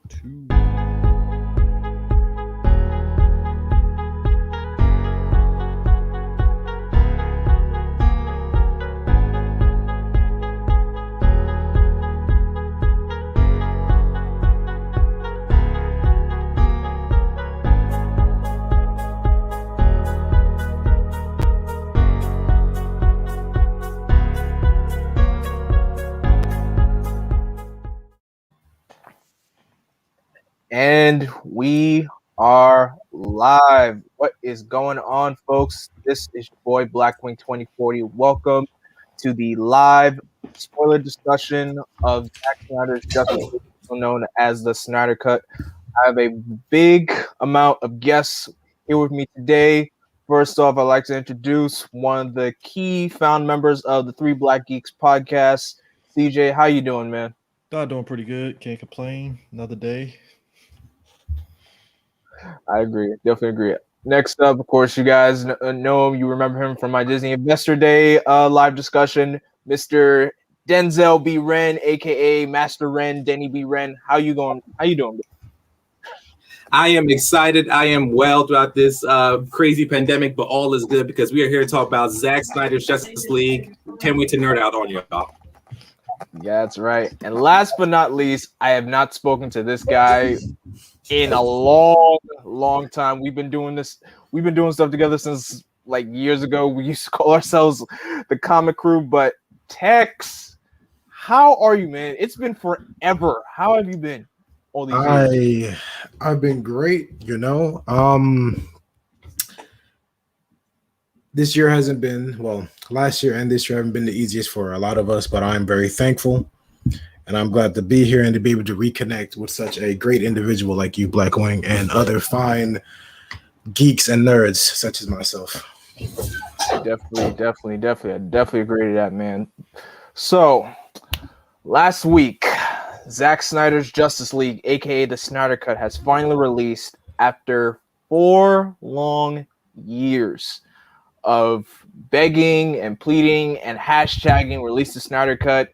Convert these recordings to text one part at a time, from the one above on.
2. And we are live. What is going on, folks? This is your boy Blackwing 2040. Welcome to the live spoiler discussion of Zack Snyder's Justice League, also known as the Snyder Cut. I have a big amount of guests here with me today. First off, I'd like to introduce one of the key found members of the Three Black Geeks podcast. CJ, how you doing, man? Doing pretty good. Can't complain. Another day. I agree. Definitely agree. Next up, of course, you guys know him. You remember him from my Disney Investor Day live discussion, Mr. Denzel B. Wren, aka Master Wren, Denny B. Wren. How you going? How you doing? I am excited. I am well throughout this crazy pandemic, but all is good because we are here to talk about Zack Snyder's Justice League. Can't wait to nerd out on y'all. Yeah, that's right. And last but not least, I have not spoken to this guy in a long time. We've been doing stuff together since like years ago. We used to call ourselves the Comic Crew. But Tex, how are you, man? It's been forever. How have you been all these years? I've been great, This year hasn't been, last year and this year haven't been the easiest for a lot of us, but I'm very thankful. And I'm glad to be here and to be able to reconnect with such a great individual like you, Blackwing, and other fine geeks and nerds such as myself. Definitely. I definitely agree to that, man. So, last week, Zack Snyder's Justice League, aka the Snyder Cut, has finally released after 4 long years of begging and pleading and hashtagging release the Snyder Cut.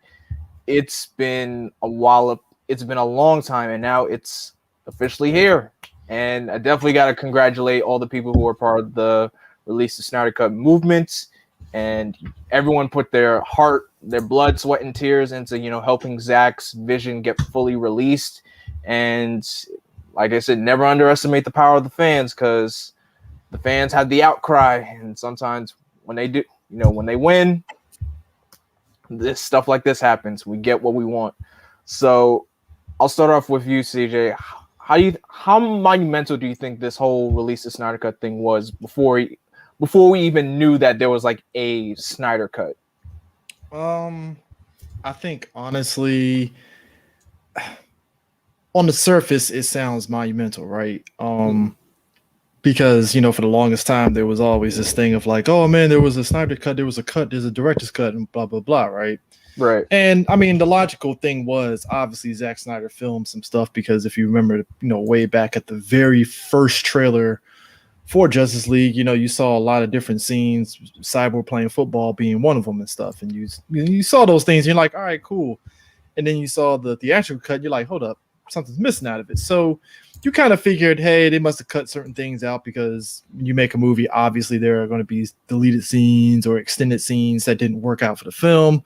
It's been a while. It's been a long time, and now it's officially here. And I definitely got to congratulate all the people who were part of the release the Snyder Cut movement, and everyone put their heart, their blood, sweat, and tears into helping Zack's vision get fully released. And like I said, never underestimate the power of the fans, because the fans have the outcry, and sometimes when they do, when they win, this stuff like this happens. We get what we want. So I'll start off with you, CJ. How monumental do you think this whole release the Snyder Cut thing was before we even knew that there was like a Snyder Cut? I think honestly, on the surface, it sounds monumental, right? Because, for the longest time, there was always this thing of like, oh, man, there was a Snyder Cut, there's a director's cut, and blah, blah, blah, right? Right. And, I mean, the logical thing was, obviously, Zack Snyder filmed some stuff because if you remember, way back at the very first trailer for Justice League, you saw a lot of different scenes, Cyborg playing football being one of them and stuff. And you saw those things, and you're like, all right, cool. And then you saw the theatrical cut, you're like, hold up, something's missing out of it. So you kind of figured, hey, they must have cut certain things out because when you make a movie, obviously there are going to be deleted scenes or extended scenes that didn't work out for the film.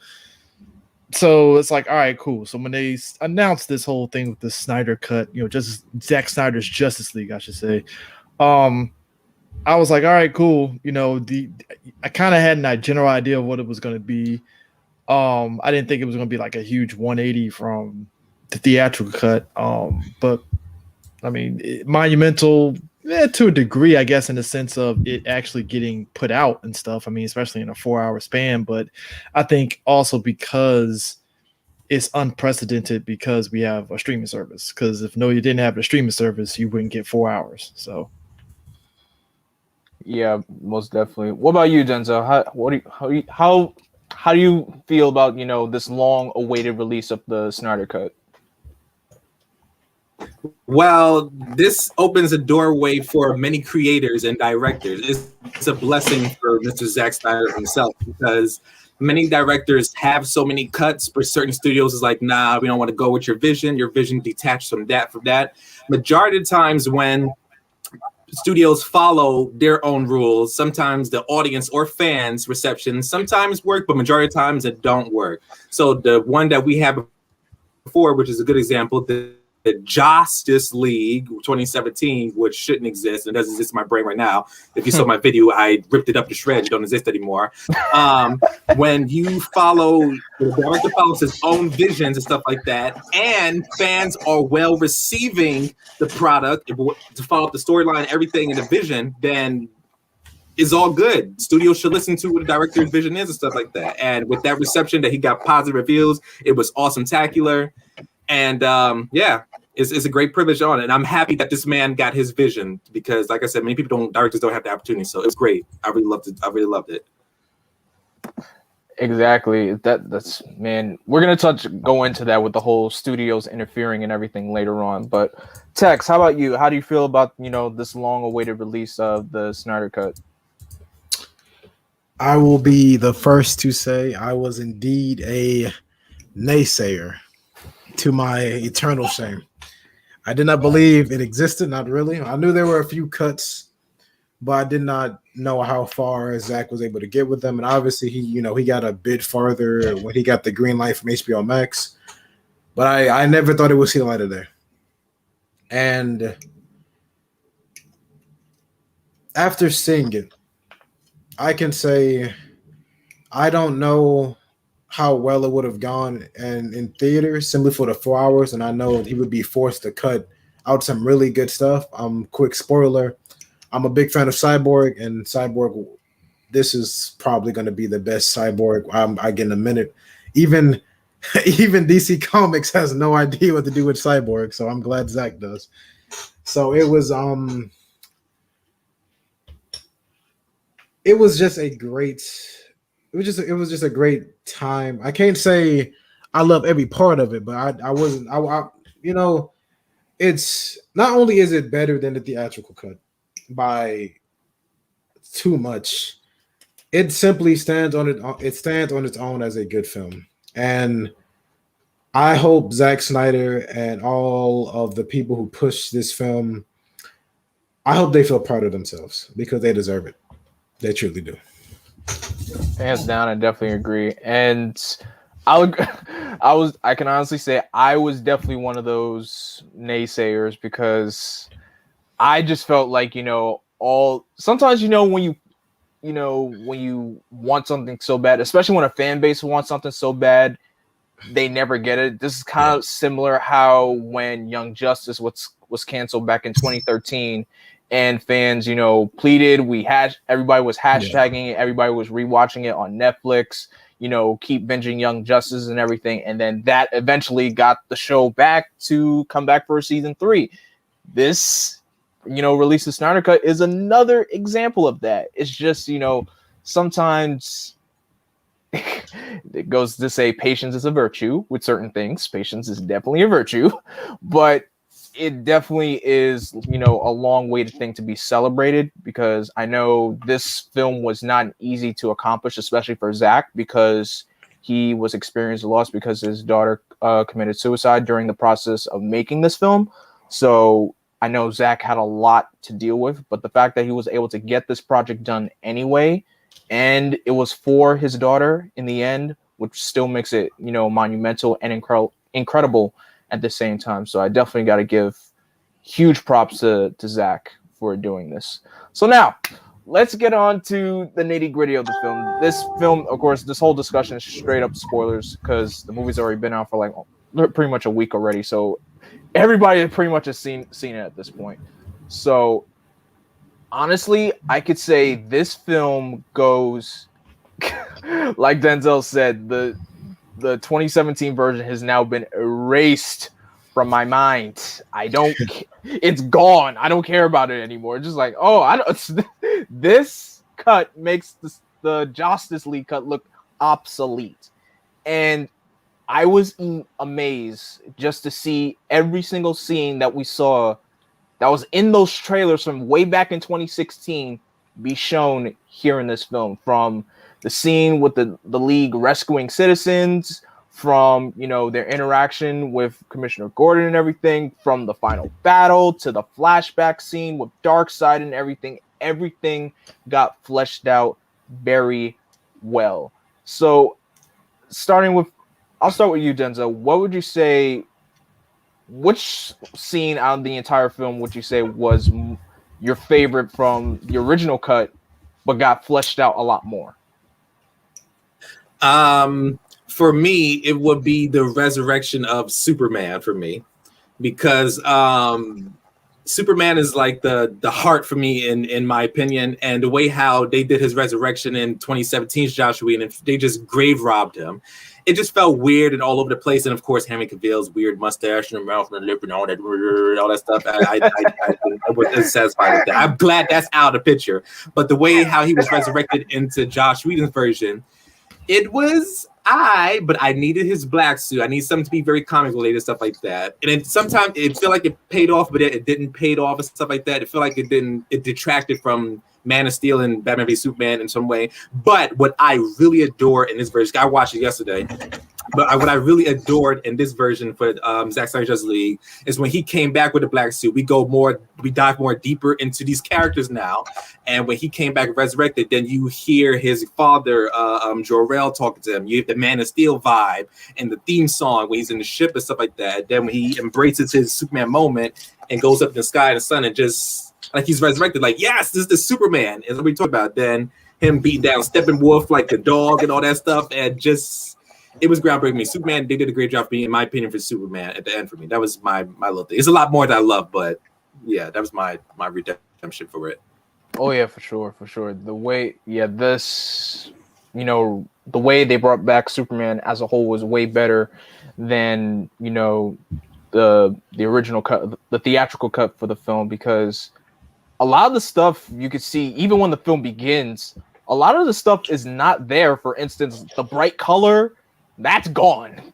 So it's like, all right, cool. So when they announced this whole thing with the Snyder Cut, just Zack Snyder's Justice League, I should say, I was like, all right, cool. I kind of had a general idea of what it was going to be. I didn't think it was going to be like a huge 180 from the theatrical cut, but I mean, monumental to a degree, I guess, in the sense of it actually getting put out and stuff. I mean, especially in a 4-hour span, but I think also because it's unprecedented because we have a streaming service. Because if you didn't have a streaming service, you wouldn't get 4 hours. So, yeah, most definitely. What about you, Denzel? How do you feel about this long-awaited release of the Snyder Cut? Well, this opens a doorway for many creators and directors. It's a blessing for Mr. Zack Snyder himself because many directors have so many cuts, but certain studios is like, nah, we don't want to go with your vision. Your vision detached from that. Majority of the times when studios follow their own rules, sometimes the audience or fans reception sometimes work, but majority of times it don't work. So the one that we have before, which is a good example, the Justice League 2017, which shouldn't exist and doesn't exist in my brain right now. If you saw my video, I ripped it up to shreds. It don't exist anymore. When you follow, the director follows his own visions and stuff like that, and fans are well receiving the product to follow up the storyline, everything in the vision, then is all good. Studios should listen to what the director's vision is and stuff like that. And with that reception that he got positive reviews, it was awesome-tacular. And yeah, it's a great privilege on it. And I'm happy that this man got his vision because, like I said, many directors don't have the opportunity. So it was great. I really loved it. Exactly. That's man. We're gonna go into that with the whole studios interfering and everything later on. But Tex, how about you? How do you feel about this long-awaited release of the Snyder Cut? I will be the first to say I was indeed a naysayer, to my eternal shame. I did not believe it existed, not really. I knew there were a few cuts, but I did not know how far Zack was able to get with them. And obviously he got a bit farther when he got the green light from HBO Max. But I never thought it would see the light of day. And after seeing it, I can say I don't know how well it would have gone in theaters simply for the 4 hours, and I know he would be forced to cut out some really good stuff. Quick spoiler, I'm a big fan of Cyborg, and Cyborg, this is probably going to be the best Cyborg I get in a minute. Even DC Comics has no idea what to do with Cyborg, so I'm glad Zack does. So it was just a great time. I can't say I love every part of it, but it's not only is it better than the theatrical cut by too much, it simply stands on its own as a good film. And I hope Zack Snyder and all of the people who push this film, I hope they feel proud of themselves because they deserve it. They truly do. Hands down, I definitely agree. And I can honestly say I was definitely one of those naysayers because I just felt like, sometimes, when you want something so bad, especially when a fan base wants something so bad, they never get it. This is kind of similar how when Young Justice was canceled back in 2013 and fans, pleaded, everybody was hashtagging it, everybody was rewatching it on Netflix, keep binging Young Justice and everything. And then that eventually got the show back to come back for season 3. This, release of Snyder Cut is another example of that. It's just, sometimes it goes to say patience is a virtue with certain things. Patience is definitely a virtue, but it definitely is, a long-awaited thing to be celebrated because I know this film was not easy to accomplish, especially for Zack, because he was experiencing loss because his daughter committed suicide during the process of making this film. So I know Zack had a lot to deal with, but the fact that he was able to get this project done anyway, and it was for his daughter in the end, which still makes it, monumental and incredible at the same time. So I definitely got to give huge props to Zack for doing this. So now let's get on to the nitty gritty of the film. This film, of course, this whole discussion is straight up spoilers because the movie's already been out for like pretty much a week already. So everybody pretty much has seen it at this point. So honestly, I could say this film goes, like Denzel said, the 2017 version has now been erased from my mind. It's gone. I don't care about it anymore. It's just like, this cut makes the Justice League cut look obsolete. And I was amazed just to see every single scene that we saw that was in those trailers from way back in 2016 be shown here in this film, from the scene with the League rescuing citizens, from their interaction with Commissioner Gordon and everything, from the final battle to the flashback scene with Darkseid and everything got fleshed out very well. So I'll start with you, Denzel. What would you say, which scene out of the entire film would you say was your favorite from the original cut but got fleshed out a lot more? For me, it would be the resurrection of Superman for me, because Superman is like the heart for me in my opinion, and the way how they did his resurrection in 2017's Joss Whedon, they just grave robbed him. It just felt weird and all over the place, and of course Henry Cavill's weird mustache and mouth and lip and all that stuff. I wasn't satisfied with that. I'm glad that's out of the picture, but the way how he was resurrected into Joss Whedon's version, it was but I needed his black suit. I need something to be very comic related, stuff like that. And then sometimes it felt like it paid off, but it didn't pay off and stuff like that. It felt like it detracted from Man of Steel and Batman v Superman in some way. But what I really adore in this version, I watched it yesterday, but what I really adored in this version for Zack Snyder's Justice League is when he came back with the black suit. We dive more deeper into these characters now. And when he came back resurrected, then you hear his father, Jor-El, talking to him. You have the Man of Steel vibe and the theme song when he's in the ship and stuff like that. Then when he embraces his Superman moment and goes up in the sky and the sun and just like he's resurrected, like, yes, this is the Superman. And what we talk about then him beating down Steppenwolf like the dog and all that stuff, and just it was groundbreaking. Superman, they did a great job for me, in my opinion, for Superman at the end for me. That was my little thing. It's a lot more that I love, but yeah, that was my redemption for it. Oh yeah, for sure. The way, the way they brought back Superman as a whole was way better than the original cut, the theatrical cut for the film, because a lot of the stuff you could see, even when the film begins, a lot of the stuff is not there. For instance, the bright color, that's gone.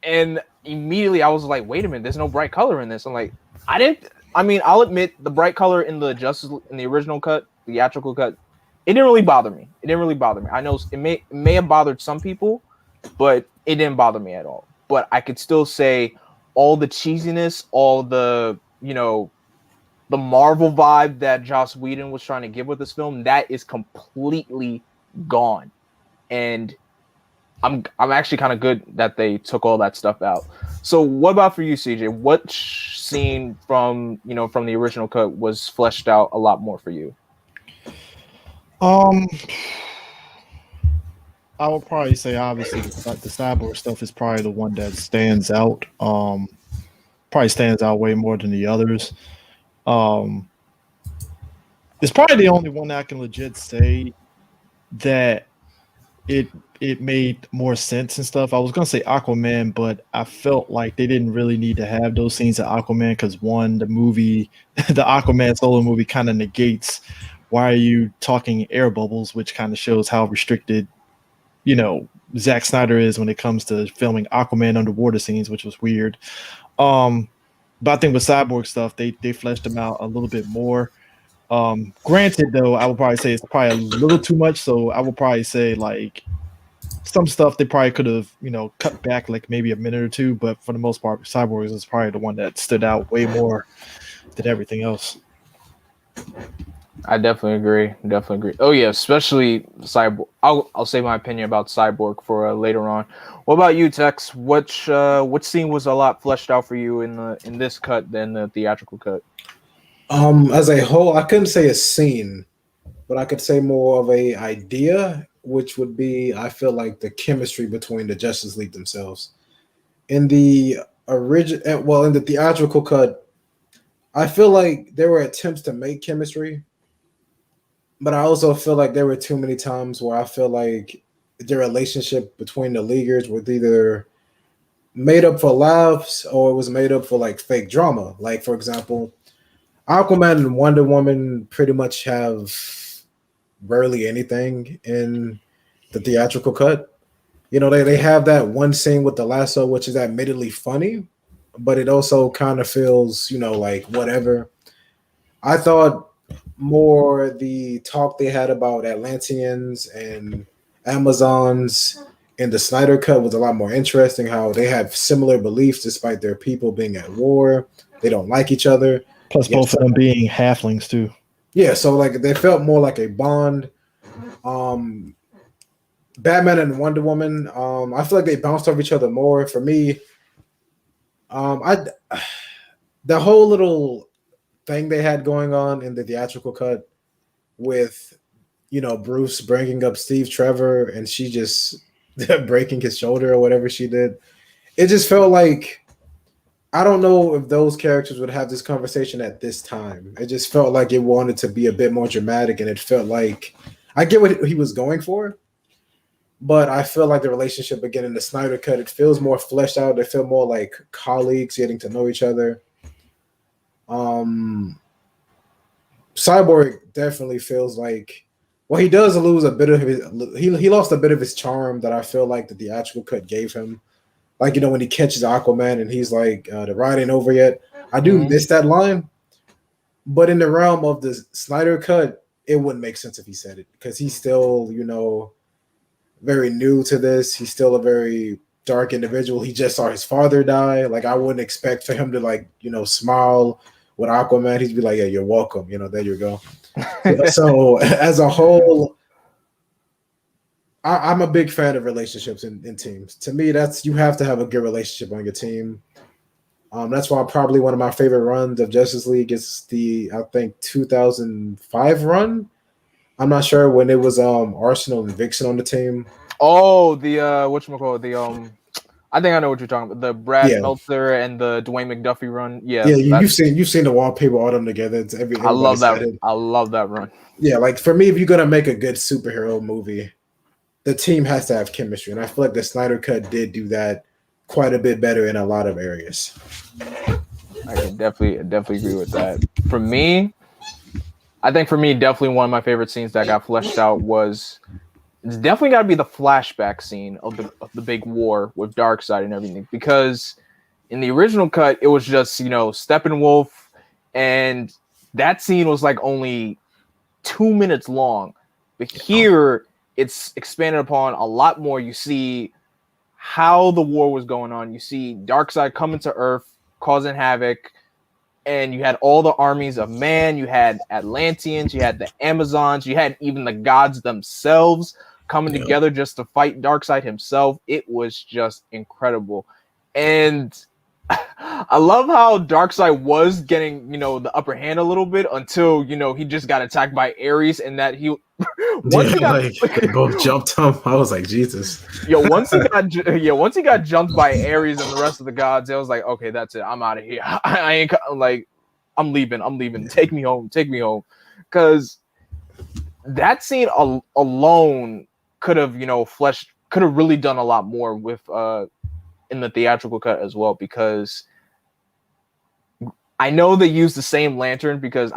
And immediately I was like, wait a minute, there's no bright color in this. I'm like, I'll admit the bright color in the original cut, theatrical cut, it didn't really bother me. I know it may have bothered some people, but it didn't bother me at all. But I could still say all the cheesiness, all the, the Marvel vibe that Joss Whedon was trying to give with this film, that is completely gone. And I'm actually kind of good that they took all that stuff out. So what about for you, CJ? What scene from the original cut was fleshed out a lot more for you? I would probably say obviously the Cyborg stuff is probably the one that stands out. Probably stands out way more than the others. It's probably the only one that I can legit say that it made more sense and stuff. I was gonna say Aquaman, but I felt like they didn't really need to have those scenes at Aquaman because one, the movie, the Aquaman solo movie kind of negates why are you talking air bubbles, which kind of shows how restricted, Zack Snyder is when it comes to filming Aquaman underwater scenes, which was weird. But I think with Cyborg stuff, they fleshed them out a little bit more. Granted, though, I would probably say it's probably a little too much. So I would probably say like some stuff they probably could have, cut back like maybe a minute or two. But for the most part, Cyborg is probably the one that stood out way more than everything else. I definitely agree. Oh yeah, especially Cyborg. I'll say my opinion about Cyborg for later on. What about you, Tex? Which scene was a lot fleshed out for you in this cut than the theatrical cut? As a whole, I couldn't say a scene, but I could say more of a idea, which would be, I feel like, the chemistry between the Justice League themselves. In the theatrical cut, I feel like there were attempts to make chemistry, but I also feel like there were too many times where I feel like the relationship between the Leaguers was either made up for laughs or it was made up for like fake drama. Like, for example, Aquaman and Wonder Woman pretty much have rarely anything in the theatrical cut. They have that one scene with the lasso, which is admittedly funny, but it also kind of feels, like whatever. I thought more the talk they had about Atlanteans and Amazons in the Snyder Cut was a lot more interesting. How they have similar beliefs despite their people being at war. They don't like each other. Plus, both of them being halflings too. Yeah, so like they felt more like a bond. Batman and Wonder Woman, I feel like they bounced off each other more. For me, I the whole little thing they had going on in the theatrical cut with Bruce bringing up Steve Trevor and she just breaking his shoulder or whatever she did. It just felt like I don't know if those characters would have this conversation at this time. It just felt like it wanted to be a bit more dramatic, and it felt like I get what he was going for, but I feel like the relationship again in the Snyder Cut, it feels more fleshed out. They feel more like colleagues getting to know each other. Cyborg definitely feels like, well, he does lose a bit of his. He lost a bit of his charm that I feel like the theatrical cut gave him. Like when he catches Aquaman and he's like, "The ride ain't over yet." I do miss that line, but in the realm of the Snyder Cut, it wouldn't make sense if he said it because he's still, very new to this. He's still a very dark individual. He just saw his father die. Like I wouldn't expect for him to smile with Aquaman. He'd be like, "Yeah, you're welcome." There you go. So as a whole, I'm a big fan of relationships in teams. To me, you have to have a good relationship on your team. That's why probably one of my favorite runs of Justice League is I think 2005 run. I'm not sure when it was Arsenal and Vixen on the team. Oh, the whatchamacallit, I think I know what you're talking about. The Brad Meltzer and the Dwayne McDuffie run. Yeah, you've seen the wallpaper, all them together. I love that. I love that run. Yeah, like for me, if you're gonna make a good superhero movie, the team has to have chemistry, and I feel like the Snyder Cut did do that quite a bit better in a lot of areas. I can definitely agree with that. For me, definitely one of my favorite scenes that got fleshed out was it's definitely got to be the flashback scene of the big war with Darkseid and everything, because in the original cut it was just Steppenwolf, and that scene was like only 2 minutes long, but here it's expanded upon a lot more. You see how the war was going on. You see Darkseid coming to Earth, causing havoc, and you had all the armies of man. You had Atlanteans, you had the Amazons, you had even the gods themselves coming together just to fight Darkseid himself. It was just incredible. And I love how Darkseid was getting, the upper hand a little bit until, he just got attacked by Ares, and that he they both jumped him. I was like, Jesus. Once he got jumped by Ares and the rest of the gods, I was like, okay, that's it. I'm out of here. I ain't I'm leaving. Take me home. Because that scene alone could have, could have really done a lot more with in the theatrical cut as well, because I know they use the same lantern, because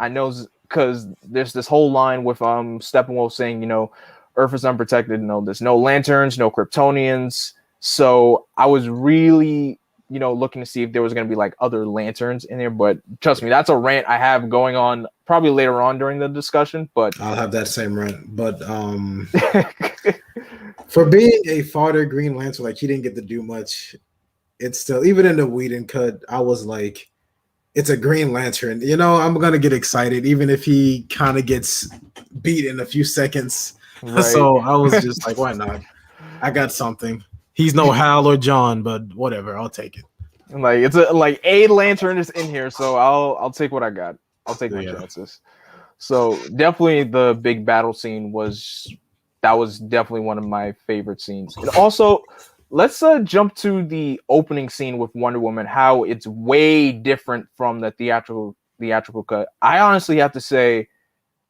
there's this whole line with Steppenwolf saying, Earth is unprotected, there's no lanterns, no Kryptonians. So I was really, looking to see if there was going to be like other lanterns in there, but trust me, that's a rant I have going on probably later on during the discussion, but I'll have that same rant. But for being a fodder Green Lantern, like he didn't get to do much. It's still, even in the Whedon cut, I was like, it's a Green Lantern. I'm going to get excited, even if he kind of gets beat in a few seconds. Right. So I was just like, why not? I got something. He's no Hal or John, but whatever. I'll take it. Like it's a lantern is in here, so I'll take what I got. I'll take my chances. So definitely the big battle scene was definitely one of my favorite scenes. And also, let's jump to the opening scene with Wonder Woman, how it's way different from the theatrical cut. I honestly have to say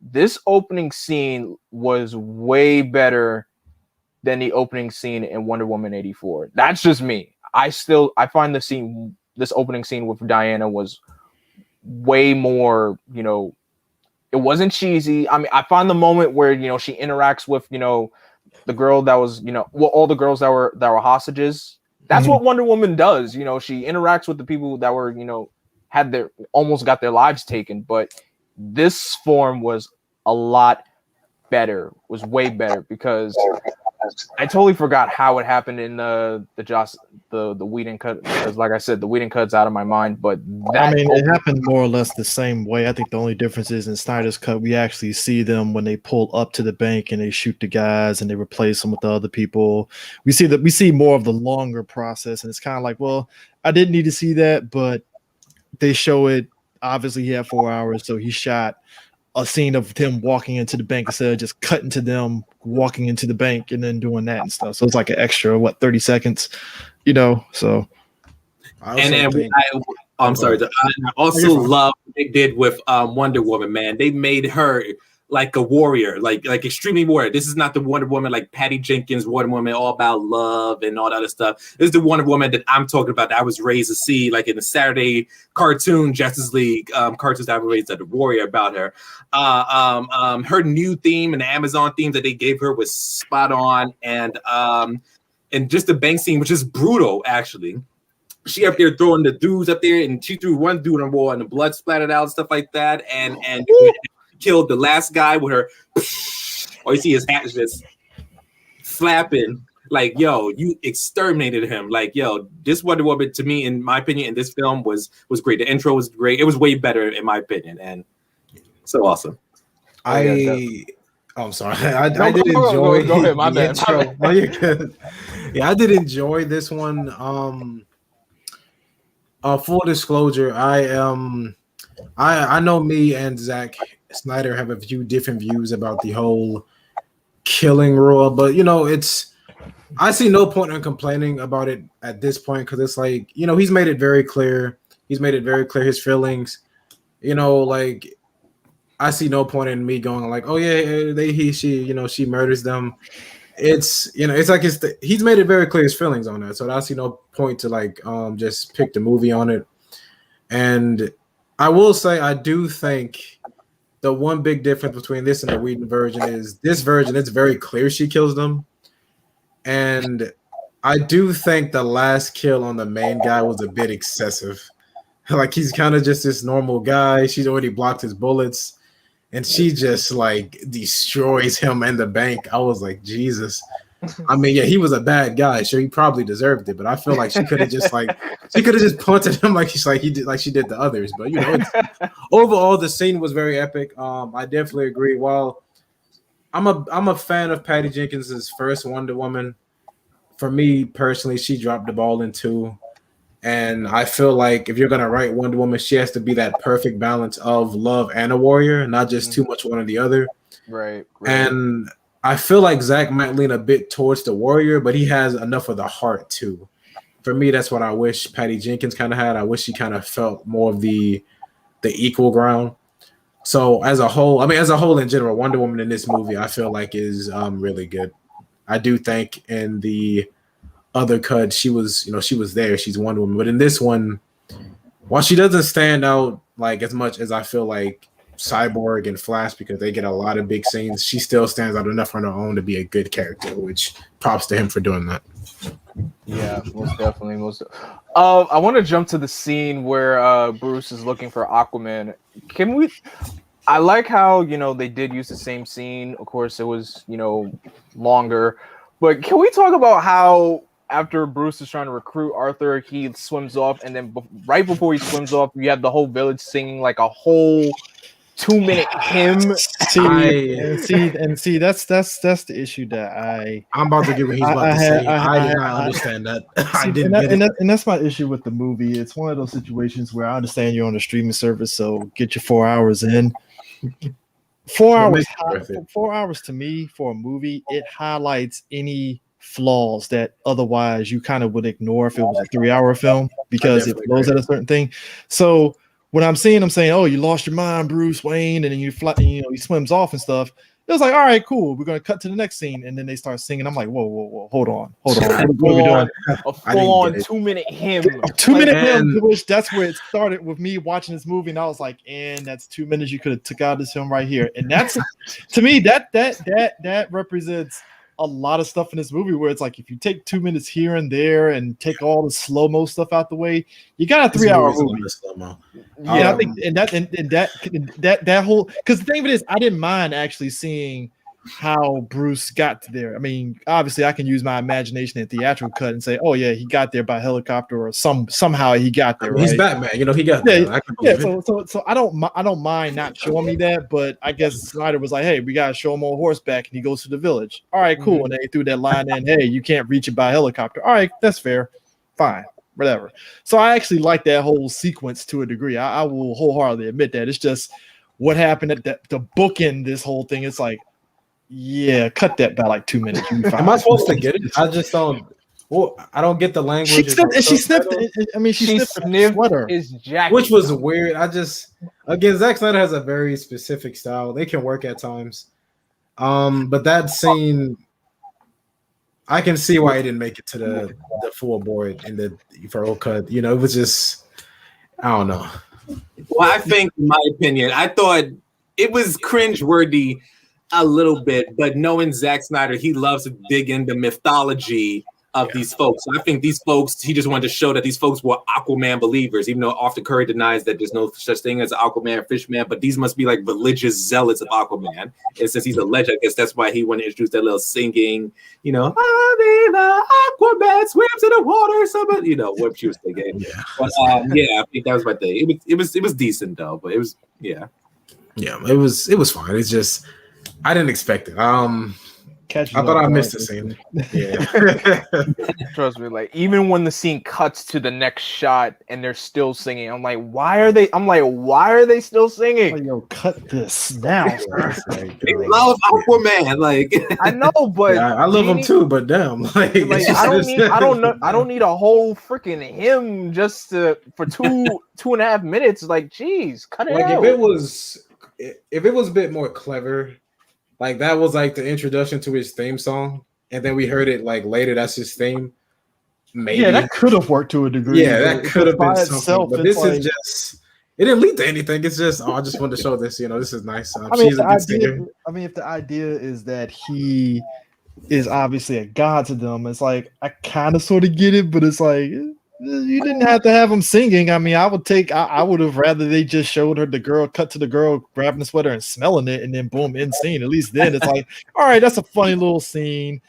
this opening scene was way better than the opening scene in Wonder Woman 84. That's just me. I find this opening scene with Diana was way more, it wasn't cheesy. I mean, I find the moment where, she interacts with, the girl that was, all the girls that were hostages. That's what Wonder Woman does. She interacts with the people that were, almost got their lives taken. But this form was a lot better, was way better, because I totally forgot how it happened in the Whedon cut, because like I said, the Whedon cut's out of my mind. But that, it happened more or less the same way. I think the only difference is in Snyder's cut, we actually see them when they pull up to the bank and they shoot the guys and they replace them with the other people. We see more of the longer process, and it's kind of like, well, I didn't need to see that, but they show it. Obviously, he had 4 hours, so he shot a scene of him walking into the bank instead of just cutting to them walking into the bank and then doing that and stuff. So it's like an extra 30 seconds, so. I'm sorry. I also love what they did with Wonder Woman, man. They made her like a warrior, like extremely warrior. This is not the Wonder Woman like Patty Jenkins Wonder Woman, all about love and all that other stuff. This is the Wonder Woman that I'm talking about, that I was raised to see, like in the Saturday cartoon Justice League cartoons that I was raised as a warrior about her. Her new theme and the Amazon theme that they gave her was spot on, and just the bank scene, which is brutal actually. She up there throwing the dudes up there, and she threw one dude on the wall, and the blood splattered out and stuff like that, and killed the last guy with her. Or you see his hat just flapping. Like, yo, you exterminated him. Like, yo, this Wonder Woman, to me, in my opinion, in this film was great. The intro was great. It was way better, in my opinion, and so awesome. I'm sorry. I did enjoy. Go ahead, my bad. No, you're good. Yeah, I did enjoy this one. Full disclosure, I know me and Zack Snyder have a few different views about the whole killing rule, but I see no point in complaining about it at this point, because it's like, he's made it very clear. He's made it very clear his feelings. Like, I see no point in me going like, oh yeah, she murders them. It's it's like he's made it very clear his feelings on that, so I see no point to like just pick the movie on it. And I will say, I do think the one big difference between this and the Whedon version is this version, it's very clear she kills them, and I do think the last kill on the main guy was a bit excessive. Like, he's kind of just this normal guy. She's already blocked his bullets, and she just like destroys him in the bank. I was like, Jesus. I mean, yeah, he was a bad guy. Sure, he probably deserved it, but I feel like she could have just punted him like she did the others. But overall, the scene was very epic. I definitely agree. While I'm a fan of Patty Jenkins's first Wonder Woman, for me personally, she dropped the ball in 2. And I feel like if you're gonna write Wonder Woman, she has to be that perfect balance of love and a warrior, not just too much one or the other. Right. And I feel like Zack might lean a bit towards the warrior, but he has enough of the heart too. For me, that's what I wish Patty Jenkins kind of had. I wish she kind of felt more of the equal ground. So as a whole in general, Wonder Woman in this movie, I feel like is really good. I do think in the other cut, she was there. She's Wonder Woman, but in this one, while she doesn't stand out like as much as I feel like Cyborg and Flash, because they get a lot of big scenes, she still stands out enough on her own to be a good character. Which props to him for doing that. Yeah, most definitely. I want to jump to the scene where Bruce is looking for Aquaman. I like how they did use the same scene. Of course, it was longer, but can we talk about how, after Bruce is trying to recruit Arthur, he swims off, and then right before he swims off, you have the whole village singing like a whole 2-minute hymn. See, that's the issue that I'm about to get what he's about to say. I did not understand that. I didn't get it. And that's my issue with the movie. It's one of those situations where I understand you're on a streaming service, so get your 4 hours in. 4 hours, 4 hours to me for a movie, it highlights any flaws that otherwise you kind of would ignore if it was a 3-hour film, because it blows at a certain thing. So when I'm saying, oh, you lost your mind, Bruce Wayne, and then you fly, he swims off and stuff. It was like, all right, cool. We're gonna cut to the next scene, and then they start singing. I'm like, whoa, hold on. What are we doing? A full-on 2-minute hymn. A 2-minute hymn. Which that's where it started with me watching this movie, and I was like, and that's 2 minutes you could have took out of this film right here. And that's, to me, that represents a lot of stuff in this movie where it's like if you take 2 minutes here and there and take all the slow-mo stuff out the way, you got a 3-hour movie. Yeah, I think and that whole, because the thing of it is, I didn't mind actually seeing how Bruce got to there. I mean, obviously, I can use my imagination in theatrical cut and say, "Oh yeah, he got there by helicopter or somehow he got there." He's right? Batman, you know, he got there. So I don't mind not showing me that, but I guess Snyder was like, "Hey, we gotta show him on horseback," and he goes to the village. All right, cool. And they threw that line in, "Hey, you can't reach it by helicopter." All right, that's fair, fine, whatever. So I actually like that whole sequence to a degree. I will wholeheartedly admit that. It's just what happened at the bookend this whole thing. It's like, yeah, cut that by like 2 minutes. Am I supposed to get it? I just don't. Well, I don't get the language. She sniffed. I mean, she sniffed the sweater. His jacket, which was weird. Again, Zack Snyder has a very specific style. They can work at times. But that scene, I can see why he didn't make it to the full board in the furrow cut. You know, it was just, I don't know. Well, I think, in my opinion, I thought it was cringeworthy a little bit, but knowing Zack Snyder, he loves to dig into mythology of these folks. So I think these folks, he just wanted to show that these folks were Aquaman believers, even though Arthur Curry denies that there's no such thing as an Aquaman fishman, but these must be like religious zealots of Aquaman. And since he's a legend, I guess that's why he wanted to introduce that little singing, you know, I mean, Aquaman swims in the water or something, you know, what she was thinking. Yeah. But yeah, I think that was my thing. It was decent though, but it was, yeah. Yeah, it was fine. It's just, I didn't expect it. I thought I missed the scene. Yeah. Trust me, like even when the scene cuts to the next shot and they're still singing, I'm like, why are they still singing? Like, yo, cut this now. They love Aquaman, like I know, but yeah, I love him too, but damn, like I don't need a whole freaking hymn just for 2.5 minutes. Like, geez, cut it out. If it was a bit more clever, like that was like the introduction to his theme song, and then we heard it like later. That's his theme. Maybe. Yeah, that could have worked to a degree. Yeah, that could have been something. But this is just, it didn't lead to anything. It's just, I just wanted to show this. You know, this is nice. She's a good singer. I mean, if the idea is that he is obviously a god to them, it's like I kind of sort of get it, but it's like, you didn't have to have him singing. I mean, I would have rather they just showed her cut to the girl grabbing the sweater and smelling it, and then boom, end scene. At least then it's like, all right, that's a funny little scene.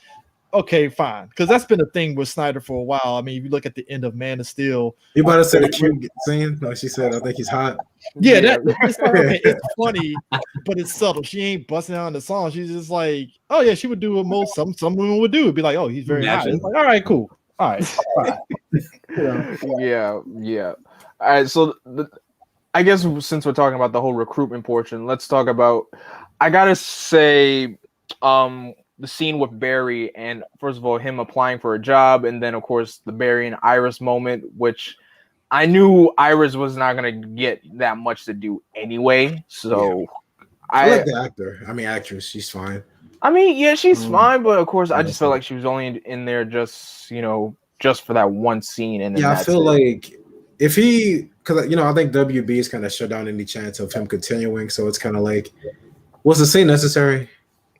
Okay, fine, because that's been a thing with Snyder for a while. I mean, if you look at the end of Man of Steel, you about to say the cute scene? Like she said, I think he's hot. Yeah, it's funny, but it's subtle. She ain't busting out in the song. She's just like, oh yeah, she would do what most some women would do. It'd be like, oh, he's very hot. It's like, all right, cool. All right. Yeah. All right. So I guess since we're talking about the whole recruitment portion, let's talk about. I gotta say, the scene with Barry, and first of all, him applying for a job, and then of course the Barry and Iris moment, which I knew Iris was not gonna get that much to do anyway. So yeah. I like the actress. She's fine. I mean, yeah, she's fine, but of course, I just felt like she was only in there just for that one scene. And yeah, I feel like if because I think WB is kind of shut down any chance of him continuing. So it's kind of like, was the scene necessary?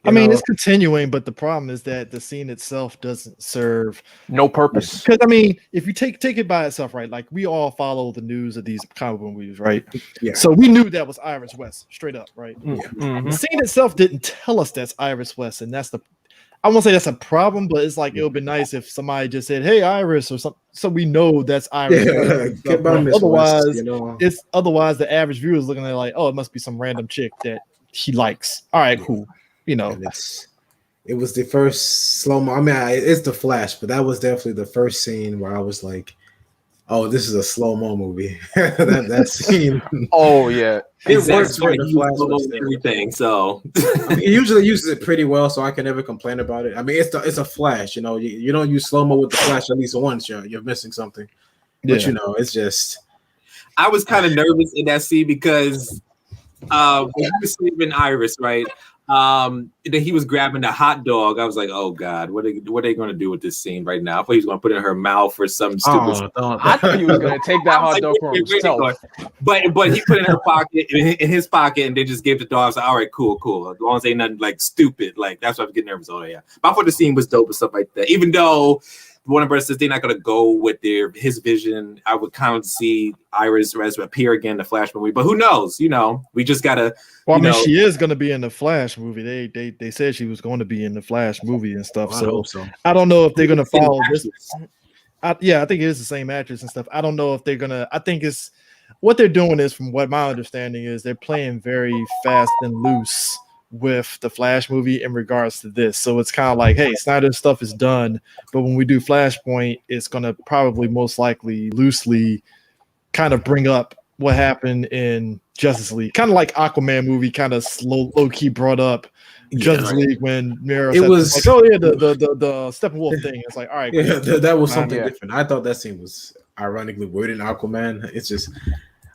I mean, it's continuing, but the problem is that the scene itself doesn't serve no purpose. Because I mean, if you take it by itself, right? Like we all follow the news of these comic book movies, right? Yeah. So we knew that was Iris West, straight up, right? Yeah. Mm-hmm. The scene itself didn't tell us that's Iris West, and I won't say that's a problem, but it's like it would be nice if somebody just said, "Hey, Iris," or something, so we know that's Iris. Yeah. Otherwise, West, otherwise the average viewer is looking at it like, "Oh, it must be some random chick that he likes." All right, cool. It was the first slow-mo. I mean, it's the Flash, but that was definitely the first scene where I was like, "Oh, this is a slow-mo movie." that scene. Oh yeah, it works for the Flash. Everything. So he usually uses it pretty well, so I can never complain about it. I mean, it's a Flash. You know, you don't use slow-mo with the Flash at least once. You're missing something. But it's just. I was kind of nervous in that scene because when he was saving Iris, right? Then he was grabbing the hot dog. I was like, oh God, what are they going to do with this scene right now? I thought he was going to put it in her mouth or some stupid. I thought he was going to take that hot dog for himself. But he put it in her pocket, in his pocket, and they just gave the dog. I was like, all right, cool. As long as ain't nothing like stupid, like that's what I was getting nervous. Oh yeah, but I thought the scene was dope and stuff like that. Even though Warner Bros. Says they're not going to go with his vision, I would kind of see Iris appear again in the Flash movie. But who knows? We just gotta. Well, I mean, she is going to be in the Flash movie. They said she was going to be in the Flash movie and stuff. I hope so. I don't know if they're going to follow this. I think it is the same actress and stuff. I don't know if they're going to. I think it's what they're doing is, from what my understanding is, they're playing very fast and loose with the Flash movie in regards to this. So it's kind of like, hey, Snyder's stuff is done, but when we do Flashpoint, it's going to probably most likely loosely kind of bring up what happened in Justice League, kind of like Aquaman movie, kind of low key brought up Justice League when Mira said, was like, oh yeah, the Steppenwolf thing. It's like, all right, yeah, that was something different. I thought that scene was ironically worded in Aquaman. It's just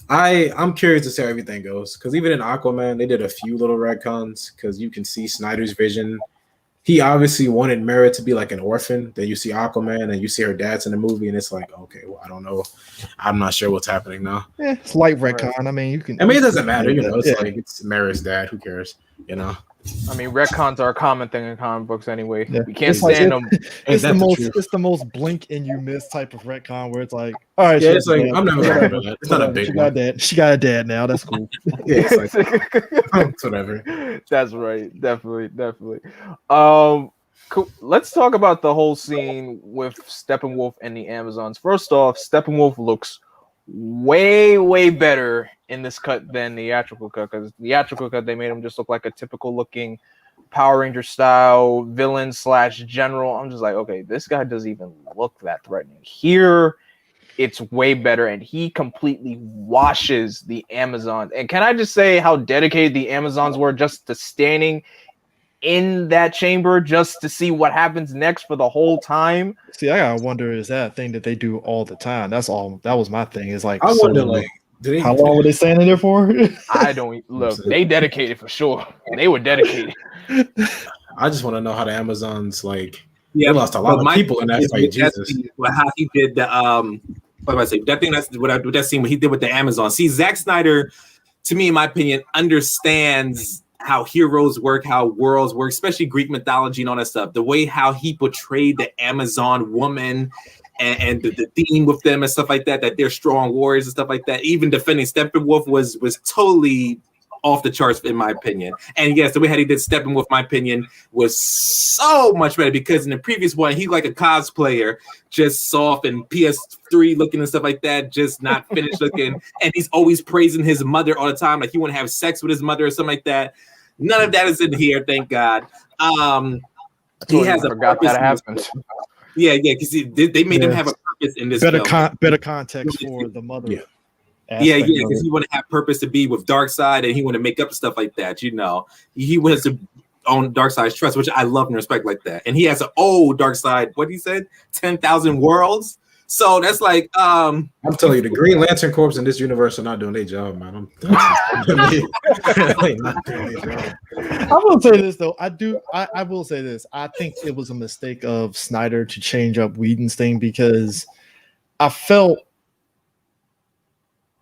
I'm curious to see how everything goes, because even in Aquaman they did a few little retcons, because you can see Snyder's vision. He obviously wanted Mera to be like an orphan. Then you see Aquaman and you see her dad's in the movie, and it's like, okay, well, I don't know. I'm not sure what's happening now. Yeah, it's light retcon. I mean, it doesn't matter. It's like it's Mera's dad. Who cares? I mean, retcons are a common thing in comic books anyway. Yeah. We can't stand them. It's the most blink and you miss type of retcon where it's like, all right, yeah, it's like I'm never worried about that. It's not a big one. She got a dad now. That's cool. Yeah, it's like, whatever. That's right. Definitely. Cool. Let's talk about the whole scene with Steppenwolf and the Amazons. First off, Steppenwolf looks way better in this cut than the theatrical cut, because the theatrical cut they made him just look like a typical looking Power Ranger style villain / general. I'm just like, okay, this guy doesn't even look that threatening. Here it's way better, and he completely washes the Amazons. And can I just say how dedicated the Amazons were just to standing in that chamber just to see what happens next for the whole time? See, I gotta wonder, is that a thing that they do all the time? That's all. That was my thing. Is like, I wonder, like, how long were they standing there for? I don't look. They dedicated for sure. They were dedicated. I just want to know how the Amazons they lost a lot of people in that fight. Jesus, how he did the what do I say? That thing that's what that scene what he did with the Amazon. See, Zack Snyder, to me, in my opinion, understands how heroes work, how worlds work, especially Greek mythology and all that stuff. The way how he portrayed the Amazon woman and the theme with them and stuff like that, that they're strong warriors and stuff like that. Even defending Steppenwolf was totally off the charts, in my opinion. And yes, the way how he did Steppenwolf, my opinion, was so much better, because in the previous one, he like a cosplayer, just soft and PS3 looking and stuff like that, just not finished looking. And he's always praising his mother all the time, like he want to have sex with his mother or something like that. None of that is in here, thank God. He has a forgot that happened. Yeah, because they made him have a purpose in this better film. Better context for the mother. Yeah, because he want to have purpose to be with Darkseid, and he want to make up stuff like that. He wants to own Darkseid's trust, which I love and respect like that. And he has an old Darkseid. What he said, 10,000 worlds. So that's like, I'm telling you, the Green Lantern Corps in this universe are not doing their job, man. I will say this though. I will say this. I think it was a mistake of Snyder to change up Whedon's thing, because I felt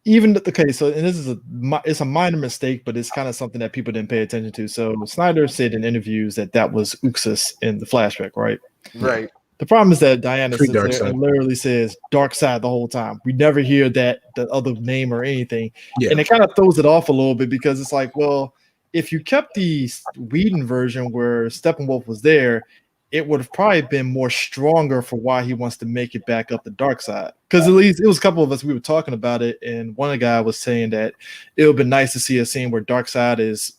so, and this is it's a minor mistake, but it's kind of something that people didn't pay attention to. So Snyder said in interviews that was Uxas in the flashback, right? Right. The problem is that Diana sits there and literally says Darkseid the whole time. We never hear the other name or anything. Yeah. And it kind of throws it off a little bit, because it's like, well, if you kept the Whedon version where Steppenwolf was there, it would have probably been more stronger for why he wants to make it back up the Darkseid. Because at least it was a couple of us, we were talking about it, and one of the guys was saying that it would have been nice to see a scene where Darkseid is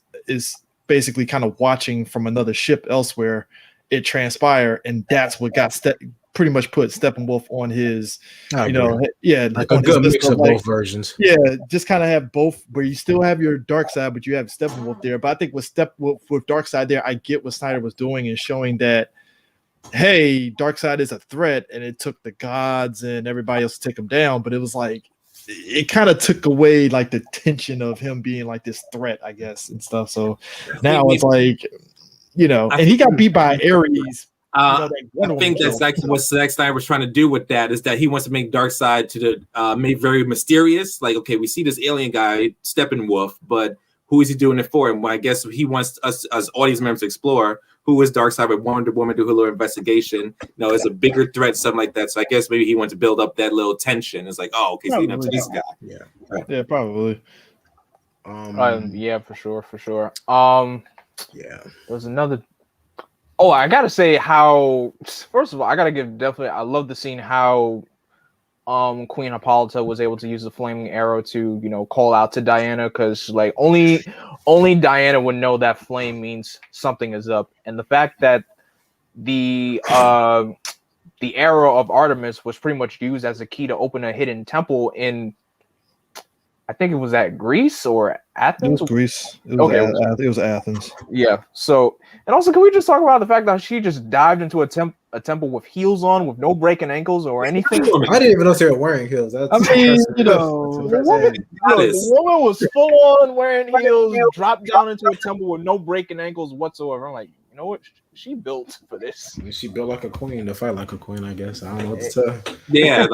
basically kind of watching from another ship elsewhere it transpire, and that's what got pretty much put Steppenwolf on his, like a good mix of both versions. Yeah, just kind of have both, where you still have your Darkseid, but you have Steppenwolf there. But I think with Darkseid there, I get what Snyder was doing and showing that, hey, Darkseid is a threat, and it took the gods and everybody else to take him down. But it was like, it kind of took away like the tension of him being like this threat, I guess, and stuff. So now it's like, and he got beat by Ares. I think that's actually what Zack Snyder was trying to do with that, is that he wants to make Darkseid to the made very mysterious. Like, okay, we see this alien guy, Steppenwolf, but who is he doing it for? And I guess he wants us as audience members to explore who is Darkseid with Wonder Woman, do a little investigation. It's a bigger threat, something like that. So I guess maybe he wants to build up that little tension. It's like, oh, okay, so you know, to this guy. Yeah, probably. Yeah, for sure. Yeah. There's another. Oh, I gotta say how. First of all, I gotta give definitely. I love the scene how, Queen Hippolyta was able to use the flaming arrow to call out to Diana, because like only Diana would know that flame means something is up, and the fact that the arrow of Artemis was pretty much used as a key to open a hidden temple in. I think it was at Greece or Athens. It was Greece. It was Athens. Yeah. So, and also, can we just talk about the fact that she just dived into a temple with heels on, with no breaking ankles or anything? I didn't even know they were wearing heels. The woman was full on wearing heels, dropped down into a temple with no breaking ankles whatsoever. I'm like, you know what? She built for this. She built like a queen to fight like a queen, I guess. I don't know what to tell. Yeah.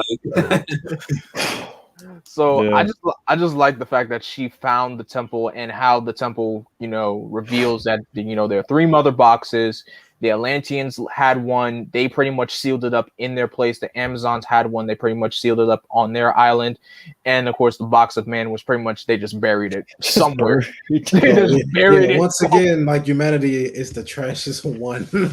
So yeah. I just like the fact that she found the temple and how the temple, reveals that there are 3 mother boxes. The Atlanteans had one. They pretty much sealed it up in their place. The Amazons had one. They pretty much sealed it up on their island. And of course, the box of man was pretty much, they just buried it somewhere. They just buried it. Once again, like, humanity is the trashiest one. We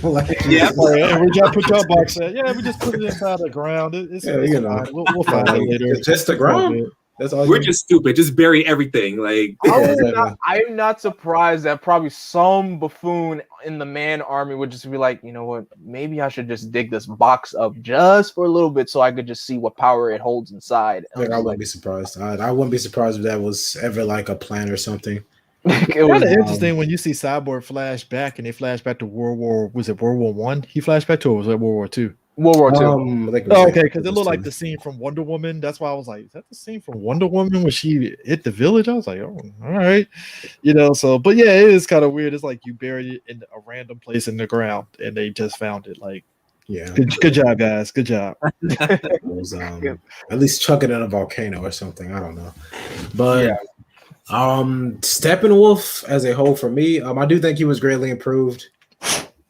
just put your box in. Yeah, we just put it inside the ground. It's fine. We'll find it later. It's just the ground. That's all. We're just stupid. Just bury everything. Like, I'm not surprised that probably some buffoon in the man army would just be like, you know what? Maybe I should just dig this box up just for a little bit so I could just see what power it holds inside. I wouldn't be surprised. I wouldn't be surprised if that was ever like a plan or something. It was interesting when you see Cyborg flash back, and they flash back to World War One? He flashed back to, or was it World War II? World War II. Okay, because it looked like the scene from Wonder Woman. That's why I was like, is that the scene from Wonder Woman when she hit the village? I was like, oh, all right. So, but yeah, it is kind of weird. It's like you buried it in a random place in the ground and they just found it. Like, yeah. Good job, guys. Good job. It was, at least chuck it in a volcano or something. I don't know. But yeah. Steppenwolf as a whole for me, I do think he was greatly improved.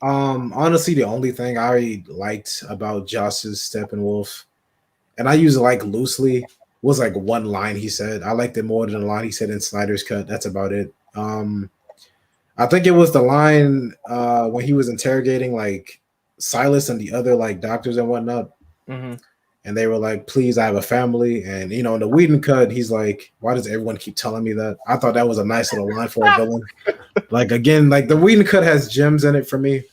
Honestly, the only thing I liked about Joss's Steppenwolf, and I use it like loosely, was like one line he said. I liked it more than the line he said in Snyder's cut. That's about it. I think it was the line when he was interrogating like Silas and the other like doctors and whatnot. Mm-hmm. And they were like, please, I have a family. And, in the Whedon cut, he's like, why does everyone keep telling me that? I thought that was a nice little line for a villain. Like, again, like the Whedon cut has gems in it for me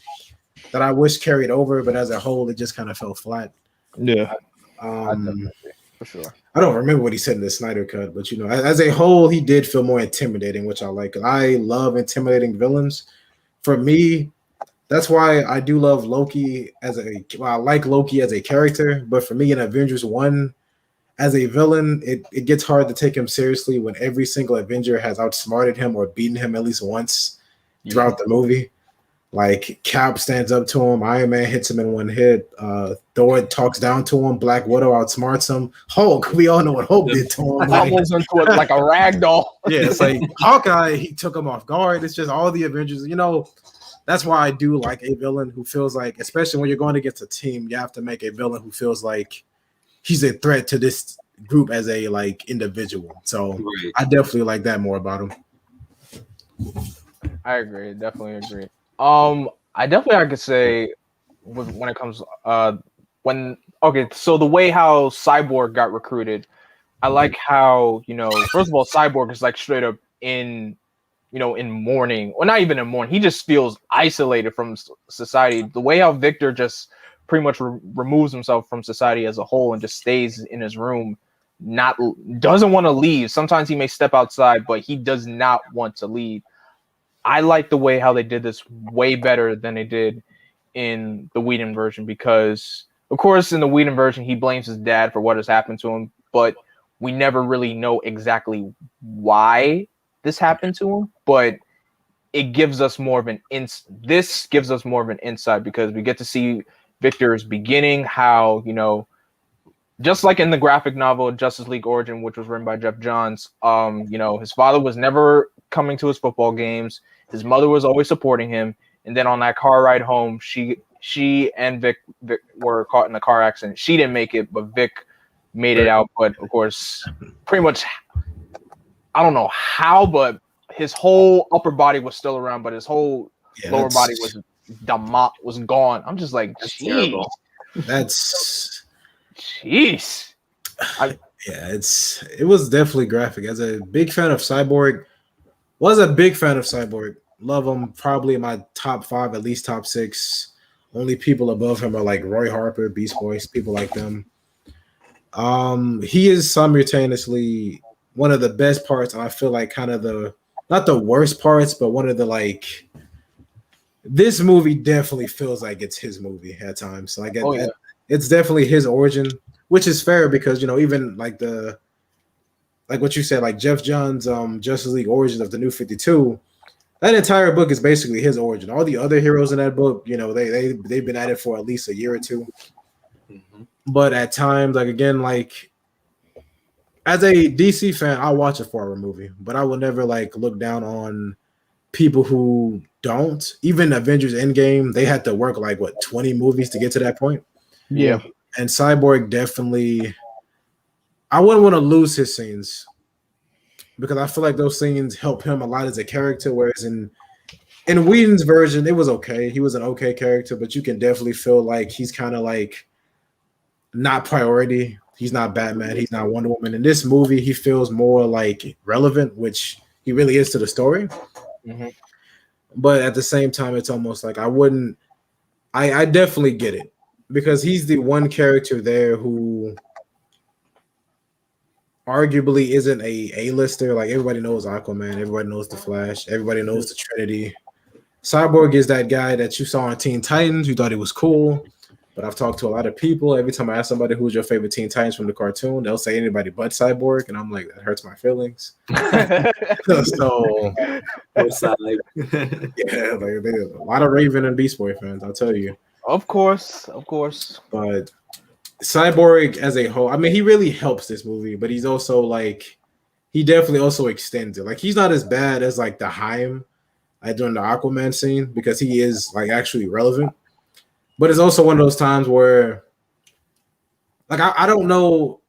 that I wish carried over, but as a whole, it just kind of fell flat. Yeah. For sure. I don't remember what he said in the Snyder cut, but, as a whole, he did feel more intimidating, which I like. I love intimidating villains. For me, that's why I do love Loki I like Loki as a character, but for me in Avengers 1, as a villain, it gets hard to take him seriously when every single Avenger has outsmarted him or beaten him at least once throughout the movie. Like, Cap stands up to him, Iron Man hits him in one hit, Thor talks down to him, Black Widow outsmarts him, Hulk, we all know what Hulk did to him. Almost into it like a rag doll. Yeah, it's like Hawkeye, he took him off guard. It's just all the Avengers, That's why I do like a villain who feels like, especially when you're going against a team, you have to make a villain who feels like he's a threat to this group as a like individual. So right. I definitely like that more about him. I agree. Definitely agree. I could say when it comes so the way how Cyborg got recruited, I like how, first of all, Cyborg is like straight up in mourning, or not even in mourning. He just feels isolated from society. The way how Victor just pretty much removes himself from society as a whole and just stays in his room, doesn't want to leave. Sometimes he may step outside, but he does not want to leave. I like the way how they did this way better than they did in the Whedon version, because of course in the Whedon version he blames his dad for what has happened to him, but we never really know exactly why this happened to him, but it gives us more of an this gives us more of an insight because we get to see Victor's beginning, how, you know, just like in the graphic novel Justice League Origin, which was written by Jeff Johns, you know, his father was never coming to his football games. His mother was always supporting him. And then on that car ride home, she and Vic were caught in a car accident. She didn't make it, but Vic made it out. But of course, pretty much, I don't know how, but his whole upper body was still around, but his whole lower body was gone. I'm just like, jeez. Jeez. It was definitely graphic. As a big fan of Cyborg, love him. Probably in my top 5, at least top 6. Only people above him are like Roy Harper, Beast Boys, people like them. He is simultaneously one of the best parts, and I feel like kind of not the worst parts, but one of the like. This movie definitely feels like it's his movie at times. Like it's definitely his origin, which is fair because, you know, even like what you said, like Jeff Johns' Justice League Origins of the New 52, that entire book is basically his origin. All the other heroes in that book, you know, they've been at it for at least a year or two. Mm-hmm. But at times, like again, like as a DC fan, I'll watch a four-hour movie, but I will never like look down on people who don't. Even Avengers Endgame, they had to work like 20 movies to get to that point. Yeah. And Cyborg definitely, I wouldn't want to lose his scenes because I feel like those scenes help him a lot as a character. Whereas in Whedon's version, it was okay. He was an okay character, but you can definitely feel like he's kind of like not priority. He's not Batman. He's not Wonder Woman. In this movie, he feels more like relevant, which he really is to the story. Mm-hmm. But at the same time, it's almost like I definitely get it because he's the one character there who arguably isn't a A-lister. Like everybody knows Aquaman, everybody knows the Flash, everybody knows the Trinity. Cyborg is that guy that you saw on Teen Titans. You thought he was cool, but I've talked to a lot of people. Every time I ask somebody who's your favorite Teen Titans from the cartoon, they'll say anybody but Cyborg, and I'm like, that hurts my feelings. So, yeah, like there's a lot of Raven and Beast Boy fans, I'll tell you. Of course. But Cyborg as a whole, I mean, he really helps this movie, but he's also like, he definitely also extends it. Like, he's not as bad as like the Haim during the Aquaman scene because he is like actually relevant. But it's also one of those times where, like, I don't know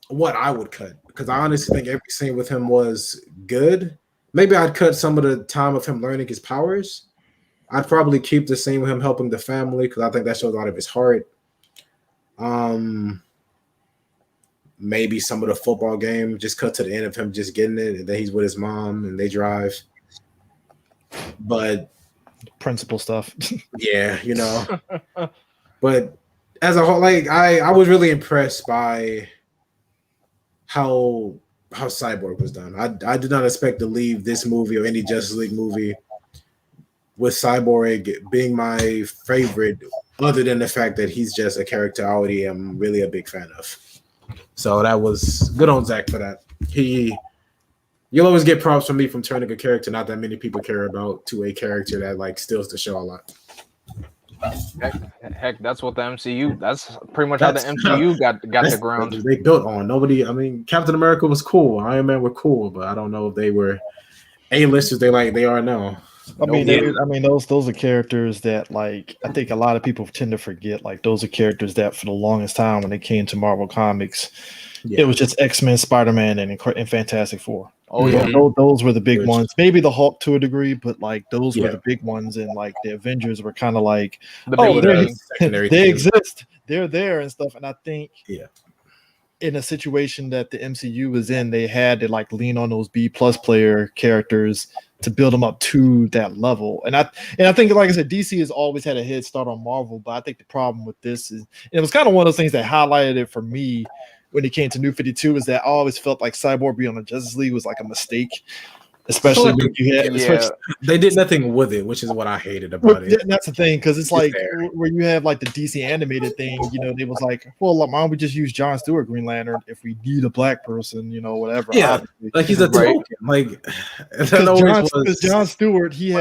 what I would cut because I honestly think every scene with him was good. Maybe I'd cut some of the time of him learning his powers. I'd probably keep the scene with him helping the family because I think that shows a lot of his heart. Maybe some of the football game, just cut to the end of him just getting it, and then he's with his mom and they drive. But principal stuff. Yeah, you know. But as a whole, like I was really impressed by how Cyborg was done. I did not expect to leave this movie or any Justice League movie with Cyborg being my favorite, other than the fact that he's just a character I already am really a big fan of. So that was good on Zach for that. You'll always get props from me from turning a character not that many people care about to a character that like steals the show a lot. Heck, that's what the MCU. That's pretty much how the MCU got the ground. They built on. Nobody. I mean, Captain America was cool. Iron Man were cool, but I don't know if they were A-listers. They are now. I mean, those are characters that, like, I think a lot of people tend to forget. Like, those are characters that, for the longest time, when they came to Marvel Comics, it was just X-Men, Spider-Man, and Fantastic Four. Oh yeah, those were the big ones. Maybe the Hulk to a degree, but like those were the big ones, and like the Avengers were kind of like, they exist, they're there and stuff. And I think in a situation that the MCU was in, they had to like lean on those B+ player characters to build them up to that level. And I think, like I said, DC has always had a head start on Marvel, but I think the problem with this is, and it was kind of one of those things that highlighted it for me when it came to New 52, is that I always felt like Cyborg being on the Justice League was like a mistake. especially when you had. Yeah. They did nothing with it, which is what I hated about it. That's the thing, because it's like where you have like the DC animated thing. You know, they was like, well, why don't we just use Jon Stewart Green Lantern if we need a black person? You know, whatever. Yeah, obviously. like he's a Right. token. Like Because Jon Stewart, he's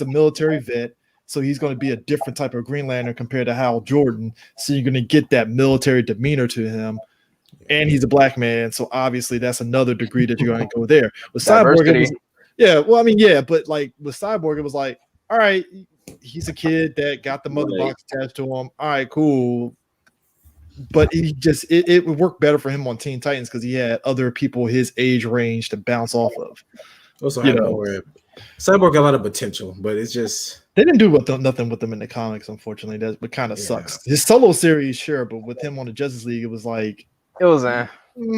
a military vet, so he's going to be a different type of Green Lantern compared to Hal Jordan. So you're going to get that military demeanor to him, and he's a black man, so obviously that's another degree that you're going to go there. With Cyborg, it was, but like with Cyborg, it was like, all right, he's a kid that got the mother box attached to him. All right, cool. But he just it would work better for him on Teen Titans because he had other people his age range to bounce off of. Also, Cyborg got a lot of potential, but it's just they didn't do nothing with them in the comics, unfortunately. That what kind of sucks. His solo series, sure, but with him on the Justice League, it was like it was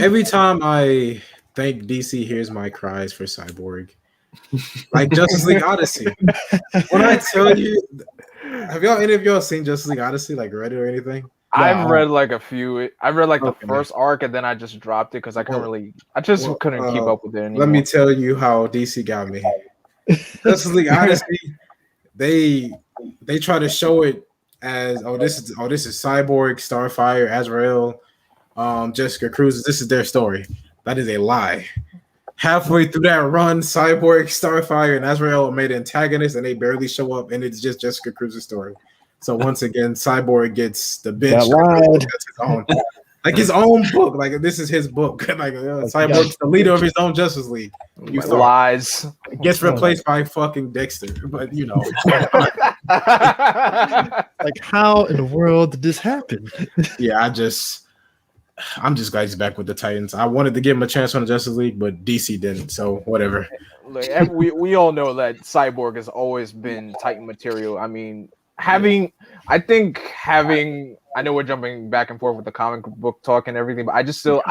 every time I think DC hears my cries for Cyborg, like Justice League Odyssey. When I tell you, have any of y'all seen Justice League Odyssey, like read it or anything? I've read like a few. I read like the first arc, and then I just dropped it because I couldn't keep up with it anymore. Let me tell you how DC got me. Justice League Odyssey, they try to show it as this is Cyborg, Starfire, Azrael, Jessica Cruz. This is their story. That is a lie. Halfway through that run, Cyborg, Starfire, and Azrael made antagonists, and they barely show up, and it's just Jessica Cruz's story. So once again, Cyborg gets the bitch. Like his own book. Like this is his book. Like Cyborg's the leader of his own Justice League. Lies. Gets replaced by fucking Dexter. But you know. Like how in the world did this happen? Yeah, I'm just glad he's back with the Titans. I wanted to give him a chance on the Justice League, but DC didn't. So whatever. Look, we all know that Cyborg has always been Titan material. I mean, I know we're jumping back and forth with the comic book talk and everything, but I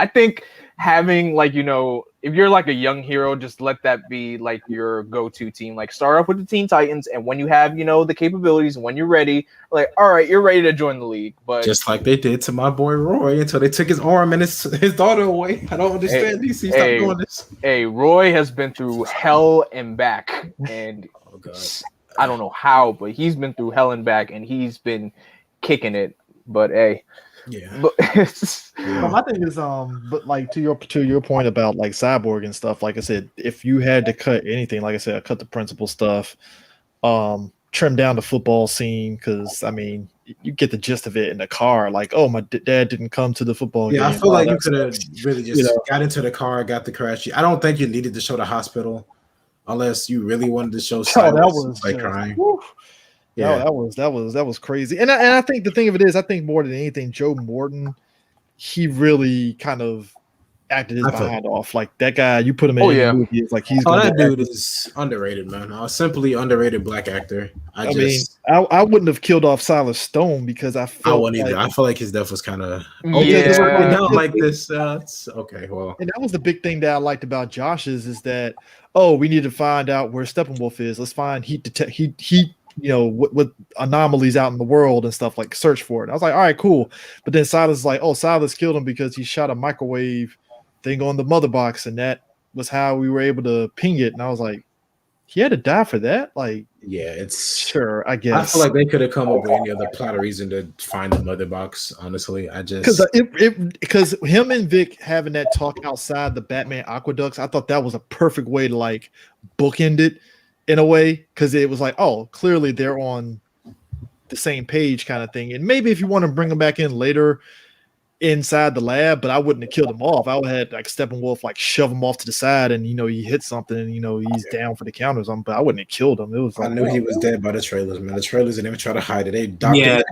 think having, like, you know, if you're like a young hero, just let that be like your go-to team. Like start off with the Teen Titans, and when you have, you know, the capabilities, when you're ready, like, all right, you're ready to join the league. But just like they did to my boy Roy until they took his arm and his daughter away. I don't understand DC. Stop doing this. Hey, Roy has been through hell and back, and oh God. I don't know how, but he's been through hell and back, and he's been kicking it. But hey, my thing is, but like to your point about like Cyborg and stuff. Like I said, if you had to cut anything, like I said, I cut the principal stuff, trim down the football scene because I mean, you get the gist of it in the car. Like, oh, my dad didn't come to the football game. Yeah, I feel like you could have really just got into the car, got the crash. I don't think you needed to show the hospital. Unless you really wanted to show Cyrus like crying. Yeah, that was crazy. And I think the thing of it is, I think more than anything, Joe Morton, he really kind of acted his behind off. Like that guy, you put him in the movie, it's like he's that dude is underrated, man. A simply underrated black actor. I wouldn't have killed off Silas Stone because I wouldn't either. I feel like his death was kind of like this. Okay, well, and that was the big thing that I liked about Josh's is that we need to find out where Steppenwolf is. Let's find heat, you know, with anomalies out in the world and stuff, like search for it. I was like, all right, cool. But then Silas is like, Silas killed him because he shot a microwave thing on the mother box, and that was how we were able to ping it. And I was like, he had to die for that? Like, yeah, it's sure, I guess. I feel like they could have come up with any other plot or reason to find the mother box. Honestly, I just because him and Vic having that talk outside the Batman aqueducts, I thought that was a perfect way to like bookend it in a way, because it was like, clearly they're on the same page kind of thing. And maybe if you want to bring them back in later inside the lab, but I wouldn't have killed him off. I would have had like Steppenwolf like shove him off to the side, and you know he hit something, and you know he's down for the count or something. But I wouldn't have killed him. It was like, I knew he was dead by the trailers, man. The trailers didn't even try to hide it. They him.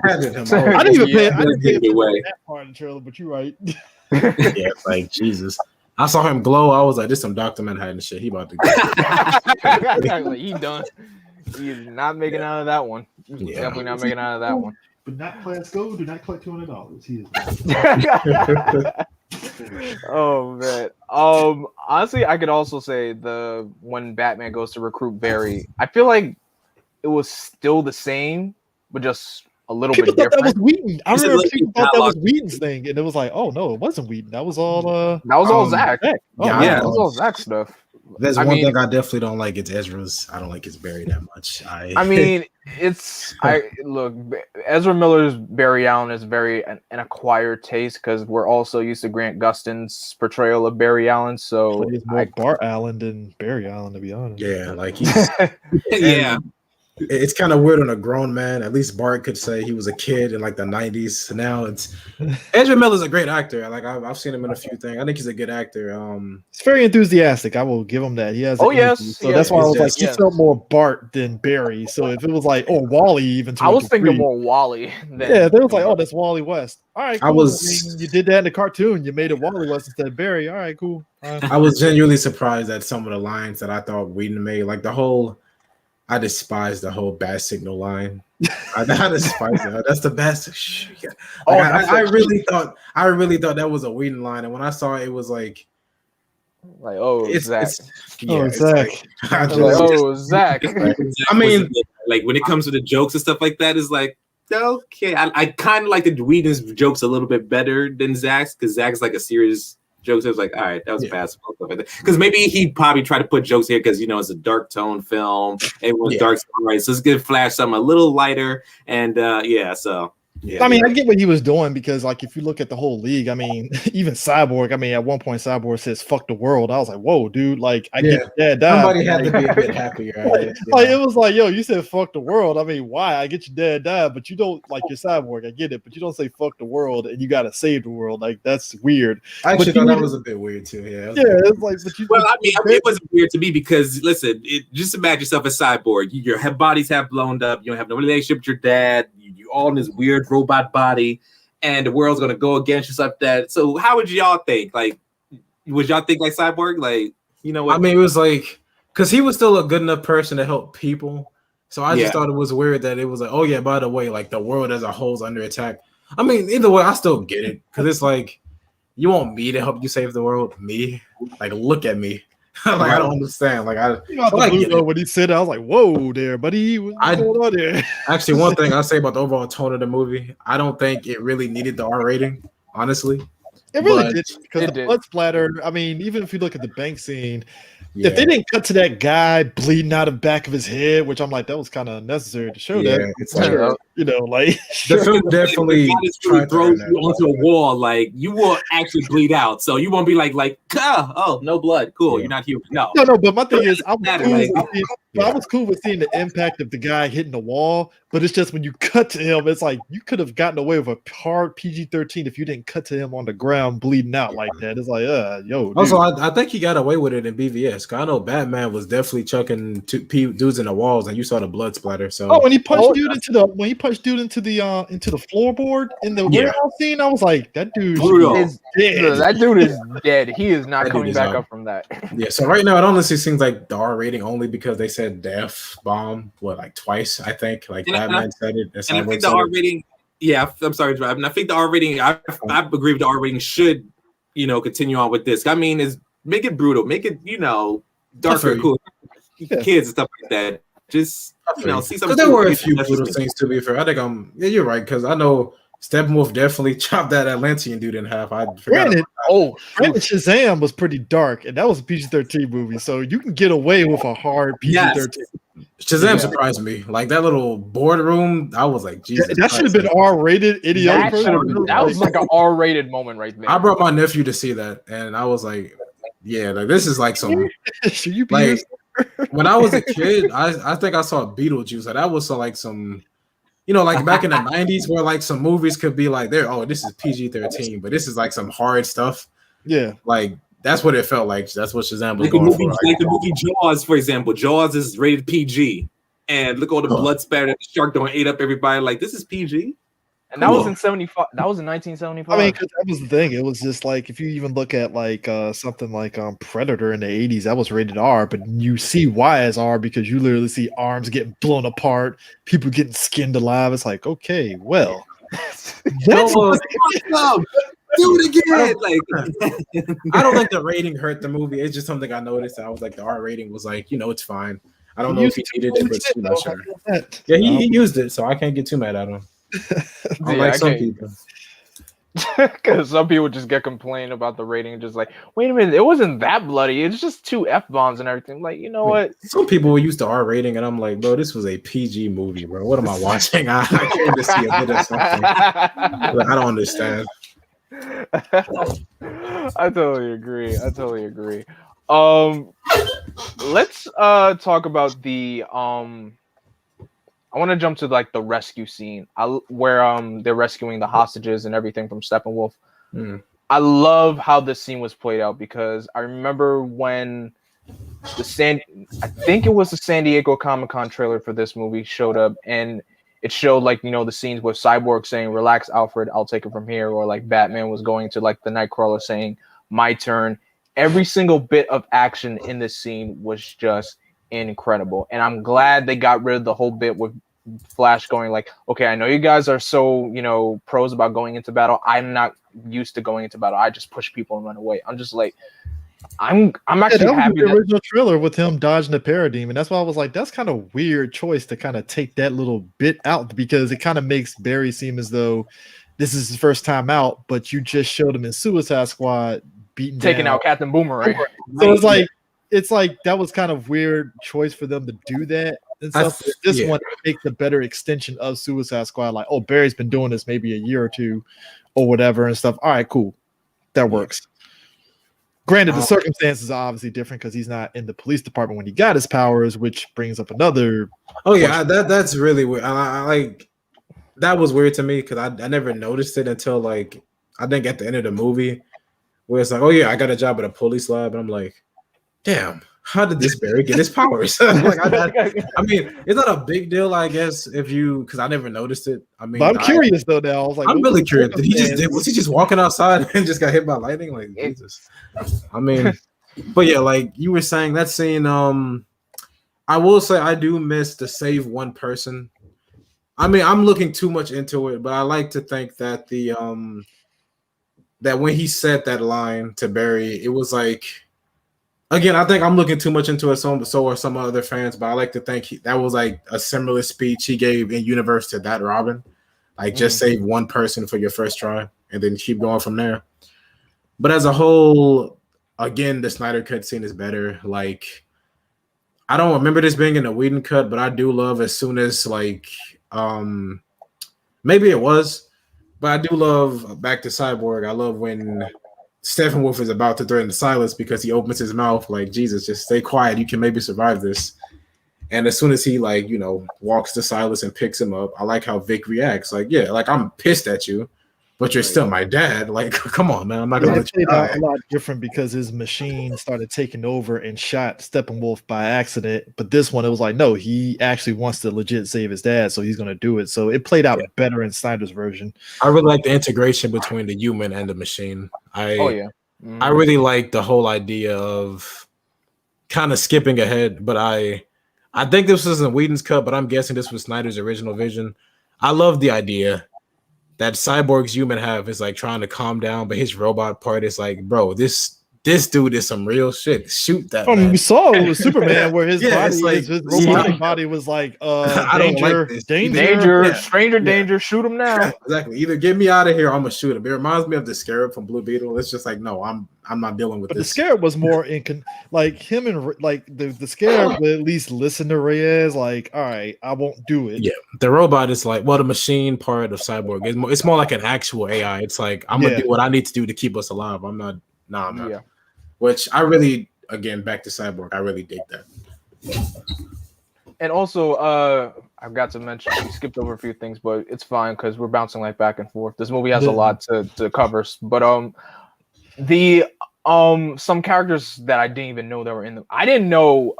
I didn't even pay that part of the trailer, but you're right. Yeah, like Jesus. I saw him glow. I was like, "This some Dr. Manhattan shit. He about to go." He done. He's not making out of that one. Definitely not making out of that one. But not Class Go. Do not collect $200. He is. Oh man. Honestly, I could also say when Batman goes to recruit Barry, I feel like it was still the same, but just a little People bit thought that was different. Whedon. I It's a remember little people bit thought that was dialogue. Whedon's thing, and it was like, oh no, it wasn't Whedon. That was all That was all Zach. Zach. Oh, Yeah, yeah. That was all Zach stuff. There's I one mean- thing I definitely don't like. It's Ezra's. I don't like his Barry that much. I mean, look. Ezra Miller's Barry Allen is very an acquired taste because we're also used to Grant Gustin's portrayal of Barry Allen. So plays more Bart Allen than Barry Allen, to be honest. yeah, like he's Yeah. it's kind of weird on a grown man. At least Bart could say he was a kid in like the 90s. So now it's Ezra Miller's a great actor. Like I've seen him in a few things. I think he's a good actor. He's very enthusiastic. I will give him that. He has. Oh, an yes, energy. So yes, that's why I was like, yes. he felt more Bart than Barry. So if it was like, oh, Wally, even to I a was thinking degree. more Wally. Than, Yeah, they was like, oh, that's Wally West. All right, cool. I was- mean, you did that in the cartoon. You made it Wally West instead of Barry. All right, cool. I was genuinely surprised at some of the lines that I thought Whedon made. Like I despise the whole bat signal line. I despise it. That's the best. Like, I really thought that was a Whedon line, and when I saw it, it was like, Zach. it's Zach. like, I I was just- like, Zach. I mean- like when it comes to the jokes and stuff like that, is like, okay. I kind of like the Whedon's jokes a little bit better than Zach's because Zach's like a serious joke. So it was like, all right, that was passable. Because maybe he probably tried to put jokes here because, it's a dark tone film. Everyone's dark, right? So it's going to flash something a little lighter. And so. I mean, I get what he was doing because, like, if you look at the whole league, I mean, even Cyborg. I mean, at one point, Cyborg says "fuck the world." I was like, "Whoa, dude!" Like, I get your dad died. Somebody had to be a bit happier. Like, it was like, yo, you said "fuck the world." I mean, why? I get your dad died, but you don't like your Cyborg. I get it, but you don't say "fuck the world" and you gotta save the world. Like, that's weird. I actually But thought you- that was a bit weird too. Yeah, It's like, but you. Well, I mean, it wasn't weird to me because, listen, just imagine yourself a cyborg. Your bodies have blown up. You don't have no relationship with your dad. You all in this weird robot body, and the world's gonna go against you like that. So, how would y'all think? Like, would y'all think like Cyborg? Like, you know what? I mean, it was like because he was still a good enough person to help people. So I just thought it was weird that it was like, oh yeah, by the way, like the world as a whole is under attack. I mean, either way, I still get it because it's like you want me to help you save the world, me? Like, look at me. Like I don't understand. Like when he said that, I was like, "Whoa, there, buddy, what's going on there?" Actually, one thing I'll say about the overall tone of the movie, I don't think it really needed the R rating, honestly. It really But did because the did. blood splatter. I mean, even if you look at the bank scene, Yeah. if they didn't cut to that guy bleeding out of the back of his head, which I'm like, that was kind of unnecessary to show that. It's like Like the film definitely really tried to throws earn that. you onto a wall. Like, you will actually bleed out. So you won't be like, oh, no blood. Cool. Yeah. You're not human. No. No, but my thing is, I was, Matter, cool like- with seeing, I was cool with seeing the impact of the guy hitting the wall, but it's just when you cut to him, it's like you could have gotten away with a hard PG-13 if you didn't cut to him on the ground bleeding out like that. It's like, yo. Dude. Also, I think he got away with it in BVS. 'Cause I know Batman was definitely chucking dudes in the walls, and you saw the blood splatter. So when he punched dude into the floorboard in the warehouse scene, I was like, that dude Brutal. is dead. That dude is dead. He is not That coming dude is back out. up from that. yeah, so right now it honestly seems like the R rating only because they said death bomb like twice. I think like And I- Batman said it, And I think the R rating, I'm sorry, Drive. And I think the R rating, I agree with the R rating should, continue on with this. I mean, make it brutal, make it, darker, cool. Kids and stuff like that. Just, see something. Because there were a few brutal things to be fair. I think you're right because I know Steppenwolf definitely chopped that Atlantean dude in half. I forgot. Granted, Shazam was pretty dark, and that was a PG-13 movie, so you can get away with a hard PG-13. Shazam surprised me. Like that little boardroom, I was like, Jesus. That should have been R-rated. That was like an R-rated moment right there. I brought my nephew to see that, and I was like, yeah, like this is like some. Should you be like when I was a kid, I think I saw Beetlejuice. Like that was like some. Like back in the 90s where like some movies could be like this is PG-13, but this is like some hard stuff. Yeah. Like that's what it felt like. That's what Shazam was Like going the movie Jaws, for example. Jaws is rated PG. And look at all the blood spatter that the shark don't ate up everybody. Like, this is PG. And that was in 75. That was in 1975. I mean, because that was the thing. It was just like if you even look at like something like Predator in the 80s, that was rated R, but you see why as R because you literally see arms getting blown apart, people getting skinned alive. It's like, okay, well, that's awesome. Do it again. Like, I don't think the rating hurt the movie. It's just something I noticed. I was like, the R rating was like, it's fine. I don't know if he needed it, but sure. Yeah, he used it, so I can't get too mad at him. Unlike some people. Because some people just get complaining about the rating and just like, wait a minute, it wasn't that bloody. It's just 2 F-bombs and everything. Like, you know what? Some people were used to R rating, and I'm like, bro, this was a PG movie, bro. What am I watching? I came to see a bit of something. I don't understand. I totally agree. Let's talk about the I want to jump to like the rescue scene where they're rescuing the hostages and everything from Steppenwolf. I love how this scene was played out because I remember when I think it was the San Diego Comic-Con trailer for this movie showed up, and it showed like, you know, the scenes with Cyborg saying, "Relax, Alfred, I'll take it from here," or like Batman was going to like the Nightcrawler saying, "My turn." Every single bit of action in this scene was just incredible, and I'm glad they got rid of the whole bit with Flash going like, okay, I know you guys are so, you know, pros about going into battle. I'm not used to going into battle. I just push people and run away. I'm just like, I'm actually happy. The original trailer with him dodging the paradigm, and that's why I was like, that's kind of weird choice to kind of take that little bit out, because it kind of makes Barry seem as though this is his first time out, but you just showed him in Suicide Squad taking out Captain Boomerang. So it's like that was kind of weird choice for them to do that and stuff. This one makes a better extension of Suicide Squad. Like, oh, Barry's been doing this maybe a year or two or whatever and stuff. All right, cool. That works. Granted, the circumstances are obviously different because he's not in the police department when he got his powers, which brings up another. Oh yeah, that's really weird. I like that was weird to me because I never noticed it until like I think at the end of the movie, where it's like, oh yeah, I got a job at a police lab, and I'm like, damn, how did this Barry get his powers? Like, I mean, it's not a big deal, I guess, because I never noticed it. I mean, but I'm curious though. Now I was like, I'm really curious. Was he just walking outside and just got hit by lightning? Like, Jesus. I mean, but yeah, like you were saying, that scene. I will say I do miss the save one person. I mean, I'm looking too much into it, but I like to think that that when he said that line to Barry, it was like. Again, I think I'm looking too much into it, so are some other fans, but I like to think that was like a similar speech he gave in universe to that Robin. Like, just save one person for your first try and then keep going from there. But as a whole, again, the Snyder cut scene is better. Like, I don't remember this being in the Whedon cut, but I do love as soon as like maybe it was, but I do love back to Cyborg. I love when Steppenwolf is about to threaten Silas because he opens his mouth like, Jesus, just stay quiet. You can maybe survive this. And as soon as he like, you know, walks to Silas and picks him up, I like how Vic reacts. Like, yeah, like I'm pissed at you, but you're still my dad. Like, come on, man. I'm not going to let you die. A lot different because his machine started taking over and shot Steppenwolf by accident. But this one, it was like, no, he actually wants to legit save his dad, so he's going to do it. So it played out better in Snyder's version. I really like the integration between the human and the machine. I really like the whole idea of kind of skipping ahead, but I think this isn't Whedon's cut, but I'm guessing this was Snyder's original vision. I love the idea that Cyborg's human half is like trying to calm down, but his robot part is like, bro, this dude is some real shit. Shoot that. We saw it with Superman where his robotic body was like, danger, stranger danger, shoot him now. Exactly. Either get me out of here, or I'm gonna shoot him. It reminds me of the Scarab from Blue Beetle. It's just like, no, I'm not dealing with this. The Scarab was more like him and like the Scarab would at least listen to Reyes. Like, all right, I won't do it. Yeah, the robot is like, well, the machine part of Cyborg it's more like an actual AI. It's like, I'm gonna do what I need to do to keep us alive. I'm not. Yeah. Which I really, again, back to Cyborg, I really dig that. And also, I've got to mention, we skipped over a few things, but it's fine because we're bouncing like back and forth. This movie has a lot to cover, but some characters that I didn't even know that were in them. I didn't know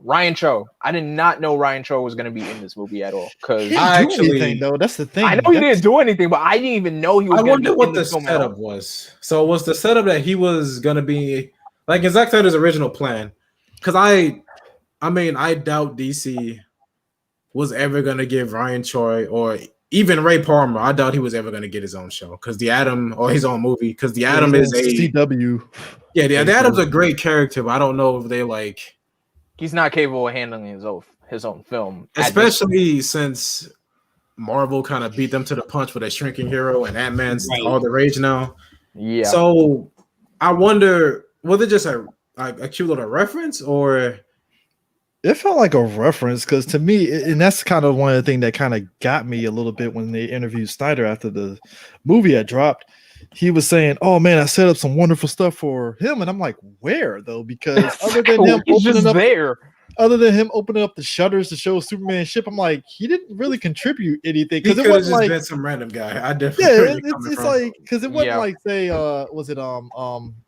Ryan Cho. I did not know Ryan Cho was going to be in this movie at all. Because that's the thing. I know he didn't do anything, but I didn't even know he was. I wonder what the setup was. So was the setup that he was going to be like in Zack Snyder's original plan? Because I doubt DC was ever going to give Ryan Choi or even Ray Palmer. I doubt he was ever going to get his own show because the Atom or his own movie because the Atom is a CW. Yeah, the Atom's a great character, but I don't know if they like. He's not capable of handling his own film, especially since Marvel kind of beat them to the punch with a shrinking hero, and Ant-Man's Right. all the rage now. Yeah. So I wonder, was it just a cute little reference, or It felt like a reference because to me, and that's kind of one of the things that kind of got me a little bit when they interviewed Snyder after the movie had dropped. He was saying, "Oh man, I set up some wonderful stuff for him," and I'm like, "Where though?" Because He's just there. other than him opening up the shutters to show Superman ship, I'm like, he didn't really contribute anything because because it it could have wasn't just like, been some random guy? I definitely yeah, where you're it's coming from. like because it wasn't Yeah. like say, was it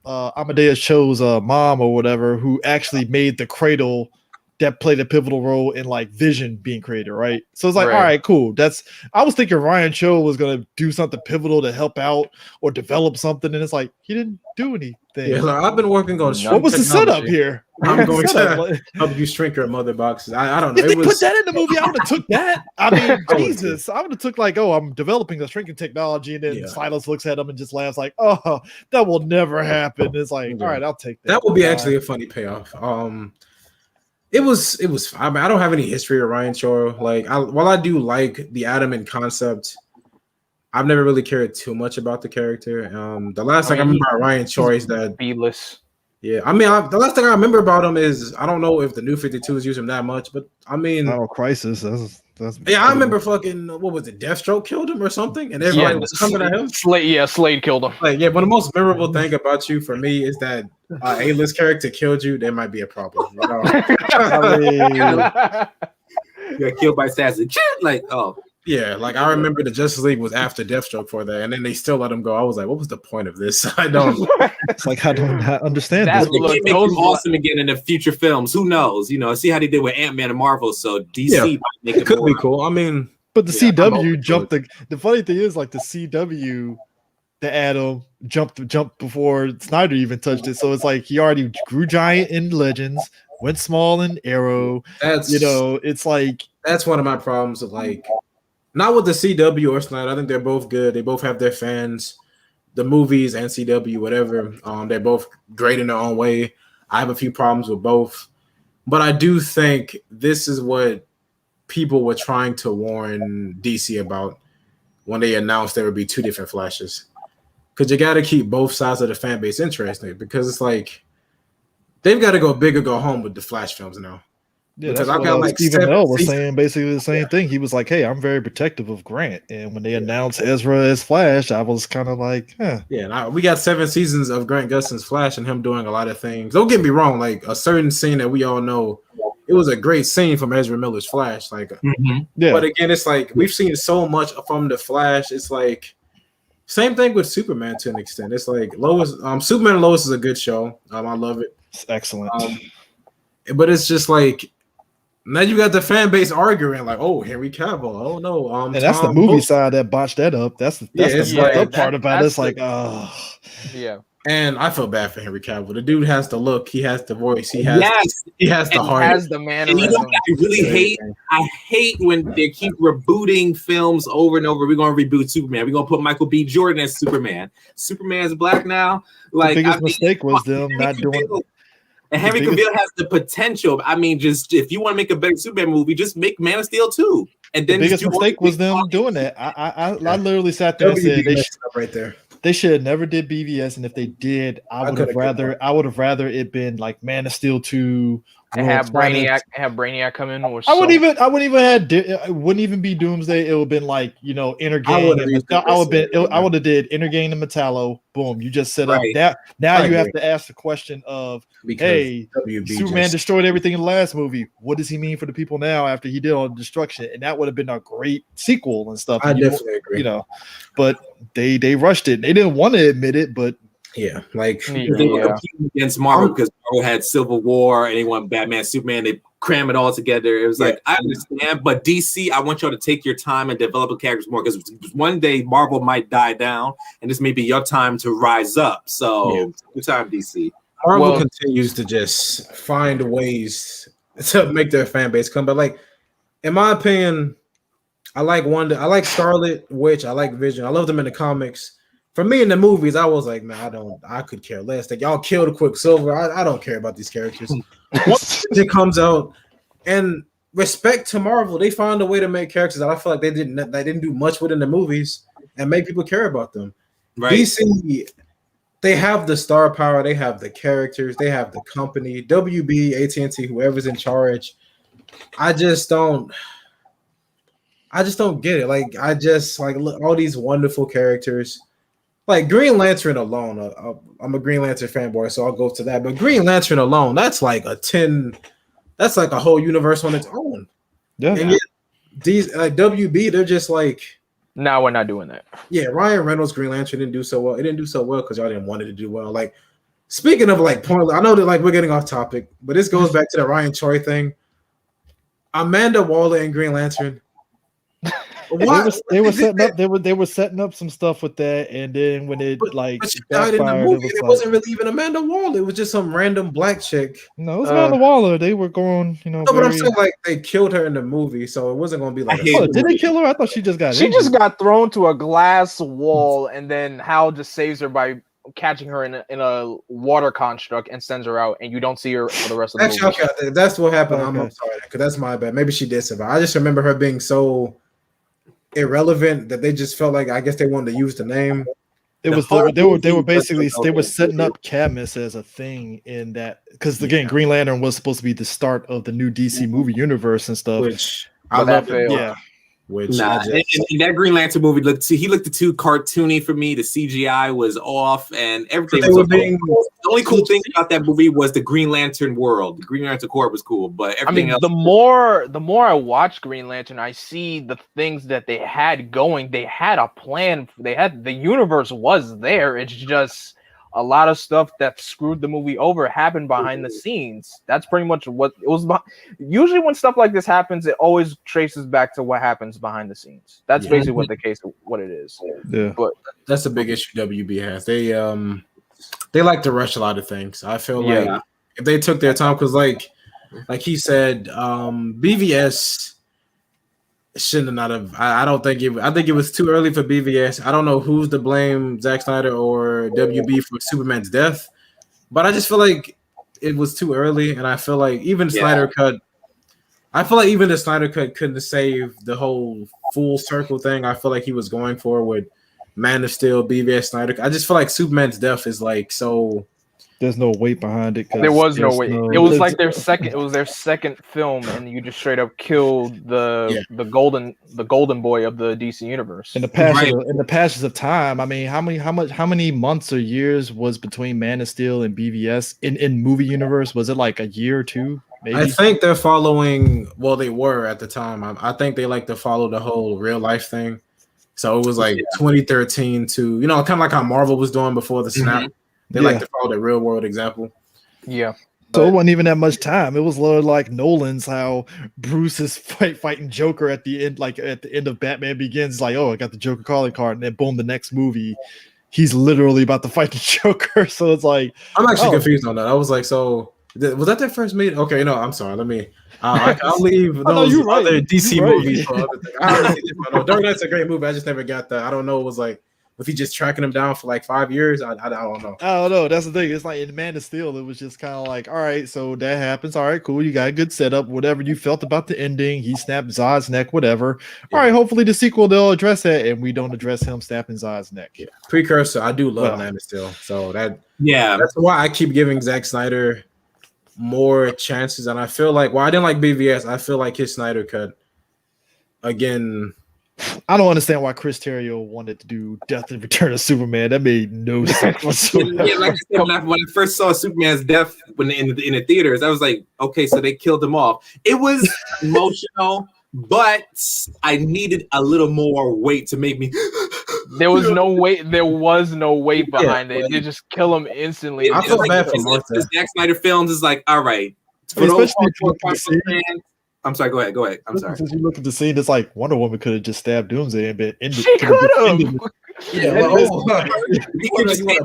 Amadeus Cho's mom or whatever who actually made the cradle that played a pivotal role in like Vision being created, right? So it's like, Right. all right, cool. I was thinking Ryan Cho was gonna do something pivotal to help out or develop something, and it's like he didn't do anything. Yeah, like, I've been working on No. What was the setup technology. here? I'm going Setup, to like- help you shrink your mother boxes. I don't know. If they It was put that in the movie, I would have took that. I mean, I would Jesus, I would have took like, oh, I'm developing the shrinking technology, and then Yeah. Silas looks at him and just laughs like, oh, that will never happen. It's like, Yeah. all right, I'll take that. that would be actually a funny payoff. It was. I mean, I don't have any history of Ryan Shore. Like, while I do like the Adam concept, I've never really cared too much about the character. The last thing I remember about Ryan Shore is that B-list. yeah. I mean, the last thing I remember about him is I don't know if the New 52s use him that much, but I mean, Final Crisis. That's yeah, I remember fucking what was it? Deathstroke killed him or something, and everybody was coming at him. Slade killed him. Like, yeah, but the most memorable thing about you for me is that A-list character killed you. There might be a problem. You know? I mean, You got killed by assassin. Like, oh, Yeah, like I remember the Justice League was after Deathstroke for that, and then they still let him go. I was like, what was the point of this? I don't. it's like I don't understand That this. they Look, can't make those him awesome again in the future films. Who knows? You know, see how they did with Ant-Man and Marvel. So DC Yeah, might make It could more. be cool. I mean, But the Yeah, I'm CW open to jumped the funny thing is like the CW, the Atom jumped before Snyder even touched it. So it's like he already grew giant in Legends, went small in Arrow. that's It's like that's one of my problems with like not with the CW or Snyder. I think they're both good. They both have their fans. The movies and CW, whatever. They're both great in their own way. I have a few problems with both, but I do think this is what people were trying to warn DC about when they announced there would be two different Flashes. Because you got to keep both sides of the fan base interested. Because it's like they've got to go big or go home with the Flash films now. yeah, Because that's I've what, got like Stephen 7 Amell was seasons. saying basically the same thing. He was like, "Hey, I'm very protective of Grant," and when they announced Ezra as Flash, I was kind of like, "Huh." Yeah, we got 7 seasons of Grant Gustin's Flash and him doing a lot of things. Don't get me wrong, like a certain scene that we all know, it was a great scene from Ezra Miller's Flash. Like, Yeah, but again, it's like we've seen so much from the Flash. It's like same thing with Superman to an extent. It's like Lois, Superman and Lois is a good show. I love it. it's excellent. But it's just like now you got the fan base arguing like, oh, Henry Cavill, oh no, and that's the Tom movie Hiddleston. side that botched that up. That's the it's fucked like- up part about it. that's It's like, the- oh, Yeah. And I feel bad for Henry Cavill. The dude has the look, he has the voice, he has the And heart. Has the And you mannerism. know what I really hate when they keep rebooting films over and over. We're gonna reboot Superman. We're gonna put Michael B. Jordan as Superman. Superman's black now. Like the biggest I mean, mistake was them Henry not doing. Cavill- And Henry biggest- Cavill has the potential. I mean, just if you want to make a better Superman movie, just make Man of Steel 2. And The then biggest just do mistake one was them big doing that. I literally sat there and said WB messed up right there. they should have never did BVS, and if they did, I would have rather it been like Man of Steel 2. And have World Finest. Brainiac come in. Or I wouldn't even be Doomsday. It would have been like Intergang. I would have did Intergang and Metallo. Boom! You just set up Right. that. Now I you have agree. to ask the question of, Because hey, WB Superman just- destroyed everything in the last movie. What does he mean for the people now after he did all the destruction? And that would have been a great sequel and stuff. I And you definitely agree. but they rushed it. They didn't want to admit it, but Yeah, like They were Yeah. competing against Marvel because Marvel had Civil War and they want Batman, Superman. They cram it all together. It was like, I understand, but DC, I want y'all to take your time and develop the characters more because one day Marvel might die down and this may be your time to rise up. So, good time, DC. Marvel Well- continues to just find ways to make their fan base come. But like, in my opinion, I like Wanda, I like Scarlet Witch, I like Vision. I love them in the comics. For me in the movies, I was like, man, I could care less. Like y'all killed Quicksilver. I don't care about these characters. Once it comes out, and respect to Marvel. They found a way to make characters that I feel like they didn't do much with in the movies and make people care about them. Right. DC, they have the star power, they have the characters, they have the company, WB, AT&T, whoever's in charge. I just don't get it. Like I just like look, all these wonderful characters. Like Green Lantern alone, I'm a Green Lantern fanboy, so I'll go to that. But Green Lantern alone, that's like that's like a whole universe on its own. Yeah. And yet these like WB, they're just like, now we're not doing that. yeah, Ryan Reynolds Green Lantern didn't do so well. It didn't do so well because y'all didn't want it to do well. Like speaking of like point, I know that like we're getting off topic, but this goes back to the Ryan Choi thing. Amanda Waller and Green Lantern. They were setting up some stuff with that, and then when it but she died in the movie, it wasn't really even Amanda Waller. It was just some random black chick. No, it was Amanda Waller. They were going, No, but I'm saying like they killed her in the movie, so it wasn't going to be like. Did they kill her? I thought she just got. She just got thrown to a glass wall, and then Hal just saves her by catching her in a water construct and sends her out, and you don't see her for the rest of the movie. Actually, okay, that's what happened. Okay. I'm sorry, because that's my bad. Maybe she did survive. I just remember her being so irrelevant that they just felt like I guess they wanted to use the name. They were basically setting up Cadmus as a thing in that because again, Green Lantern was supposed to be the start of the new DC movie universe and stuff. Which I love. Yeah. Which in that Green Lantern movie looked too cartoony for me. The CGI was off and everything was off. The only cool thing about that movie was the Green Lantern world. The Green Lantern Corps was cool, but everything else. The more I watch Green Lantern, I see the things that they had going. They had a plan. The universe was there. It's just a lot of stuff that screwed the movie over happened behind the scenes. That's pretty much what it was about. Usually when stuff like this happens, it always traces back to what happens behind the scenes. That's basically what it is. Yeah. But that's a big issue WB has. They like to rush a lot of things. I feel like if they took their time, because like he said, BVS shouldn't not have. I think it was too early for BVS. I don't know who's to blame, Zack Snyder or WB for Superman's death, but I just feel like it was too early, and I feel like even Snyder Cut. I feel like even the Snyder Cut couldn't save the whole full circle thing. I feel like he was going for with Man of Steel, BVS, Snyder. I just feel like Superman's death is like so. There's no weight behind it. There was no weight. It was like their second. It was their second film, and you just straight up killed the golden boy of the DC universe. In the passage of time, I mean, how many months or years was between Man of Steel and BVS in movie universe? Was it like a year or two? Maybe? I think they're following. Well, they were at the time. I think they like to follow the whole real life thing. So it was like 2013 to kind of like how Marvel was doing before the snap. Mm-hmm. They like to follow the real world example. Yeah. So it wasn't even that much time. It was like Nolan's how Bruce is fighting Joker at the end, like at the end of Batman Begins. Like, oh, I got the Joker calling card, and then boom, the next movie, he's literally about to fight the Joker. So it's like I'm actually confused on that. I was like, so was that their first meeting? Okay, no, I'm sorry. Let me. I'll leave those other DC movies for other things. Dark Knight's a great movie. I just never got that. I don't know. It was like. Was he just tracking him down for like 5 years? I don't know. I don't know. That's the thing. It's like in Man of Steel, it was just kind of like, all right, so that happens. All right, cool. You got a good setup. Whatever you felt about the ending, he snapped Zod's neck, whatever. All right, hopefully the sequel, they'll address that, and we don't address him snapping Zod's neck. Yeah. Precursor, I do love Man of Steel. So that's why I keep giving Zack Snyder more chances. And I feel like, I didn't like BVS. I feel like his Snyder cut, again... I don't understand why Chris Terrio wanted to do Death and Return of Superman. That made no sense. Like I said, when I first saw Superman's death in the theaters, I was like, okay, so they killed him off. It was emotional, but I needed a little more weight to make me. There was no weight. There was no weight behind it. They just kill him instantly. I feel bad for Martha. Zack Snyder films is like, all right. I'm sorry. Go ahead. I'm sorry. Since you look at the scene, it's like Wonder Woman could have just stabbed Doomsday and been ended. She could have. Just stab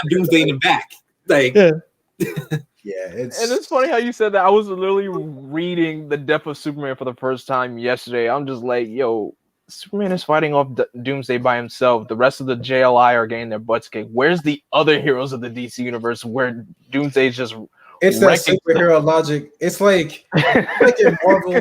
Doomsday in the back. Like, it's funny how you said that. I was literally reading The Death of Superman for the first time yesterday. I'm just like, yo, Superman is fighting off Doomsday by himself. The rest of the JLI are getting their butts kicked. Where's the other heroes of the DC universe where Doomsday is just It's that wrecking superhero logic. It's like in Marvel,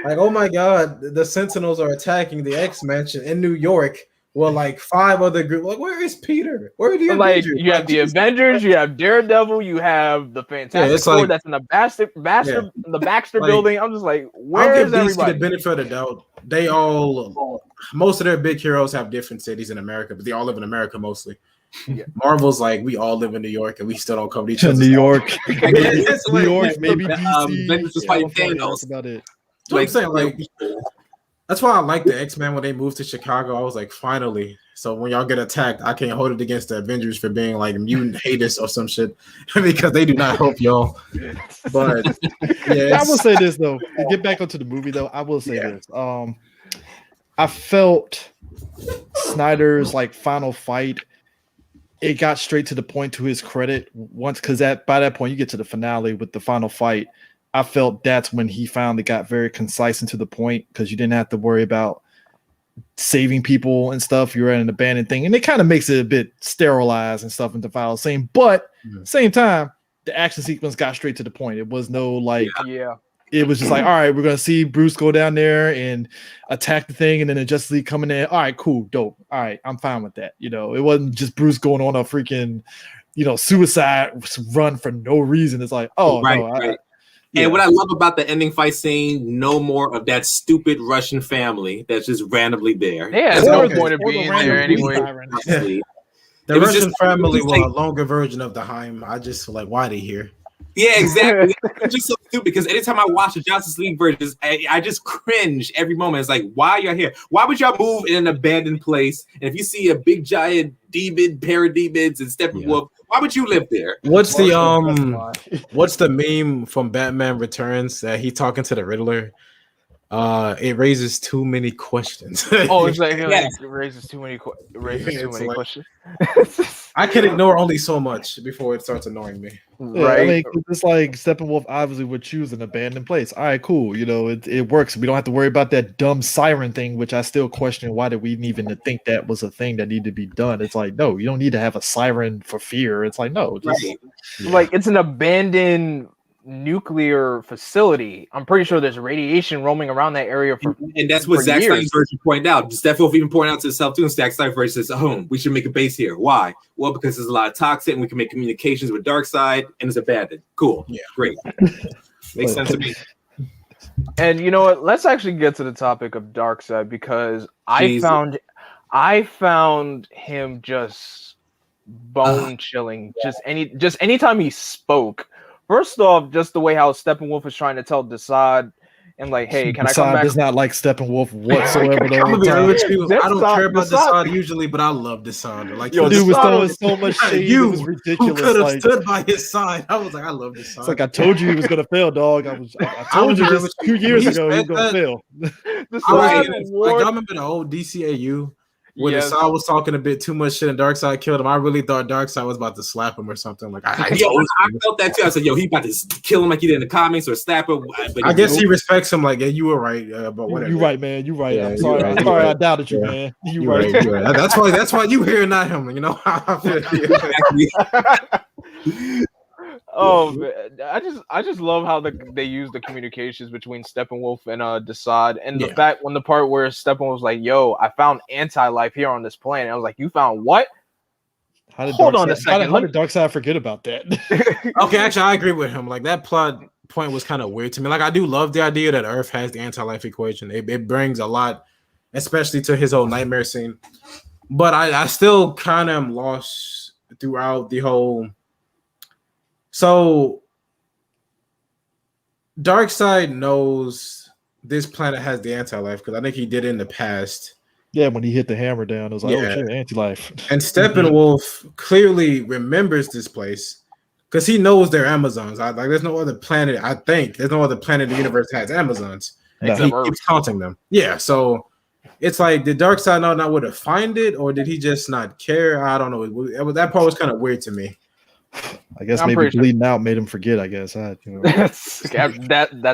like, oh my god, the Sentinels are attacking the X Mansion in New York. Well, like 5 other groups. Like, where is Peter? Where are the like Avengers? you have the Avengers, you have Daredevil, you have the Fantastic it's Four like- that's in the the Baxter Like, building. I'm just like, I'll where's give DC everybody? the benefit of the doubt. They all, most of their big heroes have different cities in America, but they all live in America mostly. Yeah. Marvel's like, we all live in New York and we still don't come to each To other. New York, It's New like- York, maybe DC. Avengers was fighting California, Thanos. that's about it. I'm saying, like, that's why I like the X-Men when they moved to Chicago. I was like, finally. So when y'all get attacked, I can't hold it against the Avengers for being like mutant haters or some shit because they do not help y'all. But yeah, I will say this though. To get back onto the movie though, I will say this. I felt Snyder's like final fight. It got straight to the point, to his credit. Once, because by that point you get to the finale with the final fight. I felt that's when he finally got very concise and to the point, because you didn't have to worry about saving people and stuff. You're at an abandoned thing, and it kind of makes it a bit sterilized and stuff into final scene. But same time, the action sequence got straight to the point. It was no like, it was just like, all right, we're gonna see Bruce go down there and attack the thing, and then the Justice League coming in. All right, cool, dope. All right, I'm fine with that. You know, it wasn't just Bruce going on a freaking, suicide run for no reason. It's like, oh right, no, right. And what I love about the ending fight scene, no more of that stupid Russian family that's just randomly there. Yeah, There's no no point of being there anyway. honestly. the It was Russian just- family it was were a like- longer version of the Heim. I just like, why they here? Yeah, exactly. It's just so stupid because anytime I watch the Justice League versions, I just cringe every moment. It's like, why are y'all here? Why would y'all move in an abandoned place? And if you see a big giant demon, parademons, and Steppenwolf, why would you live there? What's the meme from Batman Returns that he talking to the Riddler? It raises too many questions. Oh, it's like, Yes. it raises too many It's like- questions. I can ignore only so much before it starts annoying me. Yeah, Right. I mean, it's like Steppenwolf obviously would choose an abandoned place. All right, cool. It works. We don't have to worry about that dumb siren thing, which I still question. Why did we even think that was a thing that needed to be done? It's like, no, you don't need to have a siren for fear. It's like, no, just, Right. Like, it's an abandoned nuclear facility. I'm pretty sure there's radiation roaming around that area for And that's what for Zack years. Snyder's version pointed out. Steppenwolf even pointed out to himself too. And Zack Snyder's version says, "Oh, we should make a base here. Why? Well, because there's a lot of toxic, and we can make communications with Darkseid, and it's abandoned. Cool. Yeah. Great. Makes sense to me. And you know what? Let's actually get to the topic of Darkseid, because Jesus. I found him just bone chilling. Just anytime he spoke. First off, just the way how Steppenwolf is trying to tell Desaad and like, hey, can I come Desaad back? does not like Steppenwolf whatsoever. I'm gonna be real with you. I don't Desaad- care about Desaad- Desaad usually, but I love Desaad. Like, Yo, The dude was Desaad throwing was- so much shade. you It was who ridiculous. could have Like, stood by his side? I was like, I love Desaad. it's like I told you he was gonna fail, dog. I told you was just 2 years he ago he was said gonna that. fail. Desaad I was like, warned- y'all remember the old DCAU when Yes. Desaad was talking a bit too much shit and Darkseid killed him? I really thought Darkseid was about to slap him or something. Like, I felt that too. I said, "Yo, he about to kill him like he did in the comics or slap him." But I guess he respects him. Like, yeah, you were right, but whatever. You're right, man. You're right. Yeah, I'm you're sorry. right, I'm you're sorry. right. I doubted you, Yeah. man. You're You're right. right. You're right. That's why you here, not him. You know. Oh, man. I just love how they use the communications between Steppenwolf and Desaad, and the fact when the part where Steppenwolf was like, "Yo, I found anti-life here on this planet." I was like, "You found what?" Hold on a second. How did Darkseid forget about that? Okay, actually, I agree with him. Like, that plot point was kind of weird to me. Like, I do love the idea that Earth has the anti-life equation. It brings a lot, especially to his whole nightmare scene. But I still kind of am lost throughout the whole. So, Darkseid knows this planet has the anti-life because I think he did it in the past. Yeah, when he hit the hammer down, it was like, Yeah. oh shit, anti-life. And Steppenwolf clearly remembers this place because he knows they're Amazons. Like, there's no other planet. I think there's no other planet in the universe that has Amazons. No. He keeps counting them. Yeah, so it's like, did Darkseid not where to find it, or did he just not care? I don't know. That part was kind of weird to me. I guess I'm maybe pretty sure. bleeding out made him forget. I guess that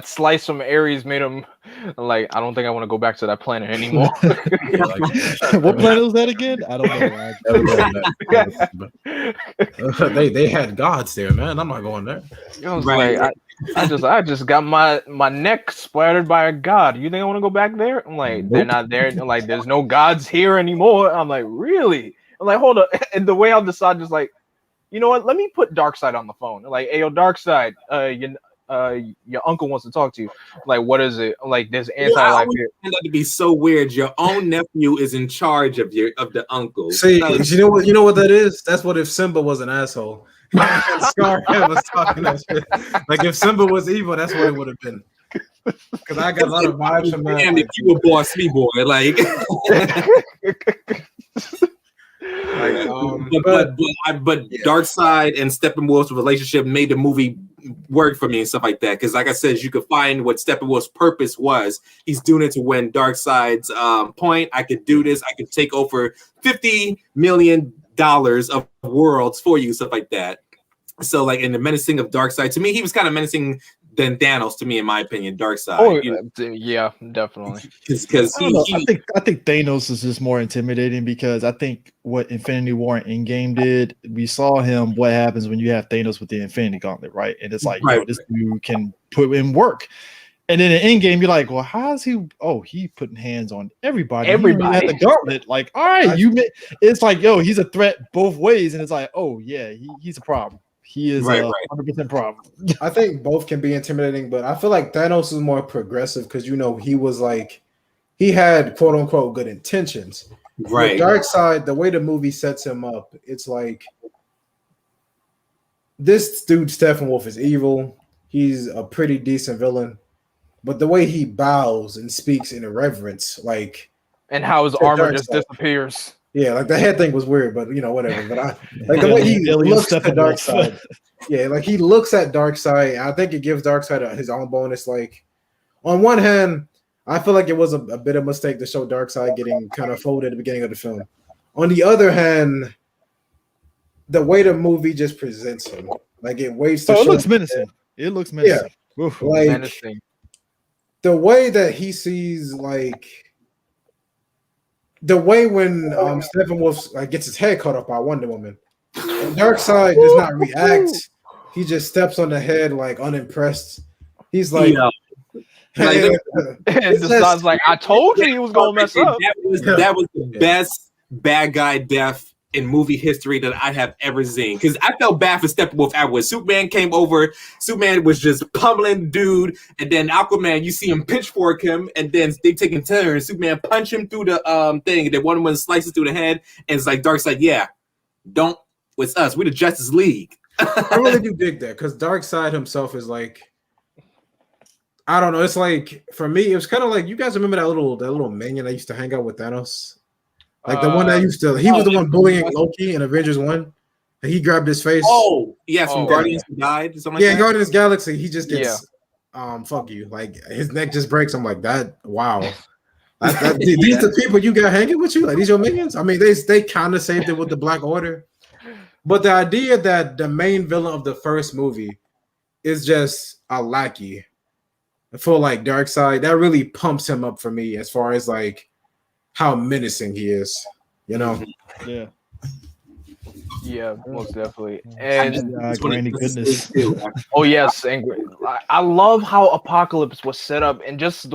slice from Ares made him like, I don't think I want to go back to that planet anymore. Yeah, like, what planet was that again? I don't know. they had gods there, man. I'm not going there. I was Right. like, I just got my neck splattered by a god. You think I want to go back there? I'm like, they're not there. They're like, there's no gods here anymore. I'm like, really? I'm like, hold up. And the way I'll decide is like, you know what? Let me put Darkseid on the phone. Like, hey, yo, Darkseid, your uncle wants to talk to you. Like, what is it? Like, there's anti-life here. I find that to be so weird. Your own nephew is in charge of the uncle. See, you know what that is? That's what if Simba was an asshole. And Scarhead was talking that shit. Like if Simba was evil, that's what it would have been. Because I got a lot of vibes from that. Damn, if you were boss me, boy, like. But Darkseid and Steppenwolf's relationship made the movie work for me and stuff like that. Because, like I said, you could find what Steppenwolf's purpose was. He's doing it to win Darkseid's point. I could do this. I could take over $50 million of worlds for you, stuff like that. So, like in the menacing of Darkseid, to me, he was kind of menacing than Thanos, to me, in my opinion. Darkseid. Oh, yeah, definitely. Because I think Thanos is just more intimidating because I think what Infinity War and Endgame did, we saw him. What happens when you have Thanos with the Infinity Gauntlet, right? And it's like, this dude can put in work. And then in Endgame, you're like, well, how is he? Oh, he putting hands on everybody. Everybody at the gauntlet. Like, all right, it's like, yo, he's a threat both ways, and it's like, oh yeah, he's a problem. He is 100% problem. I think both can be intimidating, but I feel like Thanos is more progressive because he was like he had quote unquote good intentions. Right. Darkseid, the way the movie sets him up, it's like this dude Steppenwolf is evil. He's a pretty decent villain, but the way he bows and speaks in irreverence, like, and how his armor just disappears. Yeah, like the head thing was weird, but whatever. But I like the way he looks at Darkseid. Yeah, like he looks at Darkseid. I think it gives Darkseid his own bonus. Like, on one hand, I feel like it was a bit of a mistake to show Darkseid getting kind of folded at the beginning of the film. On the other hand, the way the movie just presents him, like it waits to show. It looks menacing. It looks menacing. Yeah, like menacing. The way that he sees, like. The way when Steppenwolf gets his head cut off by Wonder Woman, Darkseid does not react. He just steps on the head like unimpressed. He's like, decides like, I told you he was gonna mess up. That was the best bad guy death in movie history that I have ever seen. Because I felt bad for Steppenwolf afterwards. Superman came over. Superman was just pummeling dude. And then Aquaman, you see him pitchfork him. And then they taking turns. Superman punch him through the thing. And then one of them slices through the head. And it's like Darkseid, it's us. We're the Justice League. I really do dig that. Because Darkseid himself is like, I don't know. It's like, for me, it was kind of like, you guys remember that little minion that used to hang out with Thanos? Like the one that he was the one bullying Loki in Avengers 1. And he grabbed his face. Oh, yeah, from Guardians who died. Something like that. Guardians Galaxy. He just gets, fuck you. Like his neck just breaks. I'm like, that, wow. These the people you got hanging with you? Like these your minions? I mean, they kind of saved it with the Black Order. But the idea that the main villain of the first movie is just a lackey for like Darkseid, that really pumps him up for me as far as like how menacing he is, Yeah, most definitely. And Granny goodness. Oh yes, and I love how Apocalypse was set up, and just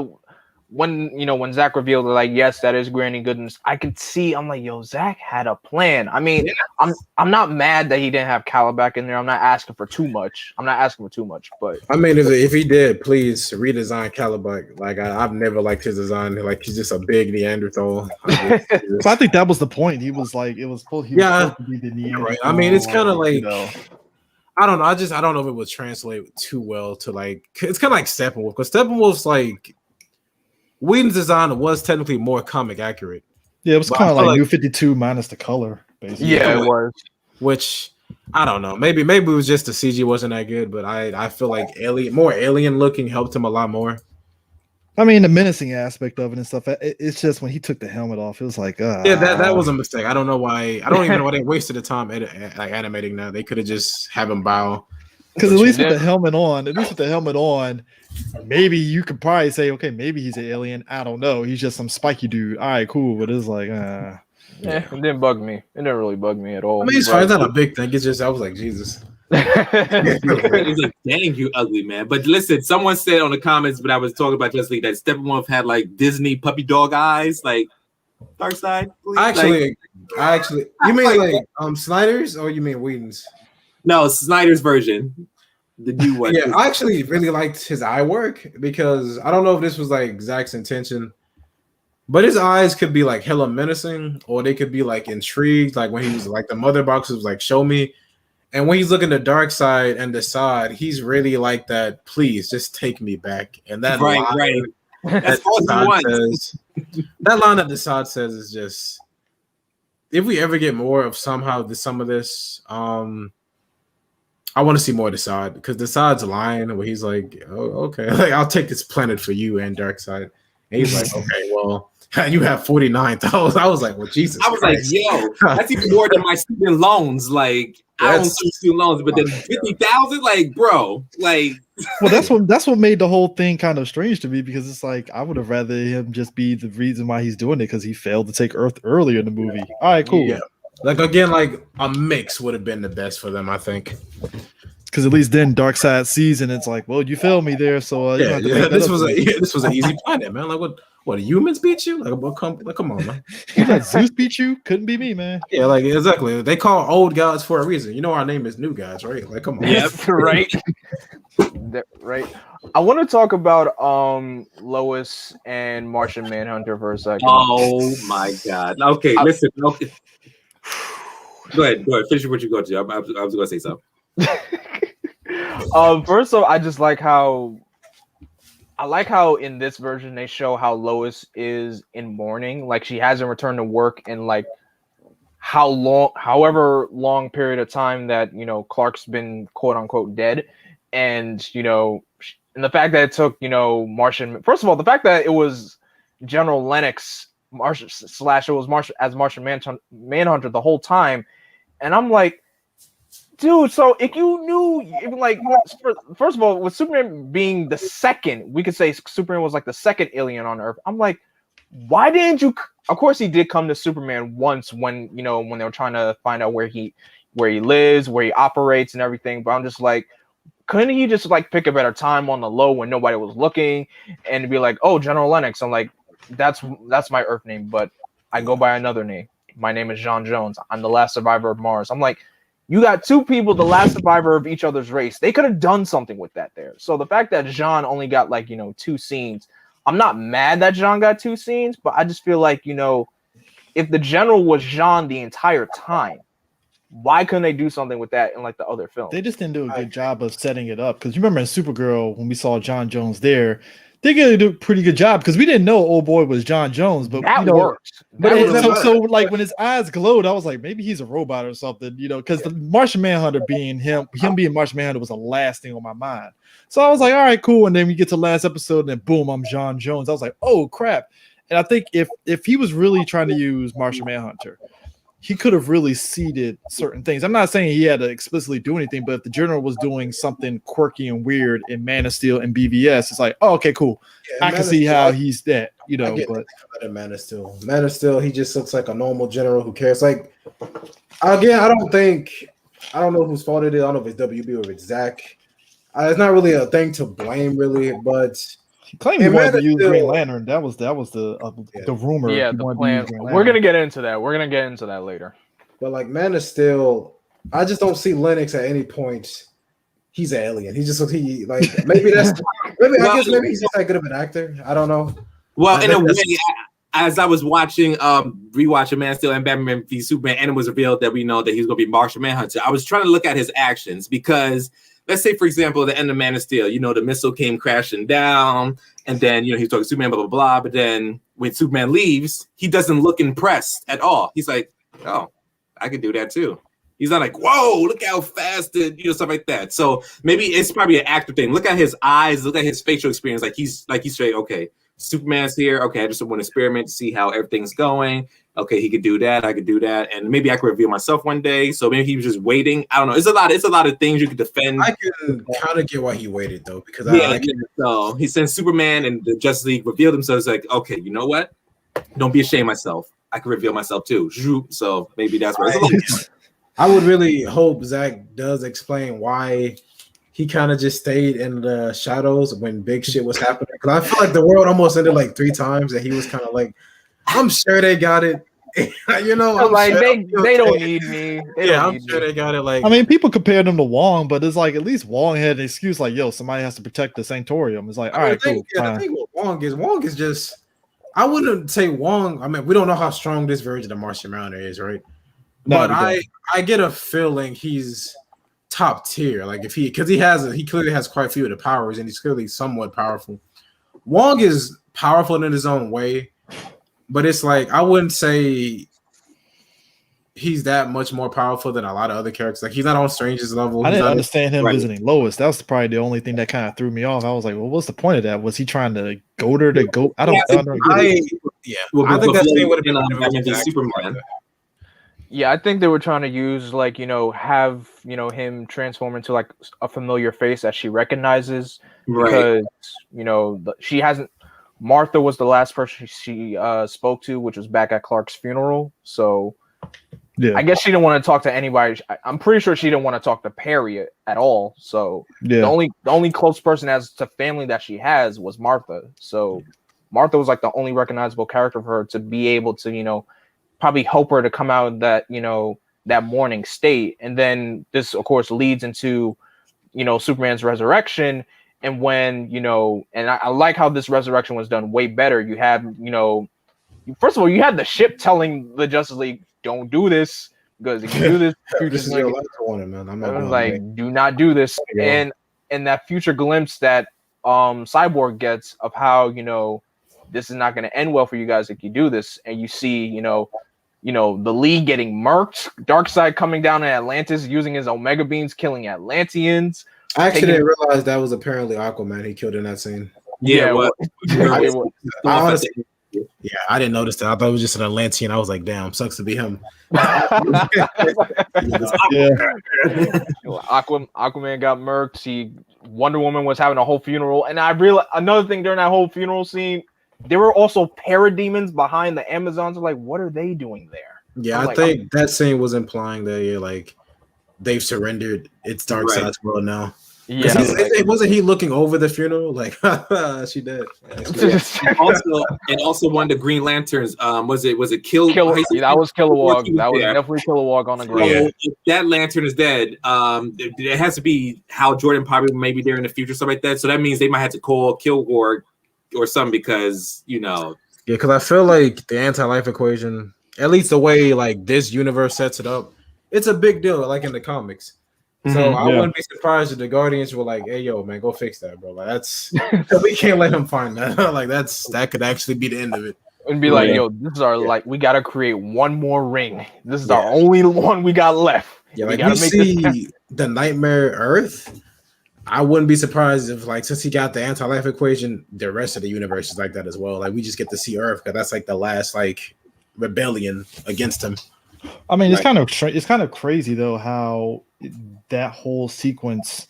when Zack revealed it, like, yes, that is Granny Goodness, I could see, I'm like, yo, Zack had a plan. I mean, I'm not mad that he didn't have Calabac in there. I'm not asking for too much. But I mean, if he did, please redesign Calabac. Like I've never liked his design. Like he's just a big Neanderthal. So I think that was the point. He was like, it was supposed to be the Neanderthal. Right. I mean, it's kind of like, I don't know. I don't know if it would translate too well to like, it's kind of like Steppenwolf, because Steppenwolf's like, Whedon's design was technically more comic accurate. Yeah, it was kind of like New 52 minus the color, basically. Yeah, it was. Which I don't know. Maybe it was just the CG wasn't that good, but I feel like more alien looking helped him a lot more. I mean, the menacing aspect of it and stuff. It's just when he took the helmet off, it was like, Yeah, that was a mistake. I don't know why. I don't even know why they wasted the time like animating that. They could have just have him bow. Because at least with the helmet on, maybe you could probably say, okay, maybe he's an alien. I don't know. He's just some spiky dude. All right, cool. But it's like, yeah, it didn't bug me. It didn't really bug me at all. I mean, it's fine. It's not a big thing. It's just I was like, Jesus. He's like, dang, you ugly man. But listen, someone said on the comments when I was talking about Justice League that Steppenwolf had like Disney puppy dog eyes, like Darkseid. I actually, you mean like Snyder's or you mean Whedon's? No, Snyder's version, the new one. Yeah, I actually really liked his eye work because I don't know if this was like Zack's intention, but his eyes could be like hella menacing or they could be like intrigued, like when he was like the mother box was like, show me. And when he's looking at Darkseid and Desaad, he's really like that. Please just take me back. And that right. That's all Desaad says. That line that Desaad says is just. If we ever get more of some of this, I want to see more Desaad because Desaad's line where he's like, "Oh, okay, like I'll take this planet for you and Darkseid." And he's like, "Okay, well." You have 49,000. I was like, well, Jesus. I was Christ. like, yo, that's even more than my student loans. Like, I don't do student loans, but then 50,000, like, bro, like. Well, that's what made the whole thing kind of strange to me because it's like I would have rather him just be the reason why he's doing it because he failed to take Earth earlier in the movie. All right, cool. Yeah, like again, like a mix would have been the best for them, I think. Because at least then Darkseid sees and it's like, well, you failed me there, so this was an easy planet, man. Like what humans beat you? Come on, man. You let Zeus beat you? Couldn't be me, man. Yeah, like exactly. They call old gods for a reason. You know our name is new gods, right? Like, come on. Yep, right. Right. I want to talk about Lois and Martian Manhunter for a second. Oh my God. Okay, listen. Okay. Go ahead. Finish what you go to. I was going to say something. First of all, I just like how in this version they show how Lois is in mourning, like she hasn't returned to work in like however long period of time that Clark's been quote unquote dead, and and the fact that it took Martian. First of all, the fact that it was General Lennox Martian Manhunter the whole time, and I'm like. Dude, so if you knew, like, first of all, with Superman being the second, we could say Superman was like the second alien on Earth. I'm like, why didn't you? Of course, he did come to Superman once when when they were trying to find out where he lives, where he operates, and everything. But I'm just like, couldn't he just like pick a better time on the low when nobody was looking, and be like, oh, General Lennox. I'm like, that's my Earth name, but I go by another name. My name is John Jones. I'm the last survivor of Mars. I'm like. You got two people, the last survivor of each other's race. They could have done something with that there. So the fact that Jean only got like, 2 scenes, I'm not mad that Jean got 2 scenes, but I just feel like, if the general was Jean the entire time, why couldn't they do something with that in like the other film? They just didn't do a good job of setting it up. Because you remember in Supergirl, when we saw John Jones there, they did a pretty good job because we didn't know old boy was John Jones, but that worked. But so like when his eyes glowed, I was like, maybe he's a robot or something, because the Martian Manhunter being him being Martian Manhunter was the last thing on my mind. So I was like, all right, cool. And then we get to the last episode, and then boom, I'm John Jones. I was like, oh crap. And I think if he was really trying to use Martian Manhunter, he could have really seeded certain things. I'm not saying he had to explicitly do anything, but if the general was doing something quirky and weird in Man of Steel and BVS, it's like, oh, okay, cool. Yeah, I can see how he's that, But Man of Steel, he just looks like a normal general who cares. Like, again, I don't know whose fault it is. I don't know if it's WB or if it's Zack. It's not really a thing to blame, really, but. He claimed he wanted to use Green Lantern. That was the rumor. Yeah, the plan. We're gonna get into that. We're gonna get into that later. But like Man of Steel, I just don't see Lennox at any point. He's an alien. He just maybe that's I guess maybe he's just that good of an actor. I don't know. Well, in a way, as I was rewatching Man of Steel and Batman v Superman, and it was revealed that we know that he's gonna be Martian Manhunter. I was trying to look at his actions because. Let's say, for example, the end of Man of Steel, the missile came crashing down, and then, he's talking to Superman, blah, blah, blah. But then when Superman leaves, he doesn't look impressed at all. He's like, oh, I could do that too. He's not like, whoa, look how fast and, stuff like that. So maybe it's probably an actor thing. Look at his eyes, look at his facial experience. Like he's straight, okay, Superman's here. Okay, I just want to experiment to see how everything's going. Okay, he could do that. I could do that, and maybe I could reveal myself one day. So maybe he was just waiting. I don't know. It's a lot of things you could defend. I can kind of get why he waited though, because so he sends Superman and the Justice League reveal themselves. Like, okay, you know what? Don't be ashamed of myself. I can reveal myself too. So maybe that's what I would really hope Zach does explain why he kind of just stayed in the shadows when big shit was happening. Because I feel like the world almost ended like 3 times, and he was kind of like, I'm sure they got it. You know, like sure they don't need me. I'm sure they got it. Like, I mean, people compare them to Wong, but it's like at least Wong had an excuse like, yo, somebody has to protect the Sanctorium. It's like, all right, cool. The thing with Wong is just, I wouldn't say Wong. I mean, we don't know how strong this version of Martian Manhunter is, right? No, but I get a feeling he's top tier. Like if he clearly has quite a few of the powers, and he's clearly somewhat powerful. Wong is powerful in his own way, but it's like I wouldn't say he's that much more powerful than a lot of other characters. Like he's not on Strange's level. I didn't understand him visiting Lois. That was probably the only thing that kind of threw me off. I was like, well, what's the point of that? Was he trying to goad her to go? I think that's what been Superman. Yeah, I think they were trying to use have him transform into like a familiar face that she recognizes, because she hasn't. Martha was the last person she spoke to, which was back at Clark's funeral. So yeah, I guess she didn't want to talk to anybody. I'm pretty sure she didn't want to talk to Perry at all. So yeah, the only close person as to family that she has was Martha. So Martha was like the only recognizable character for her to be able to probably help her to come out of that that mourning state. And then this of course leads into Superman's resurrection. And when, and I like how this resurrection was done way better. You have, first of all, you had the ship telling the Justice League, don't do this, because if you do this, this is your last warning, man. I'm not like, do not do this. And that future glimpse that Cyborg gets of how, this is not going to end well for you guys if you do this. And you see, the League getting murked, Darkseid coming down in Atlantis using his Omega beams, killing Atlanteans. I actually didn't realize that was apparently Aquaman he killed in that scene. Yeah, I didn't notice that. I thought it was just an Atlantean. I was like, damn, sucks to be him. Aquaman got murked. Wonder Woman was having a whole funeral. And I realized another thing during that whole funeral scene, there were also parademons behind the Amazons. Like, what are they doing there? Yeah, I think that scene was implying that they've surrendered. It's Darkseid's world now. Yeah, wasn't he looking over the funeral? Like, she did. and also one of the Green Lanterns. Was it that was Kilowog. That was definitely Kilowog on the ground. So if that lantern is dead, it has to be Hal Jordan probably maybe there in the future, something like that. So that means they might have to call Kilowog or something because Yeah, because I feel like the anti-life equation, at least the way this universe sets it up, it's a big deal, like in the comics. So I wouldn't be surprised if the Guardians were like, "Hey, yo, man, go fix that, bro. Like, that's we can't let him find that. Like, that could actually be the end of it." And be like, "Yo, this is our we got to create one more ring. This is our only one we got left." Yeah, we see the Nightmare Earth. I wouldn't be surprised if, since he got the anti-life equation, the rest of the universe is like that as well. Like, we just get to see Earth because that's the last rebellion against him. I mean, it's kind of crazy though how that whole sequence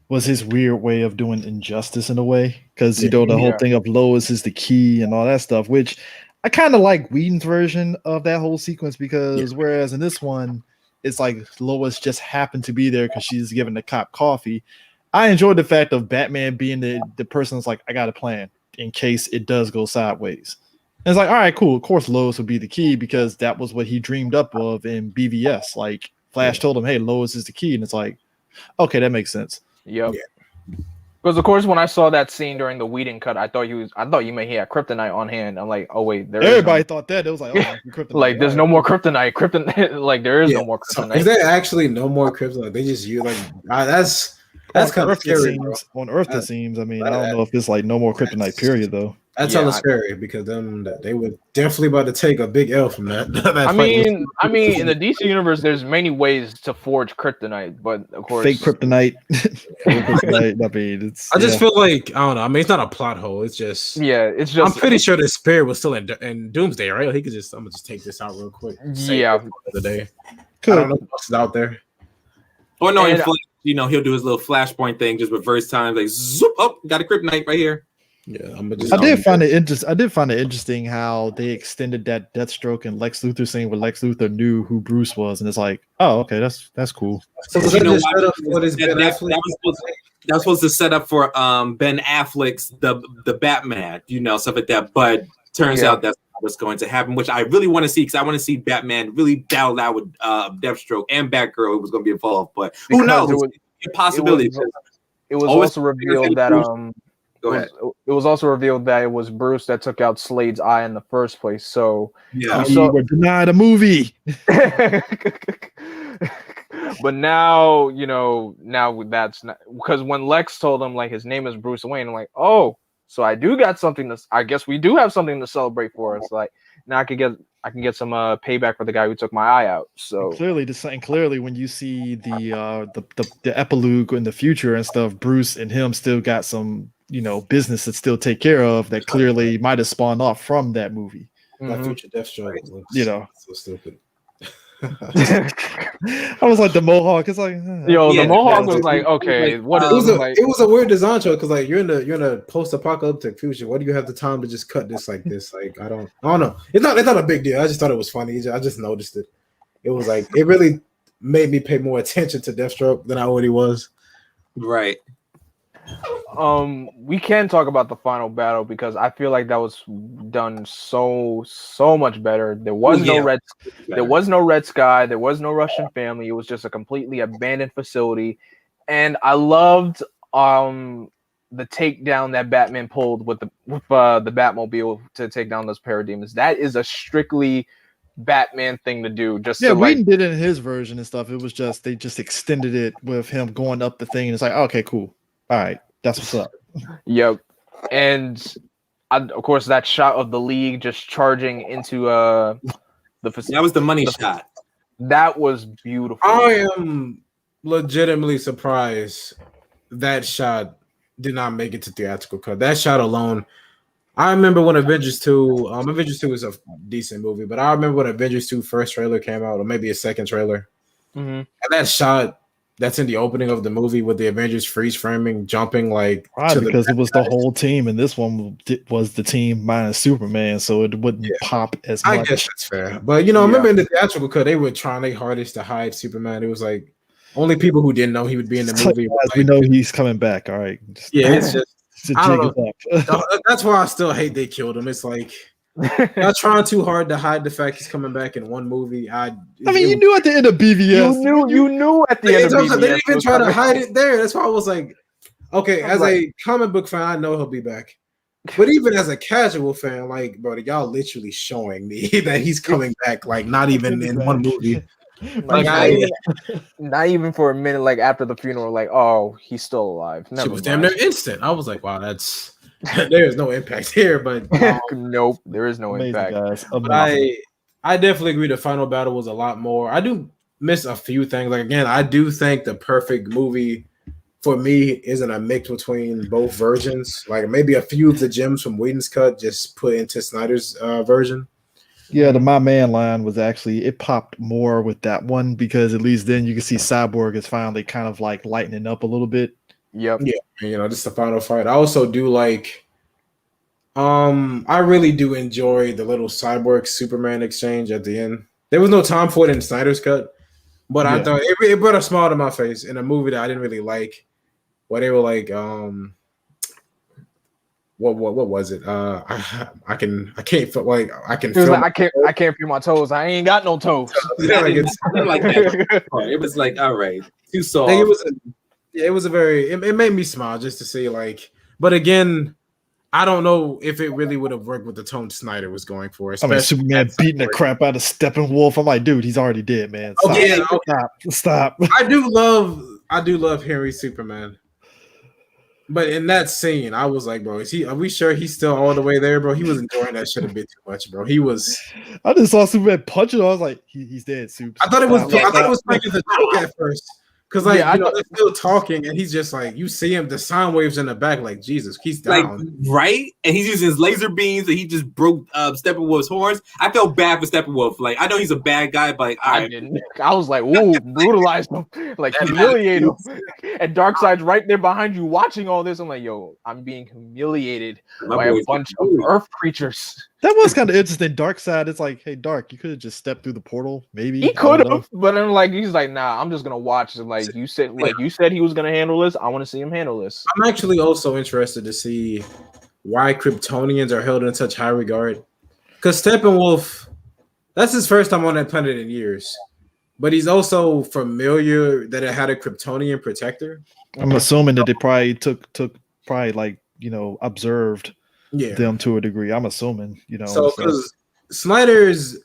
was his weird way of doing injustice in a way, because the whole thing of Lois is the key and all that stuff, which I kind of like Whedon's version of that whole sequence, because whereas in this one it's like Lois just happened to be there because she's giving the cop coffee. I enjoyed the fact of Batman being the person that's like, I got a plan in case it does go sideways. And it's like, all right, cool. Of course, Lois would be the key because that was what he dreamed up of in BVS. Like, Flash told him, hey, Lois is the key. And it's like, okay, that makes sense. Yep. Because, of course, when I saw that scene during the Whedon cut, I thought you may have kryptonite on hand. I'm like, oh, wait. Everybody thought that. It was like, oh, kryptonite. There's no more kryptonite. there is no more kryptonite. Is there actually no more kryptonite? They just use, that's kind of scary. On Earth, it seems. I mean, I don't know if it's no more kryptonite, period, though. That's hella scary because they were definitely about to take a big L from that. I mean, in the DC universe, there's many ways to forge kryptonite, but of course, fake kryptonite. Fake kryptonite. I mean, it's. I just feel like I don't know. I mean, it's not a plot hole. It's just. I'm pretty sure the spirit was still in Doomsday, right? He could just. I'm gonna just take this out real quick. The day. I don't know what else is out there. Oh no, he'll do his little flashpoint thing, just reverse time, like zoop. Oh, got a kryptonite right here. Yeah, I did find it interesting how they extended that Deathstroke and Lex Luthor scene where Lex Luthor knew who Bruce was, and it's like, oh, okay, that's cool. So was that was supposed to set up for Ben Affleck's the Batman, stuff like that. But turns out that's not what's going to happen, which I really want to see because I want to see Batman really battle out with Deathstroke and Batgirl who was going to be involved. But who knows? A possibility. It was also revealed that Go ahead. It was also revealed that it was Bruce that took out Slade's eye in the first place. So we were denied a movie. But now, now that's not because when Lex told him like his name is Bruce Wayne, I'm like, oh, so I do got something I guess we do have something to celebrate for us. Like now I can get some payback for the guy who took my eye out. So clearly when you see the epilogue in the future and stuff, Bruce and him still got some business to still take care of that clearly might have spawned off from that movie. That future Deathstroke looks so stupid. I was like the Mohawk. It's like the Mohawk was like okay. What it was a weird design choice because like you're in a post-apocalyptic future. What do you have the time to just cut this like this? Like I don't know. It's not a big deal. I just thought it was funny. I just noticed it. It was like it really made me pay more attention to Deathstroke than I already was. Right. We can talk about the final battle because I feel like that was done so much better. There was no red sky, there was no Russian family. It was just a completely abandoned facility, and I loved the takedown that Batman pulled with the Batmobile to take down those parademons. That is a strictly Batman thing to do. Whedon did it in his version and stuff. It was just they just extended it with him going up the thing, and it's like okay, cool. All right, that's what's up. Yep. And of course, that shot of the League just charging into the facility. That was the money shot. That was beautiful. I am legitimately surprised that shot did not make it to theatrical cut. That shot alone. I remember when Avengers 2 is a decent movie, but I remember when Avengers 2 first trailer came out, or maybe a second trailer. Mm-hmm. And that shot that's in the opening of the movie with the Avengers freeze framing, jumping like because it was the whole team, and this one was the team minus Superman, so it wouldn't pop as much. I guess that's fair, but I remember in the theatrical cut they were trying their hardest to hide Superman. It was like only people who didn't know he would be in the movie. We know he's coming back. All right, it's just I don't know. That's why I still hate they killed him. It's like. Not trying too hard to hide the fact he's coming back in one movie. You knew at the end of BVS. You knew at the end of BVS. They didn't even try to hide it there. That's why I was like, okay, as a comic book fan, I know he'll be back. But even as a casual fan, like, bro, y'all literally showing me that he's coming back, like, not even in one movie. Not even for a minute, like after the funeral, like, oh, he's still alive. It was damn near instant. I was like, wow, that's. There's no impact here, but nope, there is no impact. Guys. But I definitely agree. The final battle was a lot more. I do miss a few things. Like again, I do think the perfect movie for me isn't a mix between both versions. Like maybe a few of the gems from Whedon's cut just put into Snyder's version. Yeah, the My Man line was actually it popped more with that one because at least then you can see Cyborg is finally kind of like lightening up a little bit. Yep. Yeah, just the final fight. I also do like I really do enjoy the little Cyborg Superman exchange at the end. There was no time for it in Snyder's cut, but I thought it brought a smile to my face in a movie that I didn't really like. Where they were like, what was it? I can't feel like I can feel like, I can't feel my toes. I ain't got no toes. Like that. It was like, all right, too soft. It was it made me smile just to see like, but again, I don't know if it really would have worked with the tone Snyder was going for. I mean, Superman beating the crap out of Steppenwolf. I'm like, dude, he's already dead, man. Stop. I do love Henry Superman. But in that scene, I was like, bro, are we sure he's still all the way there, bro? He was enjoying that shit a bit too much, bro. He was. I just saw Superman punch it. I was like, he's dead, Supes. I thought it was like the joke at first. Because they're still talking, and he's just like, you see him, the sound waves in the back, like, Jesus, he's down. Like, right? And he's using his laser beams, and he just broke Steppenwolf's horns. I felt bad for Steppenwolf. Like, I know he's a bad guy, but like, I didn't. I was like, ooh, brutalize him, like humiliate him. And Darkseid's right there behind you watching all this. I'm like, yo, I'm being humiliated by a bunch of Earth creatures. That was kind of interesting. Darkseid, it's like, hey, Dark, you could have just stepped through the portal, maybe. He could have, but I'm like, he's like, nah, I'm just gonna watch it. Like you said he was gonna handle this. I want to see him handle this. I'm actually also interested to see why Kryptonians are held in such high regard. Because Steppenwolf, that's his first time on that planet in years. But he's also familiar that it had a Kryptonian protector. I'm assuming that they probably took observed them to a degree. I'm assuming, So because Snyder's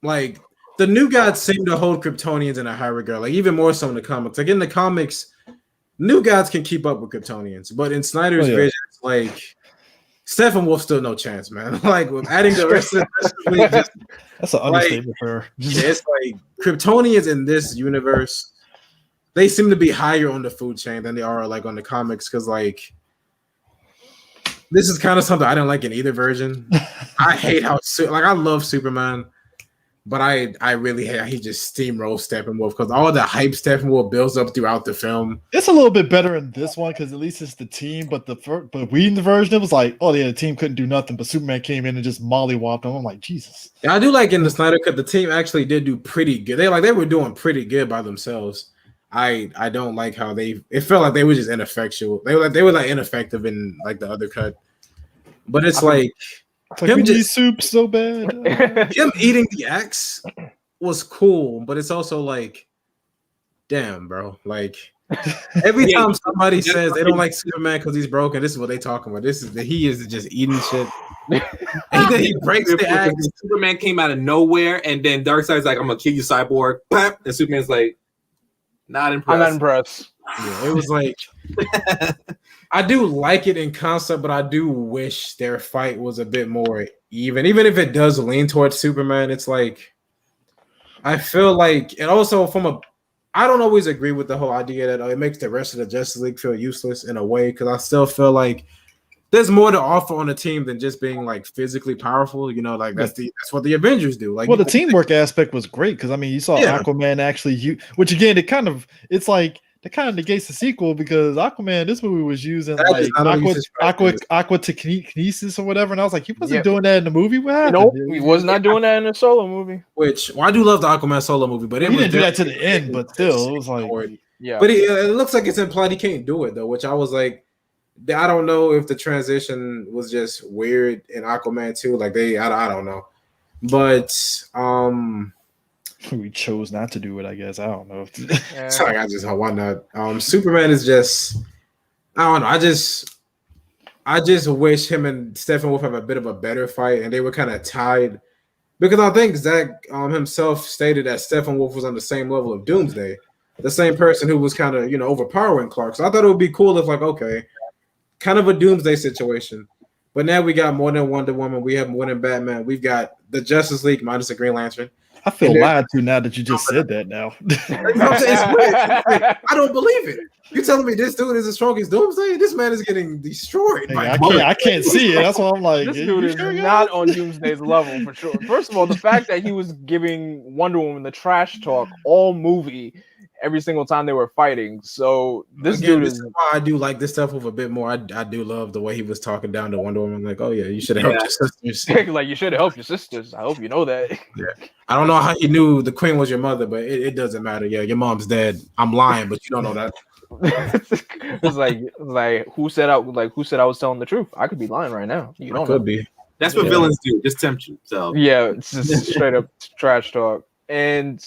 like the new gods seem to hold Kryptonians in a high regard, like even more so in the comics. Like in the comics, new gods can keep up with Kryptonians, but in Snyder's vision, it's like Steppenwolf still no chance, man. Like with adding the rest of the league, that's an understatement for her. It's like Kryptonians in this universe, they seem to be higher on the food chain than they are like on the comics, because like this is kind of something I didn't like in either version. I hate how I love Superman, but I really hate how he just steamrolls Steppenwolf, because all the hype Steppenwolf builds up throughout the film. It's a little bit better in this one because at least it's the team. But reading the version, it was like, oh yeah, the team couldn't do nothing, but Superman came in and just mollywopped him. I'm like, Jesus. Yeah, I do like in the Snyder Cut, the team actually did do pretty good. They were doing pretty good by themselves. I don't like how it felt like they were just ineffectual. They were like ineffective in like the other cut. But it's like him we need soup so bad. Him eating the axe was cool, but it's also like, damn, bro. Like every time somebody says they don't like Superman because he's broken, this is what they talking about. He is just eating shit. And then he breaks the axe. Superman came out of nowhere, and then Darkseid's like, "I'm gonna kill you, Cyborg." And Superman's like, "Not impressed." I'm not impressed. Yeah, it was like I do like it in concept, but I do wish their fight was a bit more even. Even if it does lean towards Superman, it's like I feel like, and also I don't always agree with the whole idea that it makes the rest of the Justice League feel useless in a way, because I still feel like there's more to offer on a team than just being like physically powerful. Like that's what the Avengers do. Like, well, the teamwork aspect was great because I mean you saw Aquaman actually which again it kind of negates the sequel, because Aquaman, this movie was using like aqua telekinesis or whatever, and I was like, he wasn't doing that in the movie. What happened? Nope, he was not doing that in the solo movie. I do love the Aquaman solo movie, but he didn't do that to the end. But still, it was like, But it looks like it's implied he can't do it though, which I was like, I don't know if the transition was just weird in Aquaman 2. Like I don't know, but we chose not to do it, I guess. I don't know. It's like why not? Superman is just, I don't know. I just wish him and Steppenwolf have a bit of a better fight, and they were kind of tied, because I think Zack himself stated that Steppenwolf was on the same level of Doomsday, the same person who was kind of overpowering Clark. So I thought it would be cool if kind of a Doomsday situation. But now we got more than Wonder Woman. We have more than Batman. We've got the Justice League minus the Green Lantern. I feel lied to now that you just said that now. I don't believe it. You're telling me this dude is as strong as Doomsday? This man is getting destroyed. Hey, I can't see it. That's why I'm like, this dude is not on Doomsday's level for sure. First of all, the fact that he was giving Wonder Woman the trash talk all movie, every single time they were fighting. So this is why I do like this stuff with a bit more. I do love the way he was talking down to Wonder Woman. Like, oh yeah, you should have helped your sisters. Like, you should have helped your sisters. I hope you know that. Yeah. I don't know how you knew the queen was your mother, but it doesn't matter. Yeah, your mom's dead. I'm lying, but you don't know that. It's like who said I was telling the truth? I could be lying right now. You don't could be. That's what villains do. Just tempt you. So yeah, it's just straight up trash talk. And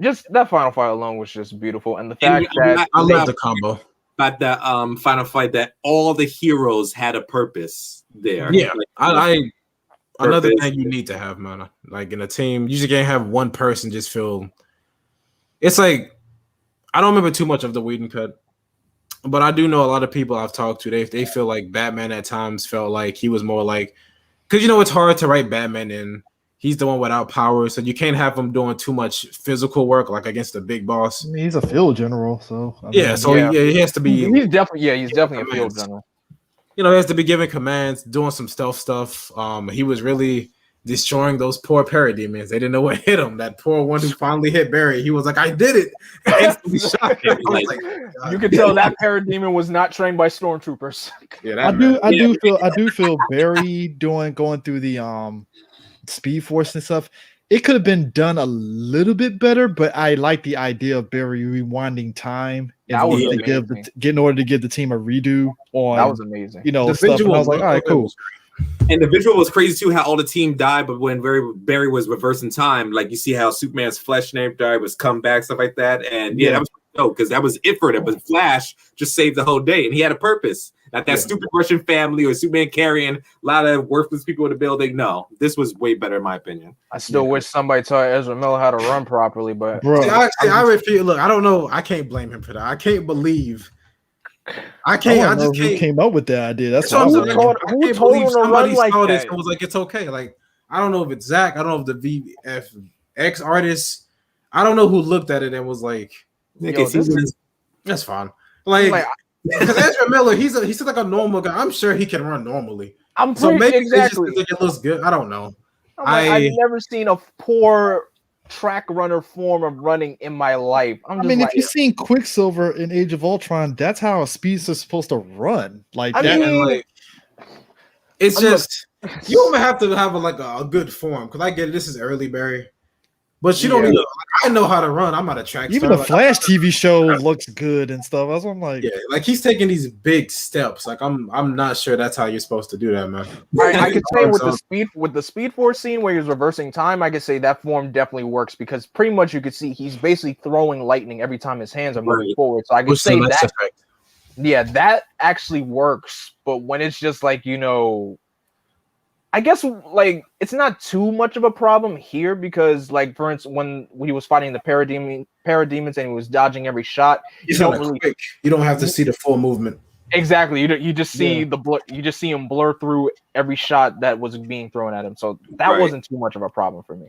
just that final fight alone was just beautiful, and the fact that I love the combo. But that final fight, that all the heroes had a purpose there. Yeah, another thing you need to have, man. Like in a team, you just can't have one person just feel. It's like I don't remember too much of the Whedon cut, But I do know a lot of people I've talked to. They feel like Batman at times felt like he was more like, because it's hard to write Batman in. He's the one without powers, so you can't have him doing too much physical work like against the big boss. I mean, he's a field general, so he has to be. He's definitely a field general. He has to be giving commands, doing some stealth stuff. He was really destroying those poor parademons. They didn't know what hit him. That poor one who finally hit Barry. He was like, "I did it!" Instantly shot him. You could tell that parademon was not trained by stormtroopers. Yeah, I do feel Barry going through the Speed Force and stuff. It could have been done a little bit better, but I like the idea of Barry rewinding time in order to give the team a redo on. That was amazing. Stuff. And I was like, all right, cool. And the visual was crazy too, how all the team died, but when Barry was reversing time, like you see how Superman's flesh name died was come back, stuff like that. And that was dope because that was it for them. But Flash just saved the whole day, and he had a purpose. Not that stupid Russian family or Superman carrying a lot of worthless people in the building. No, this was way better in my opinion. I still wish somebody taught Ezra Miller how to run properly, but bro, I refuse. Look, I don't know. I can't blame him for that. I can't believe. I just can't. Came up with that idea. That's what what who told him to run like that? And was like, it's okay. Like, I don't know if it's Zach. I don't know if the VFX artist. I don't know who looked at it and was like, that's fine. Like, because Ezra Miller, he's like a normal guy. I'm sure he can run normally. So maybe exactly. It looks good. I don't know. I've never seen a poor track runner form of running in my life. If you've seen Quicksilver in Age of Ultron, that's how a speedster's supposed to run. Like it's just you don't have to have a good form because I get it. This is early Barry, but you don't need. I know how to run. I'm not a track. Even the Flash TV show looks good and stuff. That's what I'm like. Yeah, like he's taking these big steps. Like I'm not sure that's how you're supposed to do that, man. I could say with the Speed Force scene where he's reversing time, I could say that form definitely works because pretty much you could see he's basically throwing lightning every time his hands are moving forward. So I could say that. Effect. Yeah, that actually works. But when it's just like I guess it's not too much of a problem here because for instance when he was fighting the parademons and he was dodging every shot, you don't have to see the full movement. Exactly. You just see you just see him blur through every shot that was being thrown at him. So that wasn't too much of a problem for me.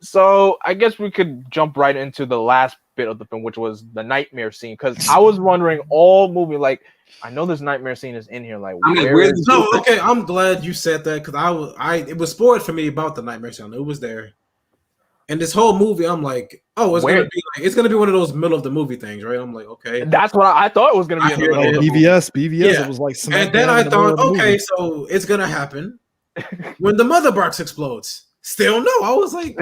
So I guess we could jump right into the last bit of the film, which was the nightmare scene. Because I was wondering all movie, I know this nightmare scene is in here. Okay, I'm glad you said that because it was spoiled for me about the nightmare scene. It was there, and this whole movie, I'm like, oh, it's gonna be one of those middle of the movie things, right? I'm like, okay, that's what I thought it was gonna be. BVS, it was like, and then I thought, okay, so it's gonna happen when the mother box explodes. Still no. I was like,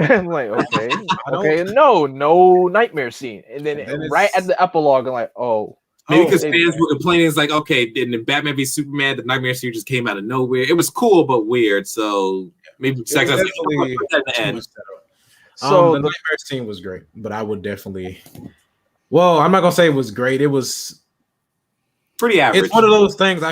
okay, no nightmare scene, and then right at the epilogue, I'm like, oh. Maybe because fans were complaining, it's like, okay, then in Batman v Superman, the nightmare scene just came out of nowhere. It was cool but weird, so maybe the nightmare scene was great, but I would definitely. Well, I'm not gonna say it was great. It was pretty average. It's one of those things I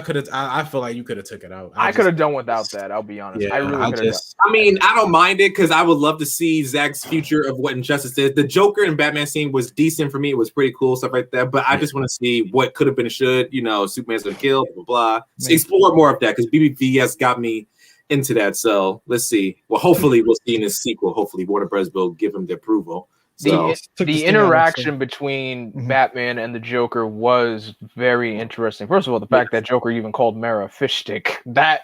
feel like you could have took it out. I could have done without that. I'll be honest. Yeah, I really could have. I don't mind it because I would love to see Zack's future of what Injustice is. The Joker and Batman scene was decent for me. It was pretty cool, stuff like that. But I just want to see what could have been should. Superman's gonna kill, blah, blah, blah. So explore more of that because BBVS got me into that. So let's see. Well, hopefully we'll see in this sequel. Hopefully Warner Bros. Will give him the approval. So, the interaction between Batman and the Joker was very interesting. First of all, the fact that Joker even called Mara a fish stick. Jared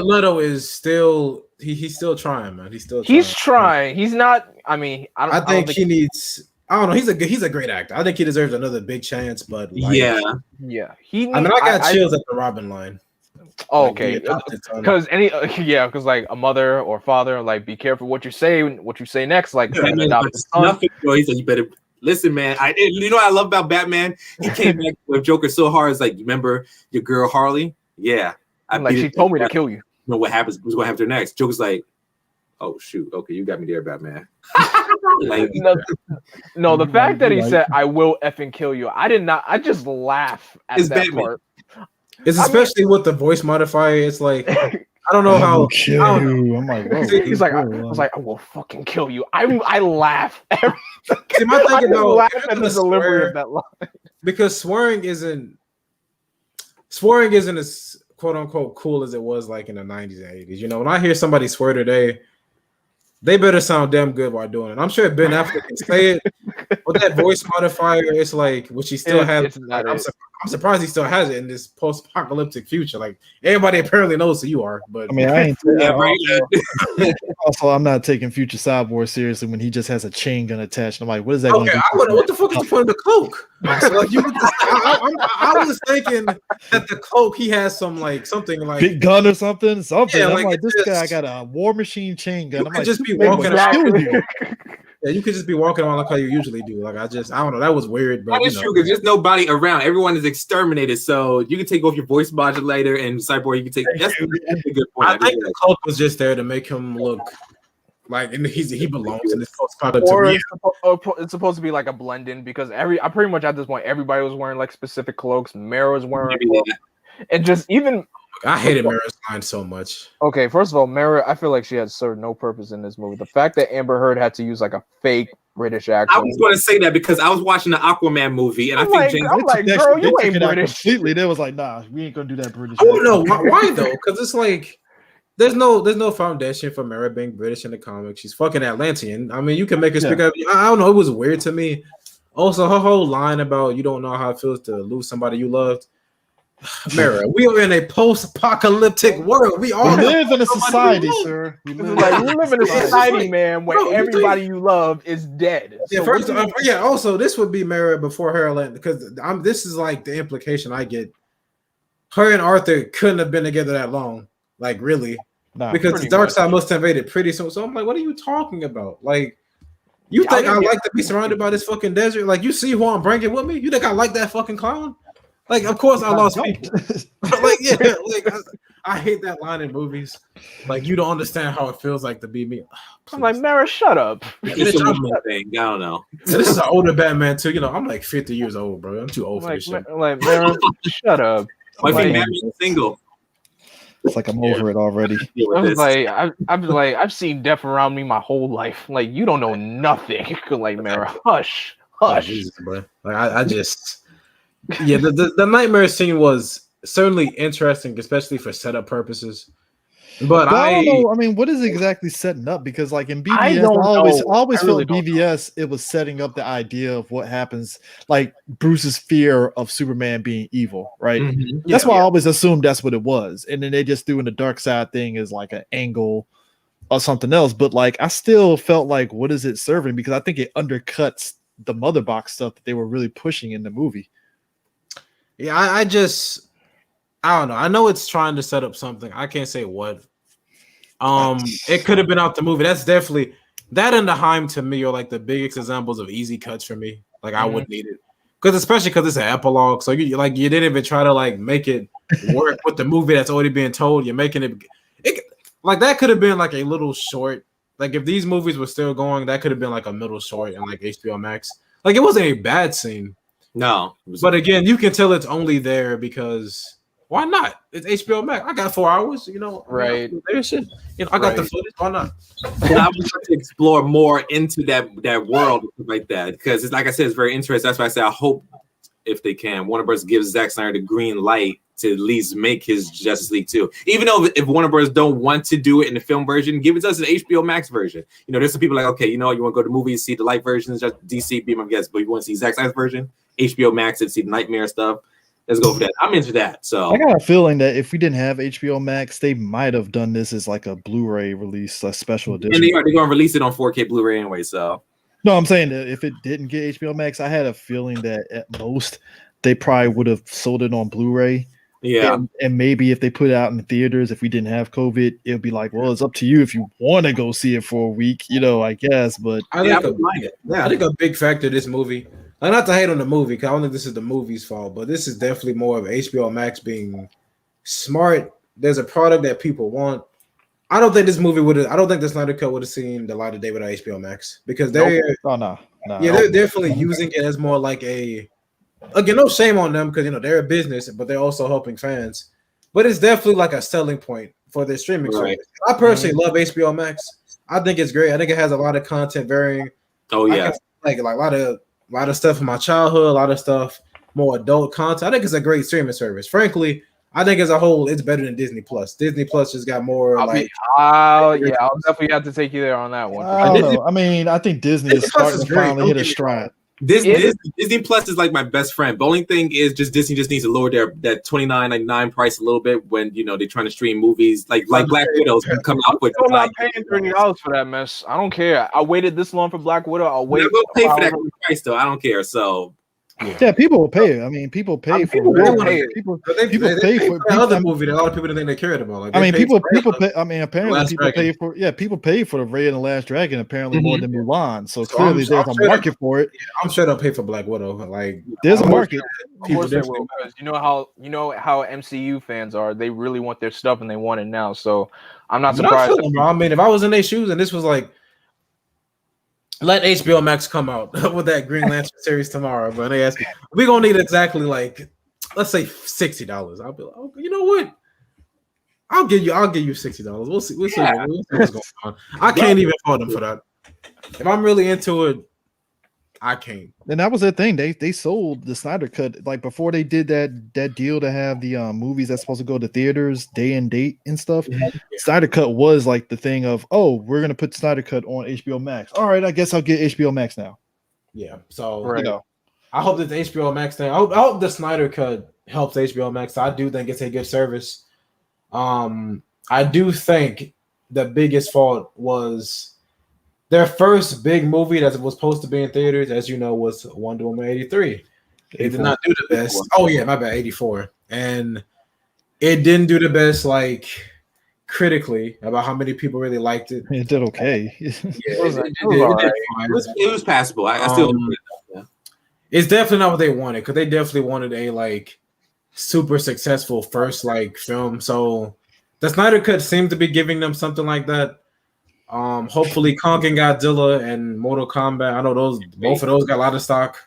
Leto is still he's still trying, man. He's trying. He's not. I mean, I think he needs. I don't know. He's a great actor. I think he deserves another big chance. But yeah. I got chills at the Robin line. Oh, okay, because because a mother or father, be careful what you say next. Nothing. He's like, you better listen, man. I love about Batman. He came back with Joker so hard. It's like, you remember your girl Harley? Yeah, she told me to kill you. You know what happens? What's going to happen next? Joker's like, oh shoot, okay, you got me there, Batman. The fact that he said, "I will effing kill you," I did not. I just laugh at that Batman part. It's especially with the voice modifier. It's like I don't know how. I'm like, whoa. He's like, I was like, I will fucking kill you. I laugh. See, my thing laugh at the delivery of that line. because swearing isn't as quote unquote cool as it was like in the 90s and 80s. You know, when I hear somebody swear today, they better sound damn good while doing it. I'm sure Ben Affleck can say it, but that voice modifier, it's like, which he still has. Like, I'm surprised he still has it in this post-apocalyptic future. Like everybody apparently knows who you are, but I mean, I ain't. Yeah, right. Also, I'm not taking Future Cyborg seriously when he just has a chain gun attached. I'm like, what is that? Okay, what the fuck is the point of the cloak? Like, I was thinking that the cloak he has something like big gun or something. Yeah, I'm like, this just, guy got a War Machine chain gun. You I'm could like, just be Superman walking would around. kill you. Yeah, you could just be walking around like how you usually do. Like I don't know. That was weird, but That is true because there's nobody around. Everyone is exterminated, so you can take off your voice modulator and Cyborg. You can take. That's a good point. I think the cloak was just there to make him look like, and he belongs in this post-apocalyptic. Or it's supposed to be like a blend in because I pretty much at this point everybody was wearing like specific cloaks. Mara was wearing a cloak. And just even I hated Mara's line so much. Okay, first of all, Mara, I feel like she had served no purpose in this movie. The fact that Amber Heard had to use like a fake British accent. I was going to say that because I was watching the Aquaman movie, and I think James. I'm like, girl, you ain't British. Completely, they was like, nah, we ain't gonna do that British. I don't know why though, because it's like there's no foundation for Mara being British in the comics. She's fucking Atlantean. I mean, you can make her speak up. I don't know. It was weird to me. Also, her whole line about you don't know how it feels to lose somebody you loved. Mara, we are in a post-apocalyptic world. We all live in a society, sir. We live in a society, man, where everybody you love is dead. Yeah, also, this would be Mara before her, because this is like the implication I get. Her and Arthur couldn't have been together that long, like really, because the dark side must have invaded pretty soon. So I'm like, what are you talking about? Like, you think I like to be surrounded by this fucking desert? Like, you see who I'm bringing with me? You think I like that fucking clown? Like, of course, I lost people. Like, yeah, like I hate that line in movies. Like, you don't understand how it feels like to be me. I'm like, Mara, shut up. It's a woman thing. I don't know. So this is an older Batman too. You know, I'm like 50 years old, bro. I'm too old for this shit. Like, Mara, shut up. Why think Batman's single? It's like I'm over it already. I've seen death around me my whole life. Like, you don't know nothing. Like, Mara, hush. Oh, Jesus, bro. Like, I just. Yeah, the nightmare scene was certainly interesting, especially for setup purposes. But I don't know. I mean, what is it exactly setting up? Because like in BVS, I always felt BVS it was setting up the idea of what happens, like Bruce's fear of Superman being evil, right? Mm-hmm. That's why I always assumed that's what it was, and then they just doing the dark side thing as like an angle or something else. But like, I still felt like, what is it serving? Because I think it undercuts the mother box stuff that they were really pushing in the movie. Yeah, I don't know. I know it's trying to set up something. I can't say what. It could have been out the movie. That's definitely that and the Heim to me are like the biggest examples of easy cuts for me. Like I would need it especially because it's an epilogue. So you didn't even try to like make it work with the movie that's already being told. You're making it like that could have been like a little short. Like if these movies were still going, that could have been like a middle short on like HBO Max. Like it wasn't a bad scene. No, but again, you can tell it's only there because why not? It's HBO Max. I got 4 hours, you know. Right. I got the footage. Why not? I would like to explore more into that world like that because it's like I said, it's very interesting. That's why I say I hope if they can, Warner Bros. Gives Zack Snyder the green light to at least make his Justice League 2. Even though if Warner Bros. Don't want to do it in the film version, give it to us an HBO Max version. You know, there's some people like, okay, you know, you want to go to movies, see the light versions, just DC, be my guest, but you want to see Zack Snyder's version, HBO Max, and see the Nightmare stuff. Let's go for that. I'm into that. So I got a feeling that if we didn't have HBO Max, they might have done this as like a Blu-ray release, a special edition. And they're going to release it on 4K Blu-ray anyway. So no, I'm saying that if it didn't get HBO Max, I had a feeling that at most they probably would have sold it on Blu-ray. Yeah, and maybe if they put it out in the theaters, if we didn't have COVID, it would be like, well, it's up to you if you want to go see it for a week, you know, I guess. But I think a big factor of this movie, like not to hate on the movie, because I don't think this is the movie's fault, but this is definitely more of HBO Max being smart. There's a product that people want. I don't think this movie would have. I don't think the Snyder Cut would have seen the light of day without HBO Max because they're they're definitely using it as more like a. Again, no shame on them because you know they're a business, but they're also helping fans. But it's definitely like a selling point for their streaming service. I personally love HBO Max. I think it's great. I think it has a lot of content varying. Oh yeah, like a lot of stuff from my childhood, a lot of stuff more adult content. I think it's a great streaming service. Frankly, I think as a whole, it's better than Disney Plus. Disney Plus just got more I'll definitely have to take you there on that one. I don't know. I mean, I think Disney is starting to finally hit a stride. Disney Plus is like my best friend. The only thing is Disney just needs to lower that $29.99 price a little bit when they're trying to stream movies like Black Widow's been coming out with. I'm not paying $30 for that mess. I don't care. I waited this long for Black Widow. I'll wait. We'll pay for that price though. I don't care. So yeah, people will pay it. I mean, people pay for it. People pay for other movie that a lot of people didn't think they cared about. Like, I mean, people pay. I mean, apparently people pay for. Yeah, people pay for the Raid and the Last Dragon apparently more than Mulan. So clearly there's a market for it. Yeah, I'm sure they'll pay for Black Widow. Like there's a market. People will, because you know how MCU fans are. They really want their stuff and they want it now. So I'm not surprised. I mean, if I was in their shoes and this was like, let HBO Max come out with that Green Lantern series tomorrow, but they ask me, we're gonna need exactly like, let's say $60. I'll be like, okay, you know what? I'll give you $60. We'll see what's going on. I can't even fault them for that. If I'm really into it, I can't. And that was their thing. They sold the Snyder Cut like before they did that deal to have the movies that's supposed to go to theaters day and date and stuff. Yeah. Snyder Cut was like the thing of, oh, we're gonna put Snyder Cut on HBO Max. All right, I guess I'll get HBO Max now. Yeah. So I hope that the HBO Max thing. I hope the Snyder Cut helps HBO Max. I do think it's a good service. I do think the biggest fault was their first big movie that was supposed to be in theaters, as you know, was Wonder Woman 83. It did not do the best. Oh, yeah, my bad, 84. And it didn't do the best, like, critically, about how many people really liked it. It did okay. It was passable. I still It's definitely not what they wanted, because they definitely wanted a, like, super successful first, like, film. So the Snyder Cut seemed to be giving them something like that. Hopefully Kong and Godzilla and Mortal Kombat. I know both of those got a lot of stock.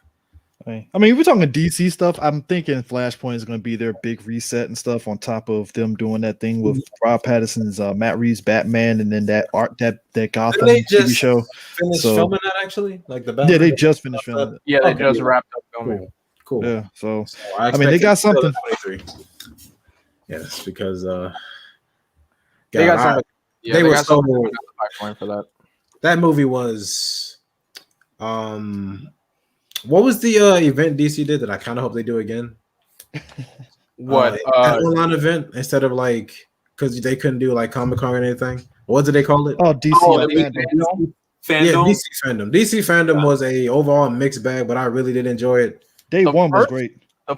I mean, we're talking DC stuff. I'm thinking Flashpoint is going to be their big reset and stuff on top of them doing that thing with Rob Pattinson's Matt Reeves Batman, and then that Gotham TV show. Finished filming that actually, like the Batman. Yeah, they just finished filming it. Yeah, they just wrapped up filming. Cool. Yeah, so I mean, they got something. Yes, because they got something. Yeah, they were so for that. That movie was what was the event DC did that I kind of hope they do again? What an online event instead of like, because they couldn't do like Comic-Con or anything. What did they call it? Oh, DC Fandom. Yeah, DC Fandom. DC Fandom was a overall mixed bag, but I really did enjoy it. Day one was great. The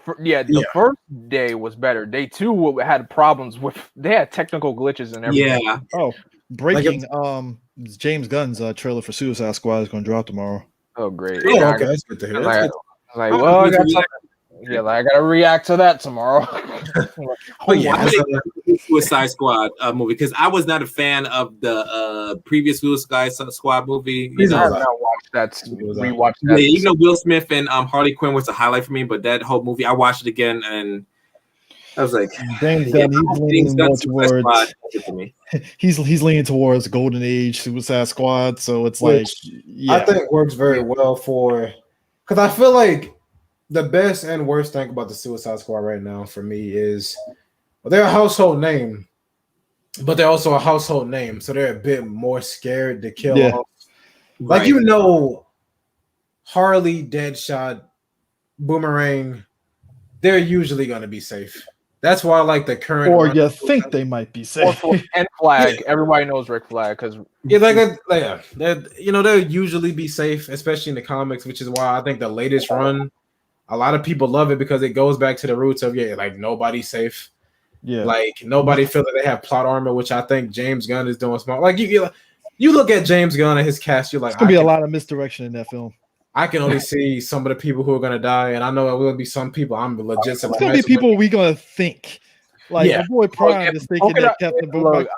first day was better. Day two had problems with. They had technical glitches and everything. Yeah. Oh, breaking. James Gunn's trailer for Suicide Squad is going to drop tomorrow. Oh, great. Oh, okay, that's good to hear. I gotta react to that tomorrow. Suicide Squad movie, because I was not a fan of the previous Suicide Squad movie. I have not watched that. Rewatched that. Yeah, even though Will Smith and Harley Quinn was a highlight for me, but that whole movie, I watched it again and I was like, James Gunn, he's leaning towards Golden Age Suicide Squad, so it's I think works very well for, because I feel like the best and worst thing about the Suicide Squad right now for me is, well, they're a household name, but they're also a household name, so they're a bit more scared to kill off. Like, Harley, Deadshot, Boomerang, they're usually going to be safe. That's why I like the current. Or you think they might be safe. And Flag. Everybody knows Rick Flag because they'll usually be safe, especially in the comics, which is why I think the latest run, a lot of people love it because it goes back to the roots of like nobody's safe. Yeah, like nobody feels that they have plot armor, which I think James Gunn is doing smart. Like you look at James Gunn and his cast, you're like, it's gonna be a lot of misdirection in that film. I can only see some of the people who are gonna die, and I know it will be some people I'm legit. It's gonna be people we gonna think. Like my boy Prime is thinking that Captain Boomerang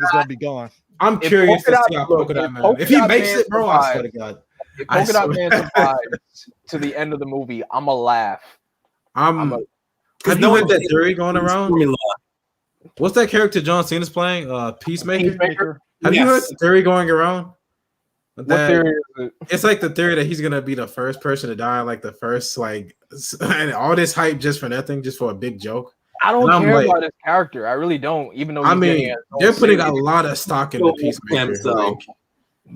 is gonna be gone. I'm curious to see how Polka Dot Man. If he makes it, bro, I swear to God. If Polka Dot Man survives to the end of the movie, I'ma laugh. Have you heard that theory going around? What's that character John Cena's playing? Peacemaker. Have you heard the theory going around What theory is it? It's like the theory that he's gonna be the first person to die, like the first, like, and all this hype just for nothing, just for a big joke. I don't I'm care like- about his character. I really don't. Even though I he's getting mean, his own they're putting a series. lot of stock in the Peacemaker, so.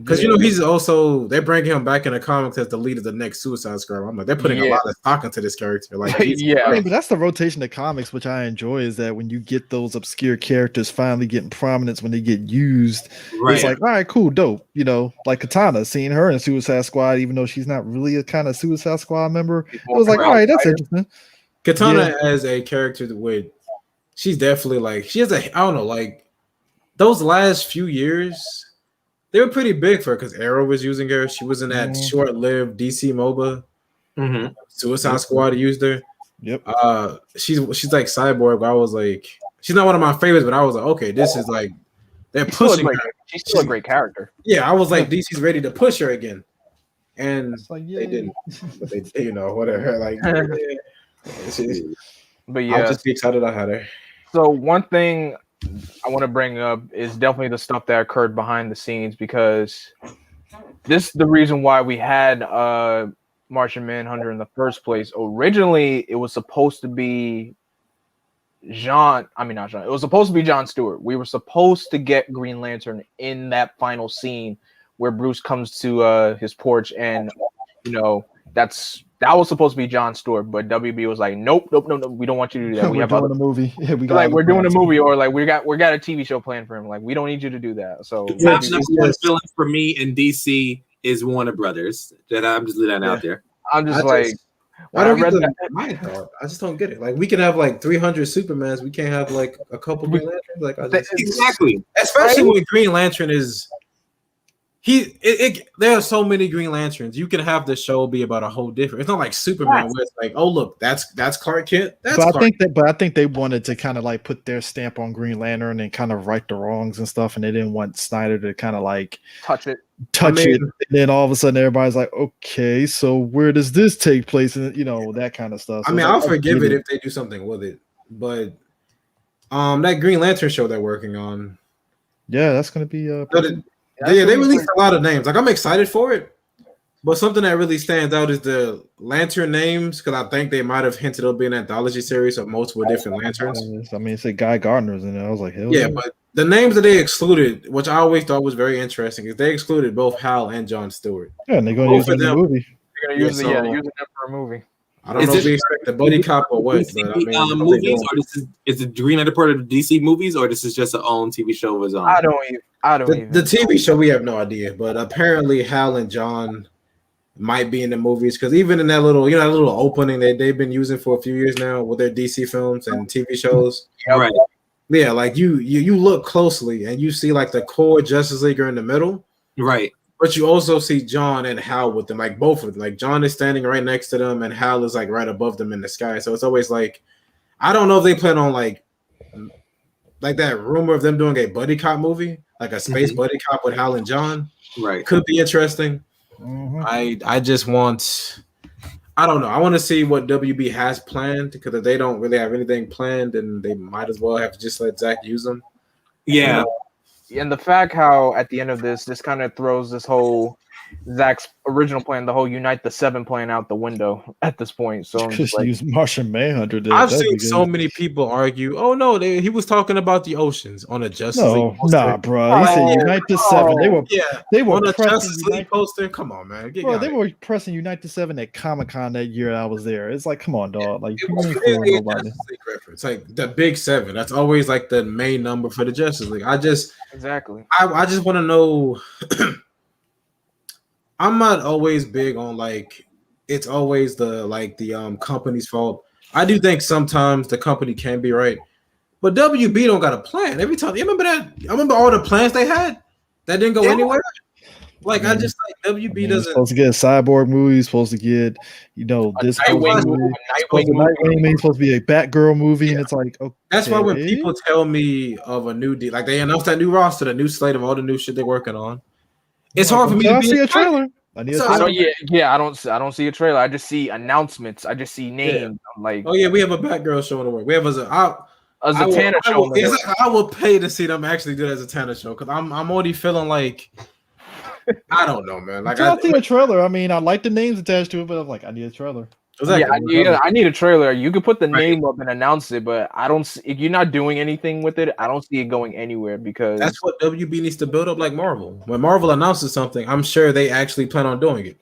because you know he's also they're bringing him back in the comics as the lead of the next Suicide Squad. I'm like, they're putting a lot of stock into this character. Like, yeah, I mean, but that's the rotation of comics, which I enjoy, is that when you get those obscure characters finally getting prominence when they get used, it's like, all right, cool, dope. You know, like Katana, seeing her in Suicide Squad, even though she's not really a kind of Suicide Squad member, it was like, all right, that's interesting. Katana as a character with, she's definitely like, she has a, I don't know, like those last few years, they were pretty big for her because Arrow was using her. She was in that short-lived DC MOBA. Suicide Squad used her. Yep. She's like Cyborg. I was like, she's not one of my favorites, but I was like, okay, this is like they're pushing her. She's still a great character. Yeah, I was like, DC's ready to push her again, and like, they didn't. But they, you know, whatever. Like, but yeah, I'll just be excited I had her. So one thing I want to bring up is definitely the stuff that occurred behind the scenes, because this is the reason why we had Martian Manhunter in the first place. Originally, it was supposed to be It was supposed to be John Stewart. We were supposed to get Green Lantern in that final scene where Bruce comes to his porch, and you know that was supposed to be John Stewart, but WB was like, nope, we don't want you to do that. We're doing a movie. Yeah, we're doing a movie, or like we got a TV show planned for him. Like, we don't need you to do that. So the top number one villain for me in DC is Warner Brothers. That I'm just leaving that out there. I'm just like, I don't get my thought. I just don't get it. Like, we can have like 300 Supermans. We can't have like a couple Green Lanterns. Like, Exactly. Especially when Green Lantern is there are so many Green Lanterns. You can have the show be about a whole different. It's not like Superman where it's like, oh look, that's Clark Kent. I think they wanted to kind of like put their stamp on Green Lantern and kind of right the wrongs and stuff, and they didn't want Snyder to kind of like touch it. And then all of a sudden everybody's like, okay, so where does this take place? And you know, that kind of stuff. So I mean, I'll forgive it if they do something with it, but that Green Lantern show they're working on, that's gonna be they released a lot of names. Like, I'm excited for it, but something that really stands out is the Lantern names, because I think they might have hinted it'll be an anthology series of multiple different Lanterns. I mean, it's a Guy Gardner's in it. I was like, hell yeah, but the names that they excluded, which I always thought was very interesting, is they excluded both Hal and John Stewart. Yeah, and they're going to use them in the movie. They're going to use them for a movie. I don't know if we expect a buddy cop or what. But I mean, movies, or is the Green Lantern part of the DC movies, or this is just an own TV show of his own? I don't even. The TV show, we have no idea, but apparently Hal and John might be in the movies, because even in that little, that little opening they've been using for a few years now with their DC films and TV shows. Right. Yeah, like you look closely and you see like the core Justice League are in the middle. Right. But you also see John and Hal with them, like both of them. Like, John is standing right next to them and Hal is like right above them in the sky. So it's always like, I don't know if they plan on like that rumor of them doing a buddy cop movie, like a space buddy cop with Hal and John. Right. Could be interesting. I just want, I don't know. I want to see what WB has planned, because if they don't really have anything planned, then they might as well have to just let Zach use them. Yeah. And the fact how at the end of this kind of throws this whole Zach's original plan, the whole Unite the Seven plan, out the window at this point. So I'm just like, use Martian Manhunter. I've seen so many people argue, oh no, he was talking about the oceans on a Justice League poster. Nah, bro. He said Unite the Seven. They were on a pressing Justice League poster. Come on, man. Bro, they were pressing Unite the Seven at Comic-Con that year I was there. It's like, come on, dog. Like, it was really a Justice League reference. Like the Big Seven. That's always like the main number for the Justice League. I just want to know. I'm not always big on like it's always the company's fault. I do think sometimes the company can be right, but WB don't got a plan. Every time, you remember that? I remember all the plans they had that didn't go anywhere. Like, I just like WB doesn't. Supposed to get a Cyborg movie. Supposed to get this Nightwing movie. Supposed to be a Batgirl movie, and it's like, okay. That's why when people tell me of a new deal, like they announced that new roster, the new slate of all the new shit they're working on. It's hard for me to see a trailer. I don't see a trailer. I just see announcements. I just see names. Yeah. I'm like, oh yeah, we have a Batgirl show in the work. We have a Zatanna show. I will pay to see them actually do it as a Zatanna show, because I'm already feeling like I don't know, man. Like Until I see a trailer. I mean, I like the names attached to it, but I'm like, I need a trailer. exactly. I need a trailer. You could put the name up and announce it, but I don't. If you're not doing anything with it, I don't see it going anywhere because That's what WB needs to build up like Marvel. When Marvel announces something, I'm sure they actually plan on doing it.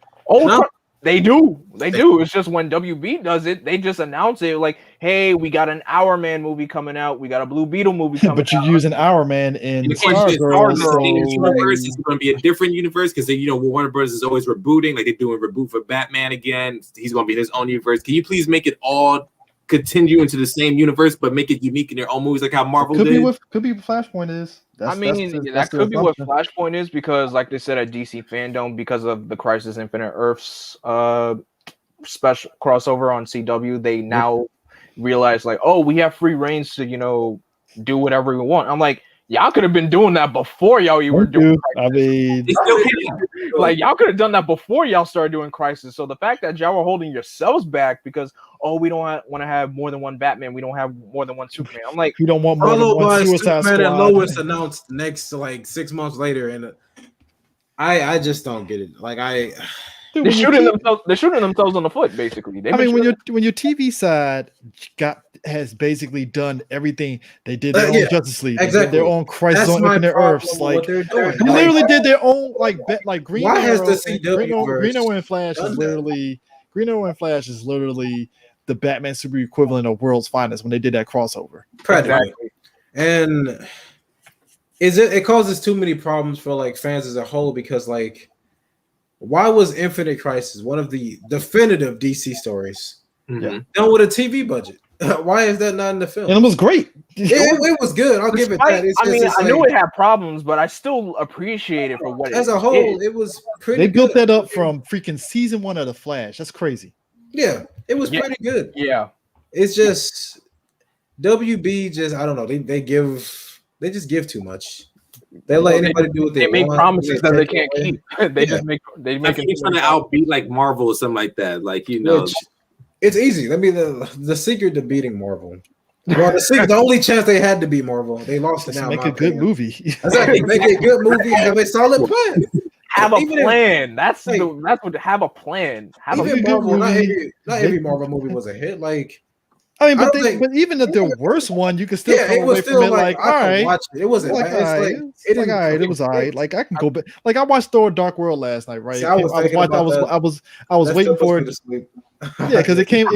They do. It's just when WB does it, they just announce it like, "Hey, we got an Hour Man movie coming out. We got a Blue Beetle movie coming out." But you're using Hour Man in the question is, Stargirl, so universe is going to be a different universe because Warner Bros. Is always rebooting, like they're doing a reboot for Batman again. He's going to be in his own universe. Can you please make it all continue into the same universe, but make it unique in their own movies, like how Marvel did? Could be what Flashpoint is. That could be what Flashpoint is because, like they said at DC Fandom, because of the Crisis Infinite Earths special crossover on CW, they now realize like, oh, we have free reigns to do whatever we want. I'm like, y'all could have been doing that before y'all were doing. I mean, like y'all could have done that before y'all started doing Crisis. So the fact that y'all were holding yourselves back because we don't want to have more than one Batman, we don't have more than one Superman. I'm like, you don't want more than one Suicide Squad. And Lois announced next like 6 months later, and I just don't get it. Like they're shooting themselves on the foot, basically. When your TV side has basically done everything, they did their own Justice League, their own Crisis on Infinite Earths. Like they literally did their own like Green Why Arrow. Has the CW Green Arrow and Flash is literally the Batman super equivalent of World's Finest when they did that crossover. Exactly. And it causes too many problems for like fans as a whole because like. Why was Infinite Crisis one of the definitive DC stories done with a TV budget? Why is that not in the film? And it was great. It was good. I'll give it that. I knew it had problems, but I still appreciate it for what as a whole. It was pretty. They built that up from freaking season 1 of The Flash. That's crazy. Yeah, it was pretty good. Yeah, it's just WB. Just I don't know. They just give too much. They let anybody do what they want. They make promises that they can't keep. They make it trying to outbeat like Marvel or something like that. Like it's easy. I mean, the secret to beating Marvel. Well, the only chance they had to beat Marvel, they lost it. Now make a good movie. Exactly, make a good movie and have a solid plan. Have a plan. That's what. Have a plan. Have even Marvel. Not every Marvel movie was a hit. Like. I mean, but even if the worst one, you could still come away from it like, all right. It wasn't like, it was all right. Like I can go back. Like I watched Thor: Dark World last night, right? See, I was waiting for it. Yeah, because it came.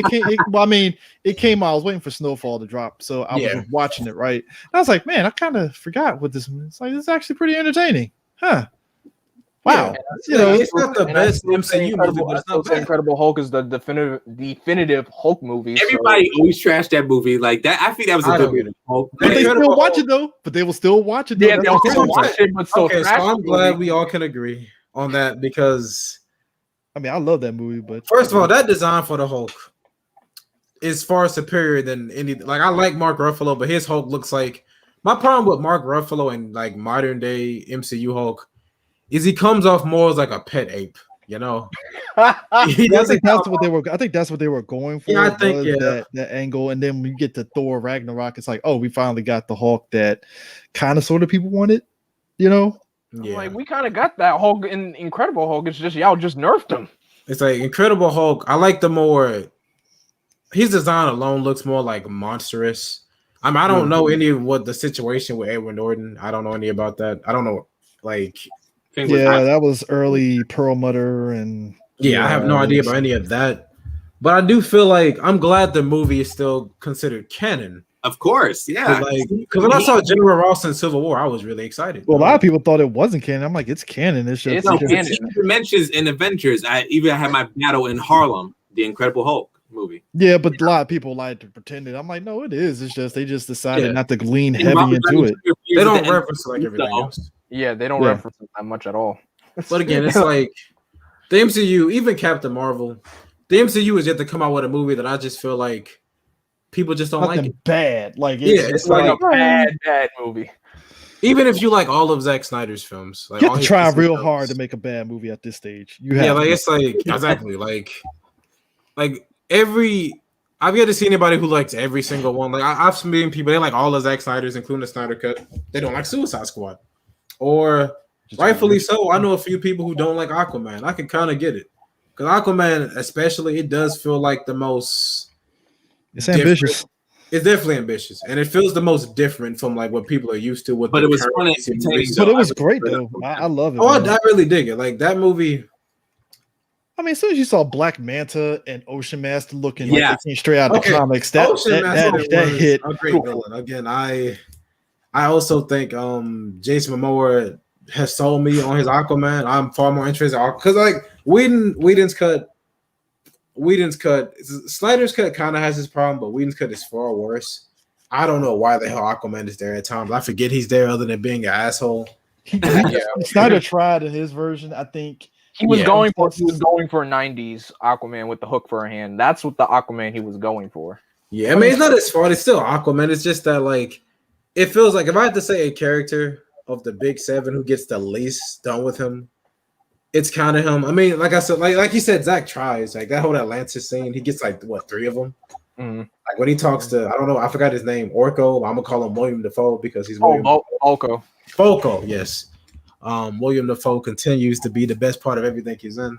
Well, I mean, it came out. I was waiting for Snowfall to drop, so I was watching it. Right, and I was like, man, I kind of forgot what this. It's like it's actually pretty entertaining, huh? Wow, it's not the best MCU movie, but it's not bad. Incredible Hulk is the definitive Hulk movie. Everybody always trashed that movie like that. I think that was a good movie. But they still watch it though. But they will still watch it. Yeah, they'll still watch it. But so I'm glad we all can agree on that because I mean I love that movie. But first of all, that design for the Hulk is far superior than any. Like I like Mark Ruffalo, but his Hulk looks like my problem with Mark Ruffalo and like modern day MCU Hulk. Is he comes off more as like a pet ape, I think that's what they were going for. Yeah, I think that angle. And then when you get to Thor Ragnarok, it's like, oh, we finally got the Hulk that kind of sort of people wanted, Yeah. Like we kind of got that Hulk in Incredible Hulk. It's just y'all just nerfed him. It's like Incredible Hulk. I like the more his design alone looks more like monstrous. I don't know any of what the situation with Edward Norton. I don't know any about that. I don't know like. That was early Perlmutter and I have no idea about any of that, but I do feel like I'm glad the movie is still considered canon. Of course, yeah. Because when I saw General Ross in Civil War, I was really excited. Well, a lot of people thought it wasn't canon. I'm like, it's canon. It's just canon. Mentions in Avengers. I even had my battle in Harlem, the Incredible Hulk movie. Yeah, but a lot of people like to pretend it. I'm like, no, it is. It's just they just decided not to lean heavy into it. They don't reference like everything else. Yeah, they don't reference it that much at all. But again, it's like the MCU, even Captain Marvel, the MCU is yet to come out with a movie that I just feel like people just don't like it. Bad. Like it's like a bad movie. Even if you like all of Zack Snyder's films, like you have to try real hard to make a bad movie at this stage. It's like exactly like every. I've yet to see anybody who likes every single one. Like I've seen people they like all of Zack Snyder's, including the Snyder Cut. They don't like Suicide Squad. Or Rightfully so. I know a few people who don't like Aquaman. I can kind of get it because Aquaman, especially, it does feel like the most. It's ambitious. It's definitely ambitious, and it feels the most different from like what people are used to. But it was fun and entertaining. But it was great though. I love it. Oh, I really dig it. Like that movie. I mean, as soon as you saw Black Manta and Ocean Master looking like they came straight out of the comics, that hit a great villain. Again, I also think Jason Momoa has sold me on his Aquaman. I'm far more interested because like Whedon's cut. Snyder's cut kind of has this problem, but Whedon's cut is far worse. I don't know why the hell Aquaman is there at times. I forget he's there other than being an asshole. Snyder tried in his version. I think he was going for a 90s Aquaman with the hook for a hand. That's what the Aquaman he was going for. Yeah, I mean it's not his fault. It's still Aquaman. It's just that like it feels like if I had to say a character of the big seven who gets the least done with him, it's kind of him. I mean, like I said, like you said, Zach tries. Like that whole Atlantis scene, he gets like what 3 of them. Mm-hmm. Like when he talks to, I don't know, I forgot his name, Orko. I'm gonna call him William Dafoe because he's Olco. Foco, yes. William Dafoe continues to be the best part of everything he's in.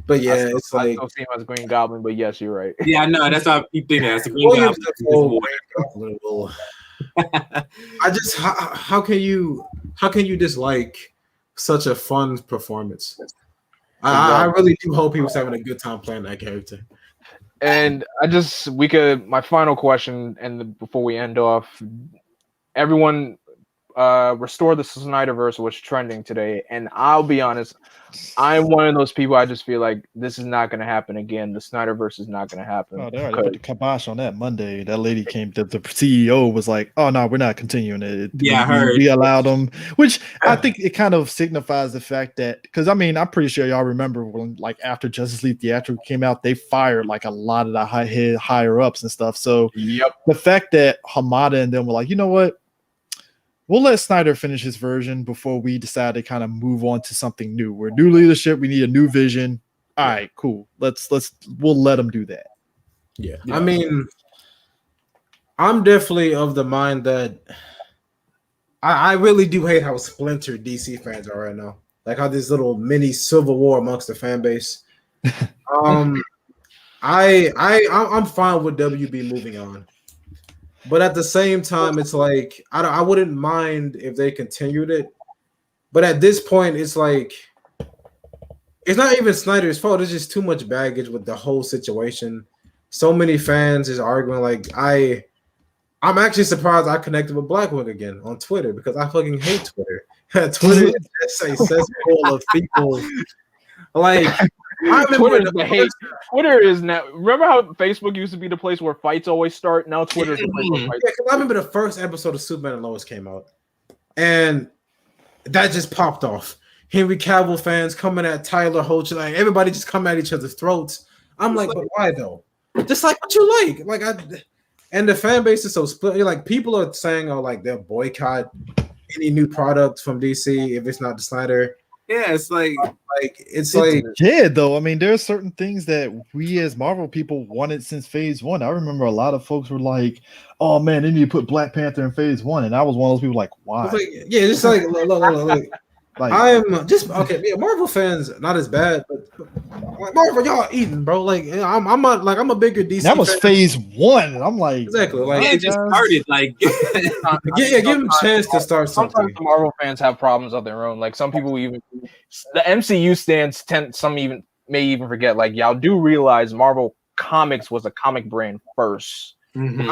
But yeah, it's like I still see him as Green Goblin, but yes, you're right. Yeah, no, that's how I keep thinking. That's a Green Goblin. I just how can you dislike such a fun performance? I really do hope he was having a good time playing that character. And my final question, and before we end off, everyone Restore the Snyderverse was trending today, and I'll be honest, I'm one of those people. I just feel like this is not going to happen again. The Snyderverse is not going to happen. Oh, they already put the kibosh on that Monday. That lady came. The CEO was like, "Oh no, we're not continuing it." Yeah, I heard. We allowed them, which I think it kind of signifies the fact that because I mean I'm pretty sure y'all remember when like after Justice League Theatrical came out, they fired like a lot of the higher ups and stuff. So the fact that Hamada and them were like, you know what? We'll let Snyder finish his version before we decide to kind of move on to something new. We're new leadership. We need a new vision. All right, cool. We'll let him do that. Yeah. I mean, I'm definitely of the mind that I really do hate how splintered DC fans are right now. Like how this little mini civil war amongst the fan base. I'm fine with WB moving on. But at the same time, it's like I wouldn't mind if they continued it. But at this point, it's like it's not even Snyder's fault. It's just too much baggage with the whole situation. So many fans is arguing. Like I'm actually surprised I connected with Blackwing again on Twitter because I fucking hate Twitter. Twitter is just a cesspool of people. Like Twitter is now. Remember how Facebook used to be the place where fights always start? Now Twitter is the place where fights. I remember the first episode of Superman and Lois came out, and that just popped off. Henry Cavill fans coming at Tyler Hoach, like everybody just coming at each other's throats. I'm like, but why though? Just like what you like, and the fan base is so split. Like people are saying, oh, like they'll boycott any new product from DC if it's not the Snyder. Yeah, it's like yeah, though. I mean, there are certain things that we as Marvel people wanted since Phase 1. I remember a lot of folks were like, "Oh man, they need to put Black Panther in Phase 1," and I was one of those people like, "Why?" Just like, look. Like, I'm just okay. Yeah, Marvel fans not as bad, but like Marvel, y'all eating, bro. Like I'm a bigger DC. That was fan. Phase 1, and I'm like, exactly. Like it just started. Like, give them a chance to start something. Sometimes the Marvel fans have problems of their own. Like some people even the MCU stands may even forget. Like y'all do realize Marvel Comics was a comic brand first. Mm-hmm.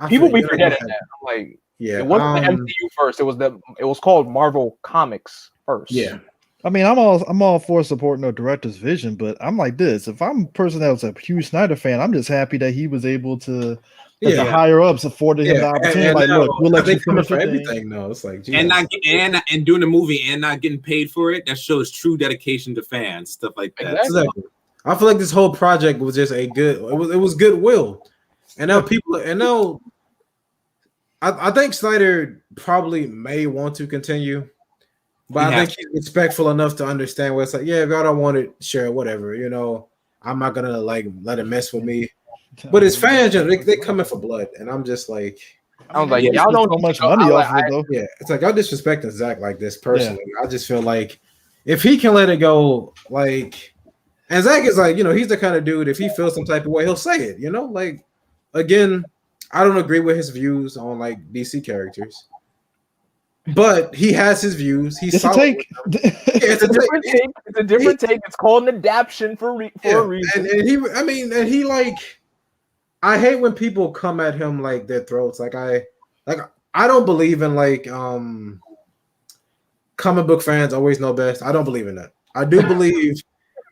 People be forgetting that. I'm like. Yeah, it wasn't the MCU first. It was called Marvel Comics first. Yeah, I mean, I'm all for supporting the director's vision, but I'm like this. If I'm a person that was a huge Snyder fan, I'm just happy that he was able to. The higher ups afforded him the opportunity. And like, now, look, we'll let you finish for everything. No, it's like, geez. and doing the movie and not getting paid for it. That shows true dedication to fans. Stuff like that. Exactly. I feel like this whole project was just it was goodwill, and now I think Snyder probably may want to continue, but I think he's respectful enough to understand where it's like, yeah, if y'all don't want it, sure, whatever. You know, I'm not gonna like let it mess with me. But his fans, they coming for blood, and I'm just like, I was like, Yeah, y'all don't so need much to go. money I, off of it though. Yeah, it's like y'all disrespecting Zach like this personally. I just feel like if he can let it go, like, and Zach is like, he's the kind of dude. If he feels some type of way, he'll say it. Like, again, I don't agree with his views on like DC characters, but he has his views. He's It's a solid. take. It's a different take. It's a different take. It's called an adaptation for a reason. And he like, I hate when people come at him like their throats. Like I don't believe in like comic book fans always know best. I don't believe in that. I do believe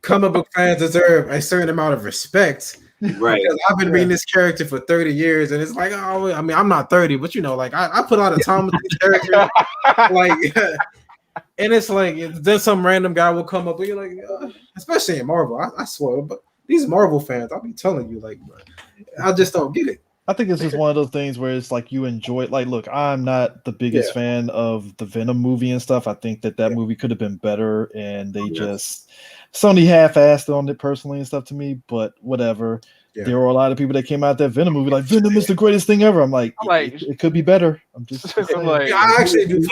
comic book fans deserve a certain amount of respect. Right. Because I've been reading this character for 30 years, and it's like, I'm not 30, but like I put a lot of time with these characters. Like, and it's like then some random guy will come up and you're like, especially in Marvel. I swear, but these Marvel fans, I'll be telling you, like, I just don't get it. I think it's just one of those things where it's like you enjoy it. Like, look, I'm not the biggest fan of the Venom movie and stuff. I think that movie could have been better, and they just Sony half-assed on it personally and stuff to me. But whatever. Yeah. There were a lot of people that came out that Venom movie like Venom is the greatest thing ever. I'm like, it could be better. I'm just like, I actually do.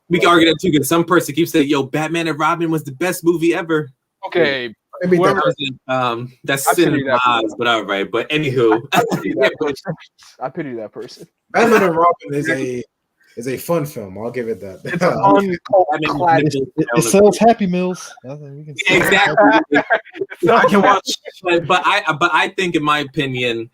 We can argue that too because some person keeps saying, "Yo, Batman and Robin was the best movie ever." Okay. That's cinema, but all right. But anywho, I pity that person. Batman and Robin is a fun film. I'll give it that. It's a fun. It sells Happy Meals. Exactly. I can watch, but I think, in my opinion,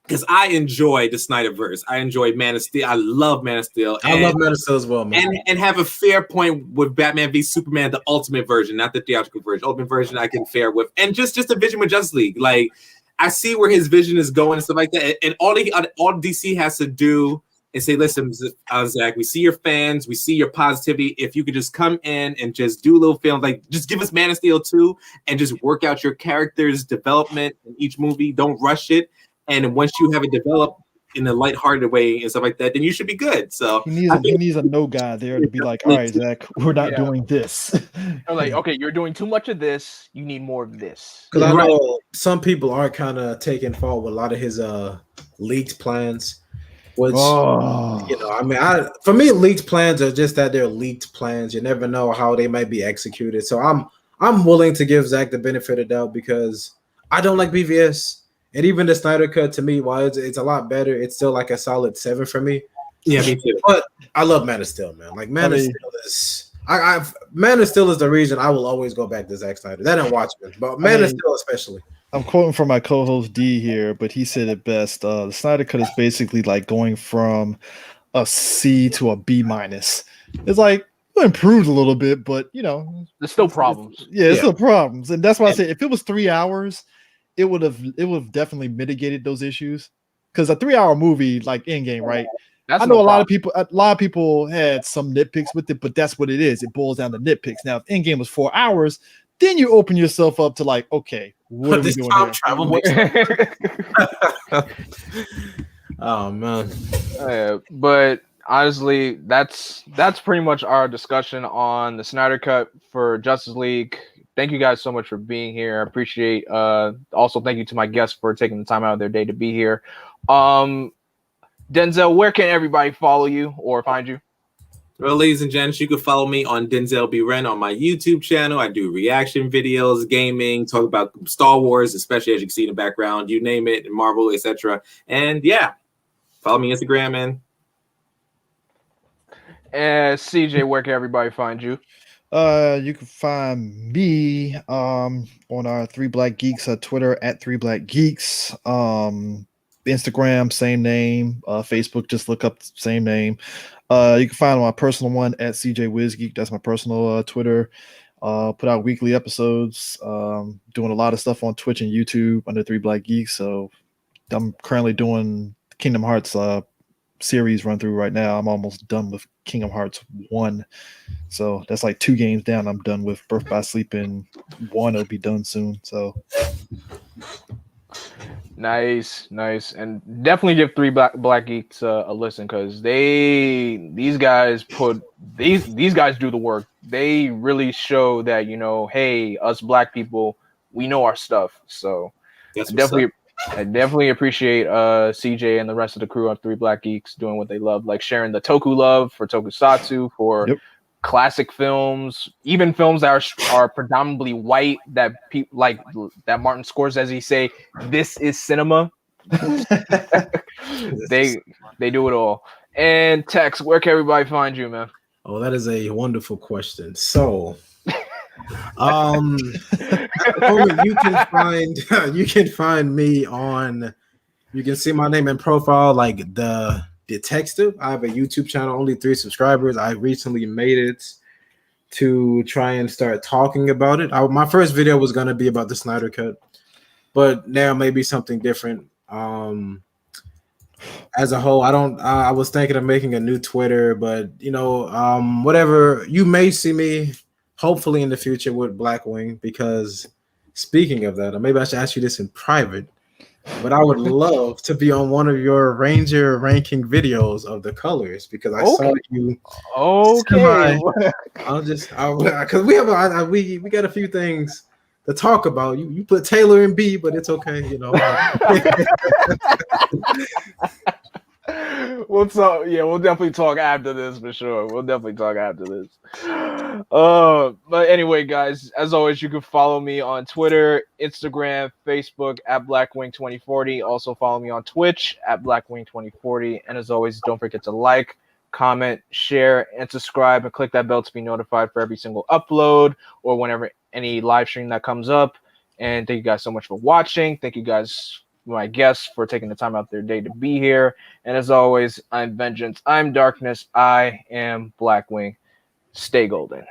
because I enjoy the Snyderverse. I enjoy Man of Steel. I love Man of Steel. I love Man of Steel as well, man. And have a fair point with Batman v Superman, the ultimate version, not the theatrical version. Ultimate version I can fair with. And just a vision with Justice League. Like, I see where his vision is going and stuff like that. And all DC has to do is say, listen, Zach, we see your fans. We see your positivity. If you could just come in and just do a little film, like just give us Man of Steel 2 and just work out your character's development in each movie. Don't rush it. And once you have it developed in a lighthearted way and stuff like that, then you should be good. So he needs a no guy there to be like, all right, Zach, we're not doing this. Or like, okay, you're doing too much of this. You need more of this. Because I know some people are kind of taking fault with a lot of his leaked plans. Which for me, leaked plans are just that they're leaked plans. You never know how they might be executed. So I'm willing to give Zach the benefit of the doubt because I don't like BVS. And even the Snyder Cut, to me, while it's a lot better, it's still like a solid 7 for me. Yeah, me too. But I love Man of Steel, man. Like Man of Steel is, Man of Steel is the reason I will always go back to Zack Snyder. That and Watchmen, but Man of Steel especially. I'm quoting from my co-host D here, but he said it best. The Snyder Cut is basically like going from a C to a B minus. It's like improved a little bit, but there's still problems. There's still problems, and that's why I say if it was 3 hours. It would have definitely mitigated those issues because a 3-hour movie like Endgame, right? I know a lot of people had some nitpicks with it, but that's what it is. It boils down to nitpicks. Now, if Endgame was 4 hours, then you open yourself up to like, okay, what are we doing here? Travel oh man, but honestly, that's pretty much our discussion on the Snyder Cut for Justice League. Thank you guys so much for being here. I appreciate also thank you to my guests for taking the time out of their day to be here. Denzel, where can everybody follow you or find you? Well, ladies and gents, you can follow me on Denzel B. Wren on my YouTube channel. I do reaction videos, gaming, talk about Star Wars, especially as you can see in the background, you name it, Marvel, etc. And follow me on Instagram, And CJ, where can everybody find you? You can find me on our Three Black Geeks Twitter at Three Black Geeks. Instagram, same name. Facebook, just look up the same name. You can find my personal one at CJ WizGeek. That's my personal Twitter. Put out weekly episodes. Doing a lot of stuff on Twitch and YouTube under Three Black Geeks. So I'm currently doing Kingdom Hearts series run through right now. I'm almost done with Kingdom Hearts 1. So that's like 2 games down. I'm done with Birth by Sleep, and 1 will be done soon. So nice. And definitely give Three Black Geeks a listen because these guys do the work. They really show that, hey, us black people, we know our stuff. So I definitely appreciate CJ and the rest of the crew on Three Black Geeks doing what they love, like sharing the Toku love for Tokusatsu, for classic films, even films that are predominantly white that people like that Martin Scorsese say this is cinema. they do it all. And Tex, where can everybody find you, man? Oh, that is a wonderful question. So, you can find me on. You can see my name and profile, like the Detective. I have a YouTube channel, only 3 subscribers. I recently made it to try and start talking about it. My first video was gonna be about the Snyder Cut, but now maybe something different. As a whole, I was thinking of making a new Twitter, but whatever. You may see me hopefully in the future with Blackwing, because speaking of that, or maybe I should ask you this in private, but I would love to be on one of your Ranger ranking videos of the colors, because I saw you. Okay. Because we got a few things to talk about. You put Taylor in B, but it's okay, We'll talk. Yeah, we'll definitely talk after this for sure. But anyway, guys, as always, you can follow me on Twitter, Instagram, Facebook at Blackwing2040. Also follow me on Twitch at Blackwing2040. And as always, don't forget to like, comment, share, and subscribe, and click that bell to be notified for every single upload or whenever any live stream that comes up. And thank you guys so much for watching. Thank you guys, my guests, for taking the time out of their day to be here. And as always, I'm Vengeance, I'm Darkness, I am Blackwing. Stay golden.